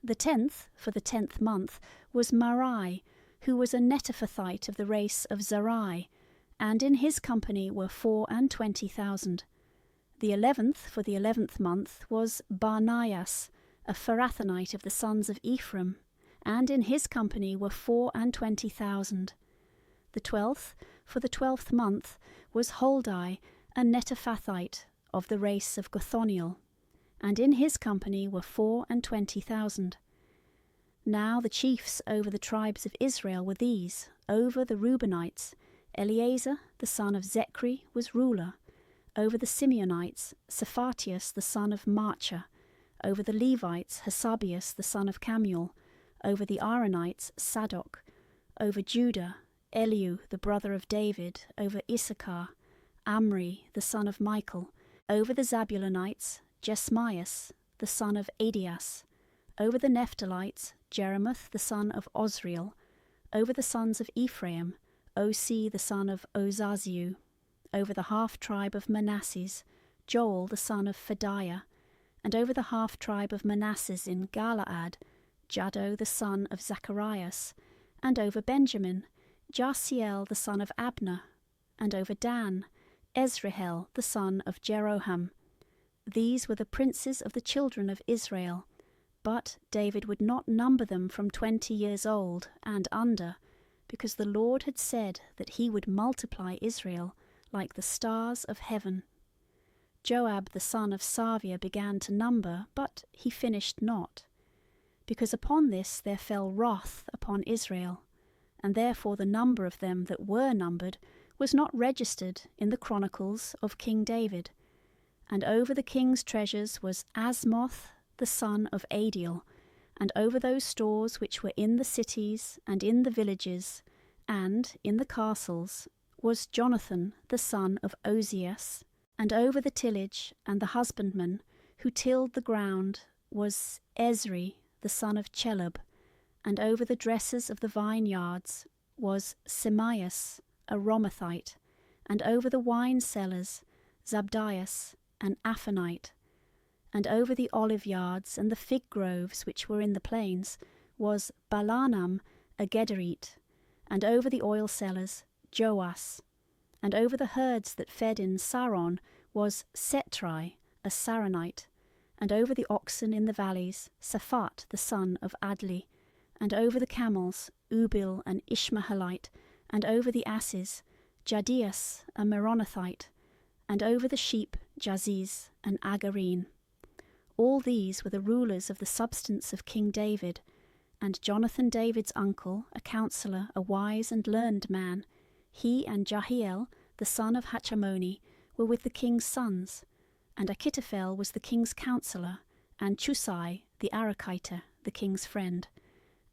The 10th for the 10th month was Marai, who was a Netophathite of the race of Zerai, and in his company were 24,000. The 11th for the 11th month was Barnias, a Pharathonite of the sons of Ephraim, and in his company were 24,000. The 12th, for the 12th month, was Huldai, a Netophathite, of the race of Gothoniel, and in his company were 24,000. Now the chiefs over the tribes of Israel were these: over the Reubenites, Eleazar the son of Zechri was ruler; over the Simeonites, Shephatius the son of Maachah; over the Levites, Hasabius the son of Camuel; over the Aaronites, Sadok; over Judah, Eliu the brother of David; over Issachar, Amri the son of Michael; over the Zabulonites, Jesmias the son of Adias; over the Naphtalites, Jeremoth the son of Osriel; over the sons of Ephraim, Osi the son of Ozaziu; over the half-tribe of Manasses, Joel the son of Phadiah; and over the half-tribe of Manasses in Galaad, Jaddo the son of Zacharias; and over Benjamin, Jaasiel the son of Abner; and over Dan, Ezrahel the son of Jeroham. These were the princes of the children of Israel, but David would not number them from 20 years old and under, because the Lord had said that he would multiply Israel like the stars of heaven. Joab the son of Sarvia began to number, but he finished not, because upon this there fell wrath upon Israel, and therefore the number of them that were numbered was not registered in the Chronicles of King David. And over the king's treasures was Asmoth the son of Adiel, and over those stores which were in the cities and in the villages and in the castles was Jonathan the son of Ozias, and over the tillage and the husbandman who tilled the ground was Ezri the son of Chelub, and over the dressers of the vineyards was Semaias a Romathite, and over the wine cellars Zabdias an Aphonite, and over the olive yards and the fig groves which were in the plains was Balaam a Gederite, and over the oil cellars Joas, and over the herds that fed in Saron was Setrai a Saronite, and over the oxen in the valleys Saphat the son of Adli, and over the camels Ubil an Ishmaelite, and over the asses Jadias a Meronothite, and over the sheep Jaziz an Agarine. All these were the rulers of the substance of King David, and Jonathan David's uncle, a counsellor, a wise and learned man, he and Jahiel the son of Hachmoni were with the king's sons, and Achitophel was the king's counsellor, and Chusai the Arakite the king's friend.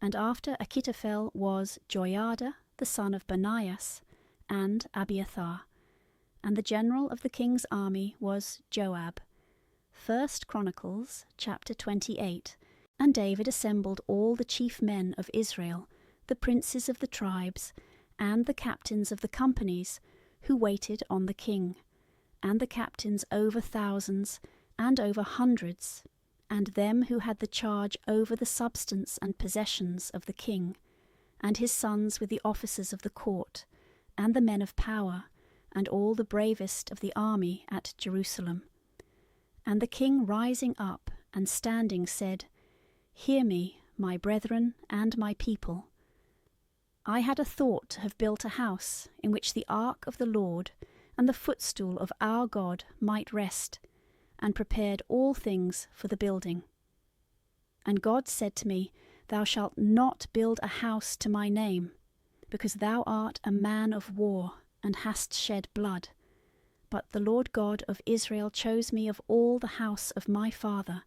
And after Achitophel was Joiada the son of Banias, and Abiathar. And the general of the king's army was Joab. 1 Chronicles chapter 28. And David assembled all the chief men of Israel, the princes of the tribes, and the captains of the companies, who waited on the king, and the captains over thousands, and over hundreds, and them who had the charge over the substance and possessions of the king, and his sons with the officers of the court, and the men of power, and all the bravest of the army at Jerusalem. And the king rising up and standing said, Hear me, my brethren and my people. I had a thought to have built a house in which the ark of the Lord and the footstool of our God might rest, and prepared all things for the building. And God said to me, Thou shalt not build a house to my name, because thou art a man of war, and hast shed blood. But the Lord God of Israel chose me of all the house of my father,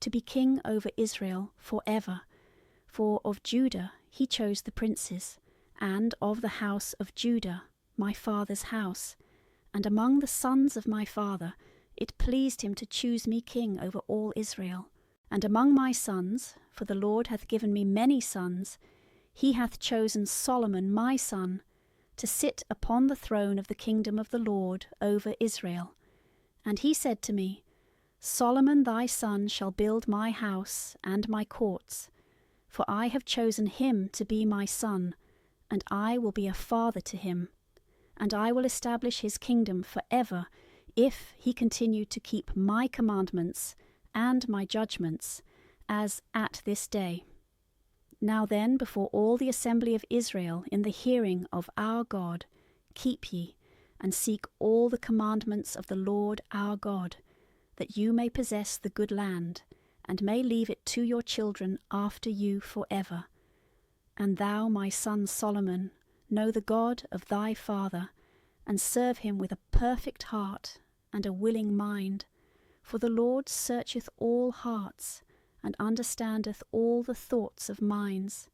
to be king over Israel for ever. For of Judah he chose the princes, and of the house of Judah my father's house. And among the sons of my father it pleased him to choose me king over all Israel. And among my sons, for the Lord hath given me many sons, he hath chosen Solomon my son, to sit upon the throne of the kingdom of the Lord over Israel. And he said to me, Solomon thy son shall build my house and my courts, for I have chosen him to be my son, and I will be a father to him, and I will establish his kingdom for ever, if he continue to keep my commandments and my judgments, as at this day. Now then, before all the assembly of Israel, in the hearing of our God, keep ye, and seek all the commandments of the Lord our God, that you may possess the good land, and may leave it to your children after you forever. And thou, my son Solomon, know the God of thy father, and serve him with a perfect heart and a willing mind. For the Lord searcheth all hearts, and understandeth all the thoughts of minds.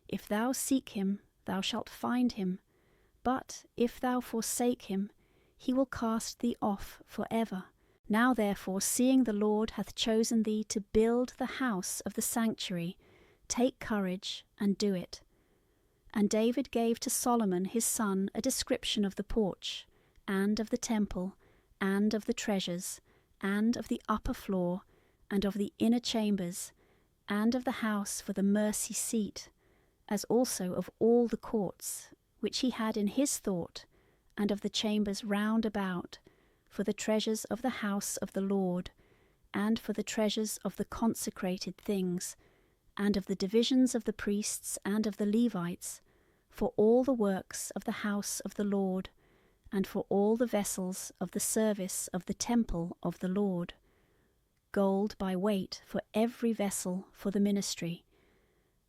If thou seek him, thou shalt find him, but if thou forsake him, he will cast thee off for ever. Now therefore, seeing the Lord hath chosen thee to build the house of the sanctuary, take courage and do it. And David gave to Solomon his son a description of the porch, and of the temple, and of the treasures, and of the upper floor, and of the inner chambers, and of the house for the mercy seat, as also of all the courts, which he had in his thought, and of the chambers round about, for the treasures of the house of the Lord, and for the treasures of the consecrated things, and of the divisions of the priests and of the Levites, for all the works of the house of the Lord, and for all the vessels of the service of the temple of the Lord. Gold by weight for every vessel for the ministry,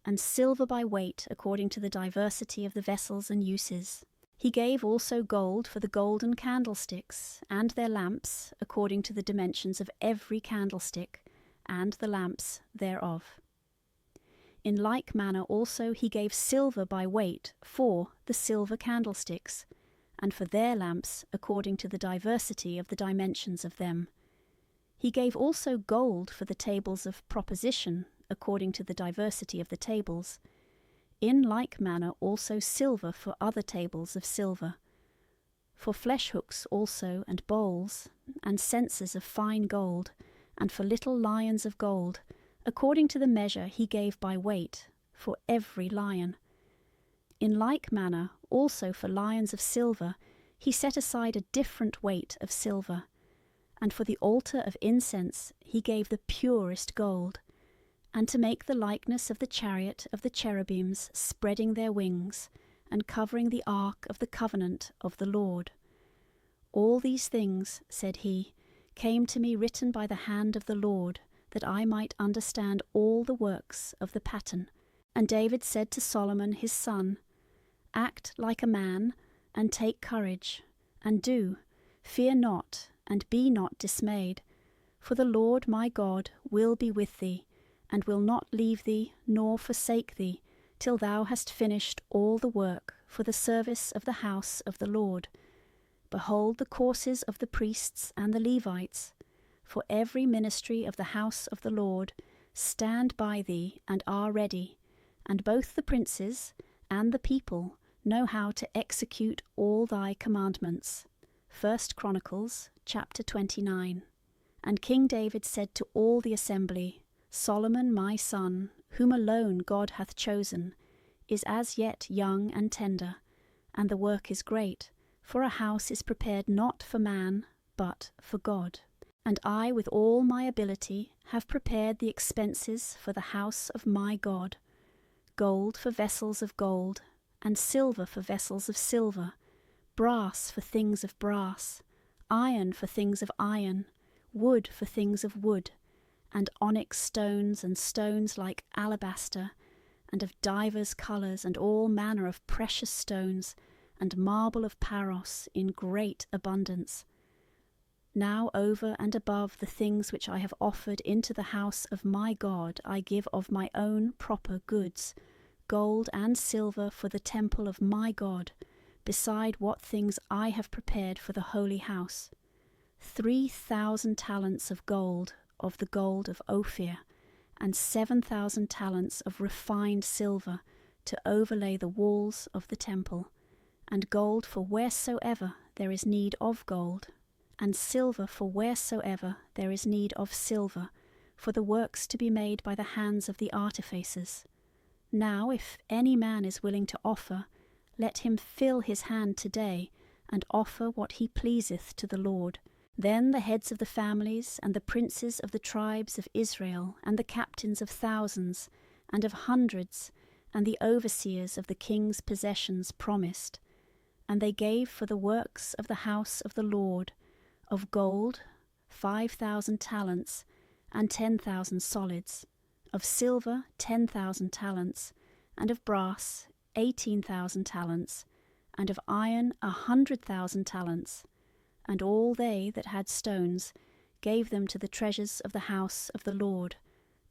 and silver by weight according to the diversity of the vessels and uses. He gave also gold for the golden candlesticks, and their lamps, according to the dimensions of every candlestick, and the lamps thereof. In like manner also he gave silver by weight for the silver candlesticks, and for their lamps, according to the diversity of the dimensions of them. He gave also gold for the tables of proposition, according to the diversity of the tables. In like manner also silver for other tables of silver. For flesh hooks also, and bowls, and censers of fine gold, and for little lions of gold, according to the measure he gave by weight, for every lion. In like manner also for lions of silver he set aside a different weight of silver. And for the altar of incense he gave the purest gold, and to make the likeness of the chariot of the cherubims spreading their wings, and covering the ark of the covenant of the Lord. All these things, said he, came to me written by the hand of the Lord, that I might understand all the works of the pattern. And David said to Solomon his son, Act like a man, and take courage, and do, fear not, and be not dismayed, for the Lord my God will be with thee, and will not leave thee nor forsake thee, till thou hast finished all the work for the service of the house of the Lord. Behold the courses of the priests and the Levites, for every ministry of the house of the Lord, stand by thee and are ready, and both the princes and the people know how to execute all thy commandments. 1 Chronicles chapter 29. And King David said to all the assembly, Solomon my son, whom alone God hath chosen, is as yet young and tender, and the work is great, for a house is prepared not for man, but for God. And I with all my ability have prepared the expenses for the house of my God, gold for vessels of gold, and silver for vessels of silver, brass for things of brass, iron for things of iron, wood for things of wood, and onyx stones and stones like alabaster, and of divers colours, and all manner of precious stones, and marble of Paros in great abundance. Now over and above the things which I have offered into the house of my God, I give of my own proper goods, gold and silver for the temple of my God, beside what things I have prepared for the holy house. 3,000 talents of gold, of the gold of Ophir, and 7,000 talents of refined silver, to overlay the walls of the temple, and gold for wheresoever there is need of gold, and silver for wheresoever there is need of silver, for the works to be made by the hands of the artificers. Now if any man is willing to offer, let him fill his hand today, and offer what he pleaseth to the Lord. Then the heads of the families, and the princes of the tribes of Israel, and the captains of thousands, and of hundreds, and the overseers of the king's possessions promised. And they gave for the works of the house of the Lord, of gold 5,000 talents, and 10,000 solids, of silver 10,000 talents, and of brass 18,000 talents, and of iron 100,000 talents. And all they that had stones gave them to the treasures of the house of the Lord,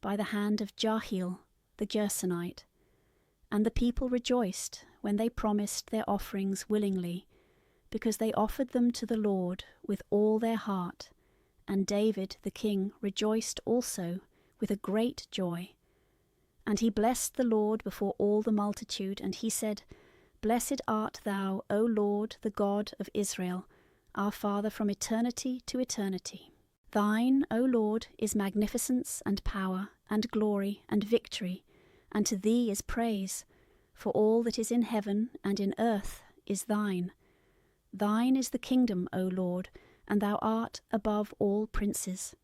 by the hand of Jahiel the Gersonite. And the people rejoiced when they promised their offerings willingly, because they offered them to the Lord with all their heart. And David the king rejoiced also with a great joy. And he blessed the Lord before all the multitude, and he said, Blessed art thou, O Lord, the God of Israel, our Father from eternity to eternity. Thine, O Lord, is magnificence and power and glory and victory, and to thee is praise, for all that is in heaven and in earth is thine. Thine is the kingdom, O Lord, and thou art above all princes.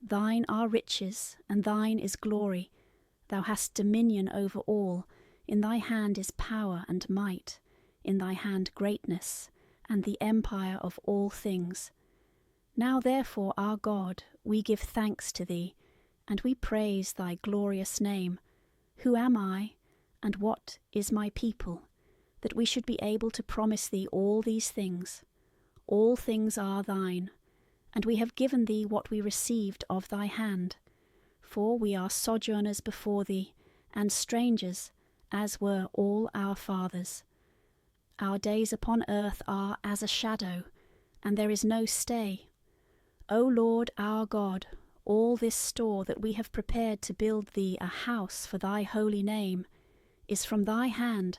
Thine are riches, and thine is glory. Thou hast dominion over all. In thy hand is power and might, in thy hand greatness, and the empire of all things. Now therefore, our God, we give thanks to thee, and we praise thy glorious name. Who am I, and what is my people, that we should be able to promise thee all these things? All things are thine, and we have given thee what we received of thy hand. For we are sojourners before thee, and strangers, as were all our fathers. Our days upon earth are as a shadow, and there is no stay. O Lord our God, all this store that we have prepared to build thee a house for thy holy name is from thy hand,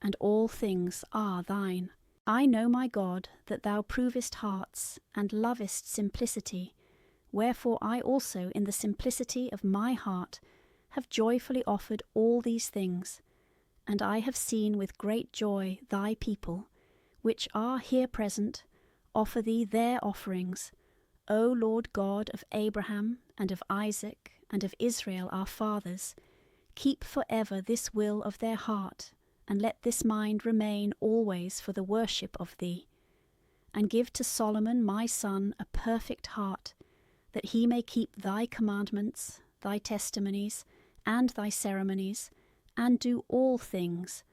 and all things are thine. I know, my God, that thou provest hearts, and lovest simplicity, wherefore I also in the simplicity of my heart have joyfully offered all these things. And I have seen with great joy thy people, which are here present, offer thee their offerings, O Lord God of Abraham, and of Isaac, and of Israel our fathers. Keep for ever this will of their heart, and let this mind remain always for the worship of thee. And give to Solomon my son a perfect heart, that he may keep thy commandments, thy testimonies, and thy ceremonies, and do all things,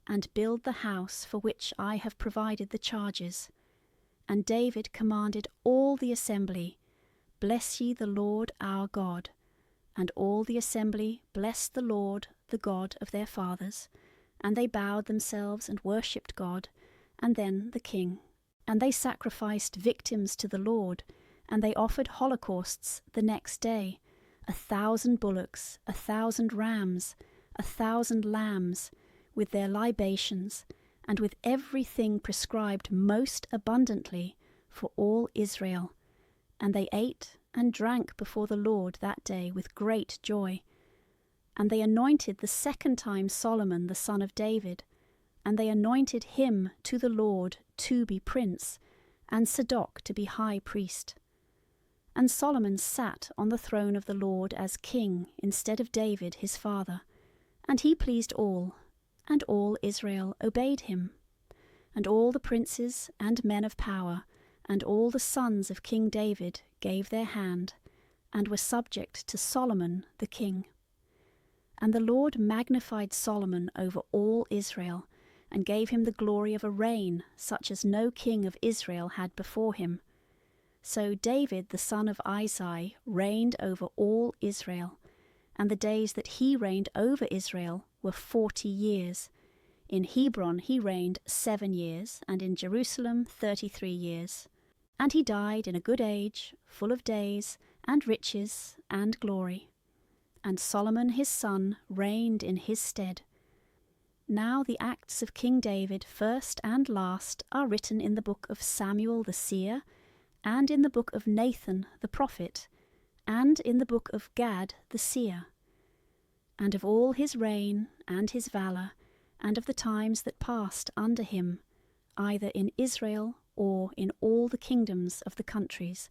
and build the house for which I have provided the charges. And David commanded all the assembly, Bless ye the Lord our God. And all the assembly blessed the Lord, the God of their fathers. And they bowed themselves and worshipped God, and then the king. And they sacrificed victims to the Lord, and they offered holocausts the next day, 1,000 bullocks, 1,000 rams, 1,000 lambs, with their libations, and with everything prescribed most abundantly for all Israel. And they ate and drank before the Lord that day with great joy. And they anointed the second time Solomon the son of David, and they anointed him to the Lord to be prince, and Zadok to be high priest. And Solomon sat on the throne of the Lord as king instead of David his father, and he pleased all, and all Israel obeyed him. And all the princes and men of power, and all the sons of King David gave their hand, and were subject to Solomon the king. And the Lord magnified Solomon over all Israel, and gave him the glory of a reign such as no king of Israel had before him. So David the son of Isai reigned over all Israel, and the days that he reigned over Israel were 40 years. In Hebron he reigned 7 years, and in Jerusalem 33 years. And he died in a good age, full of days, and riches, and glory. And Solomon his son reigned in his stead. Now the acts of King David, first and last, are written in the book of Samuel the seer, and in the book of Nathan the prophet, and in the book of Gad the seer. And of all his reign, and his valour, and of the times that passed under him, either in Israel or in all the kingdoms of the countries,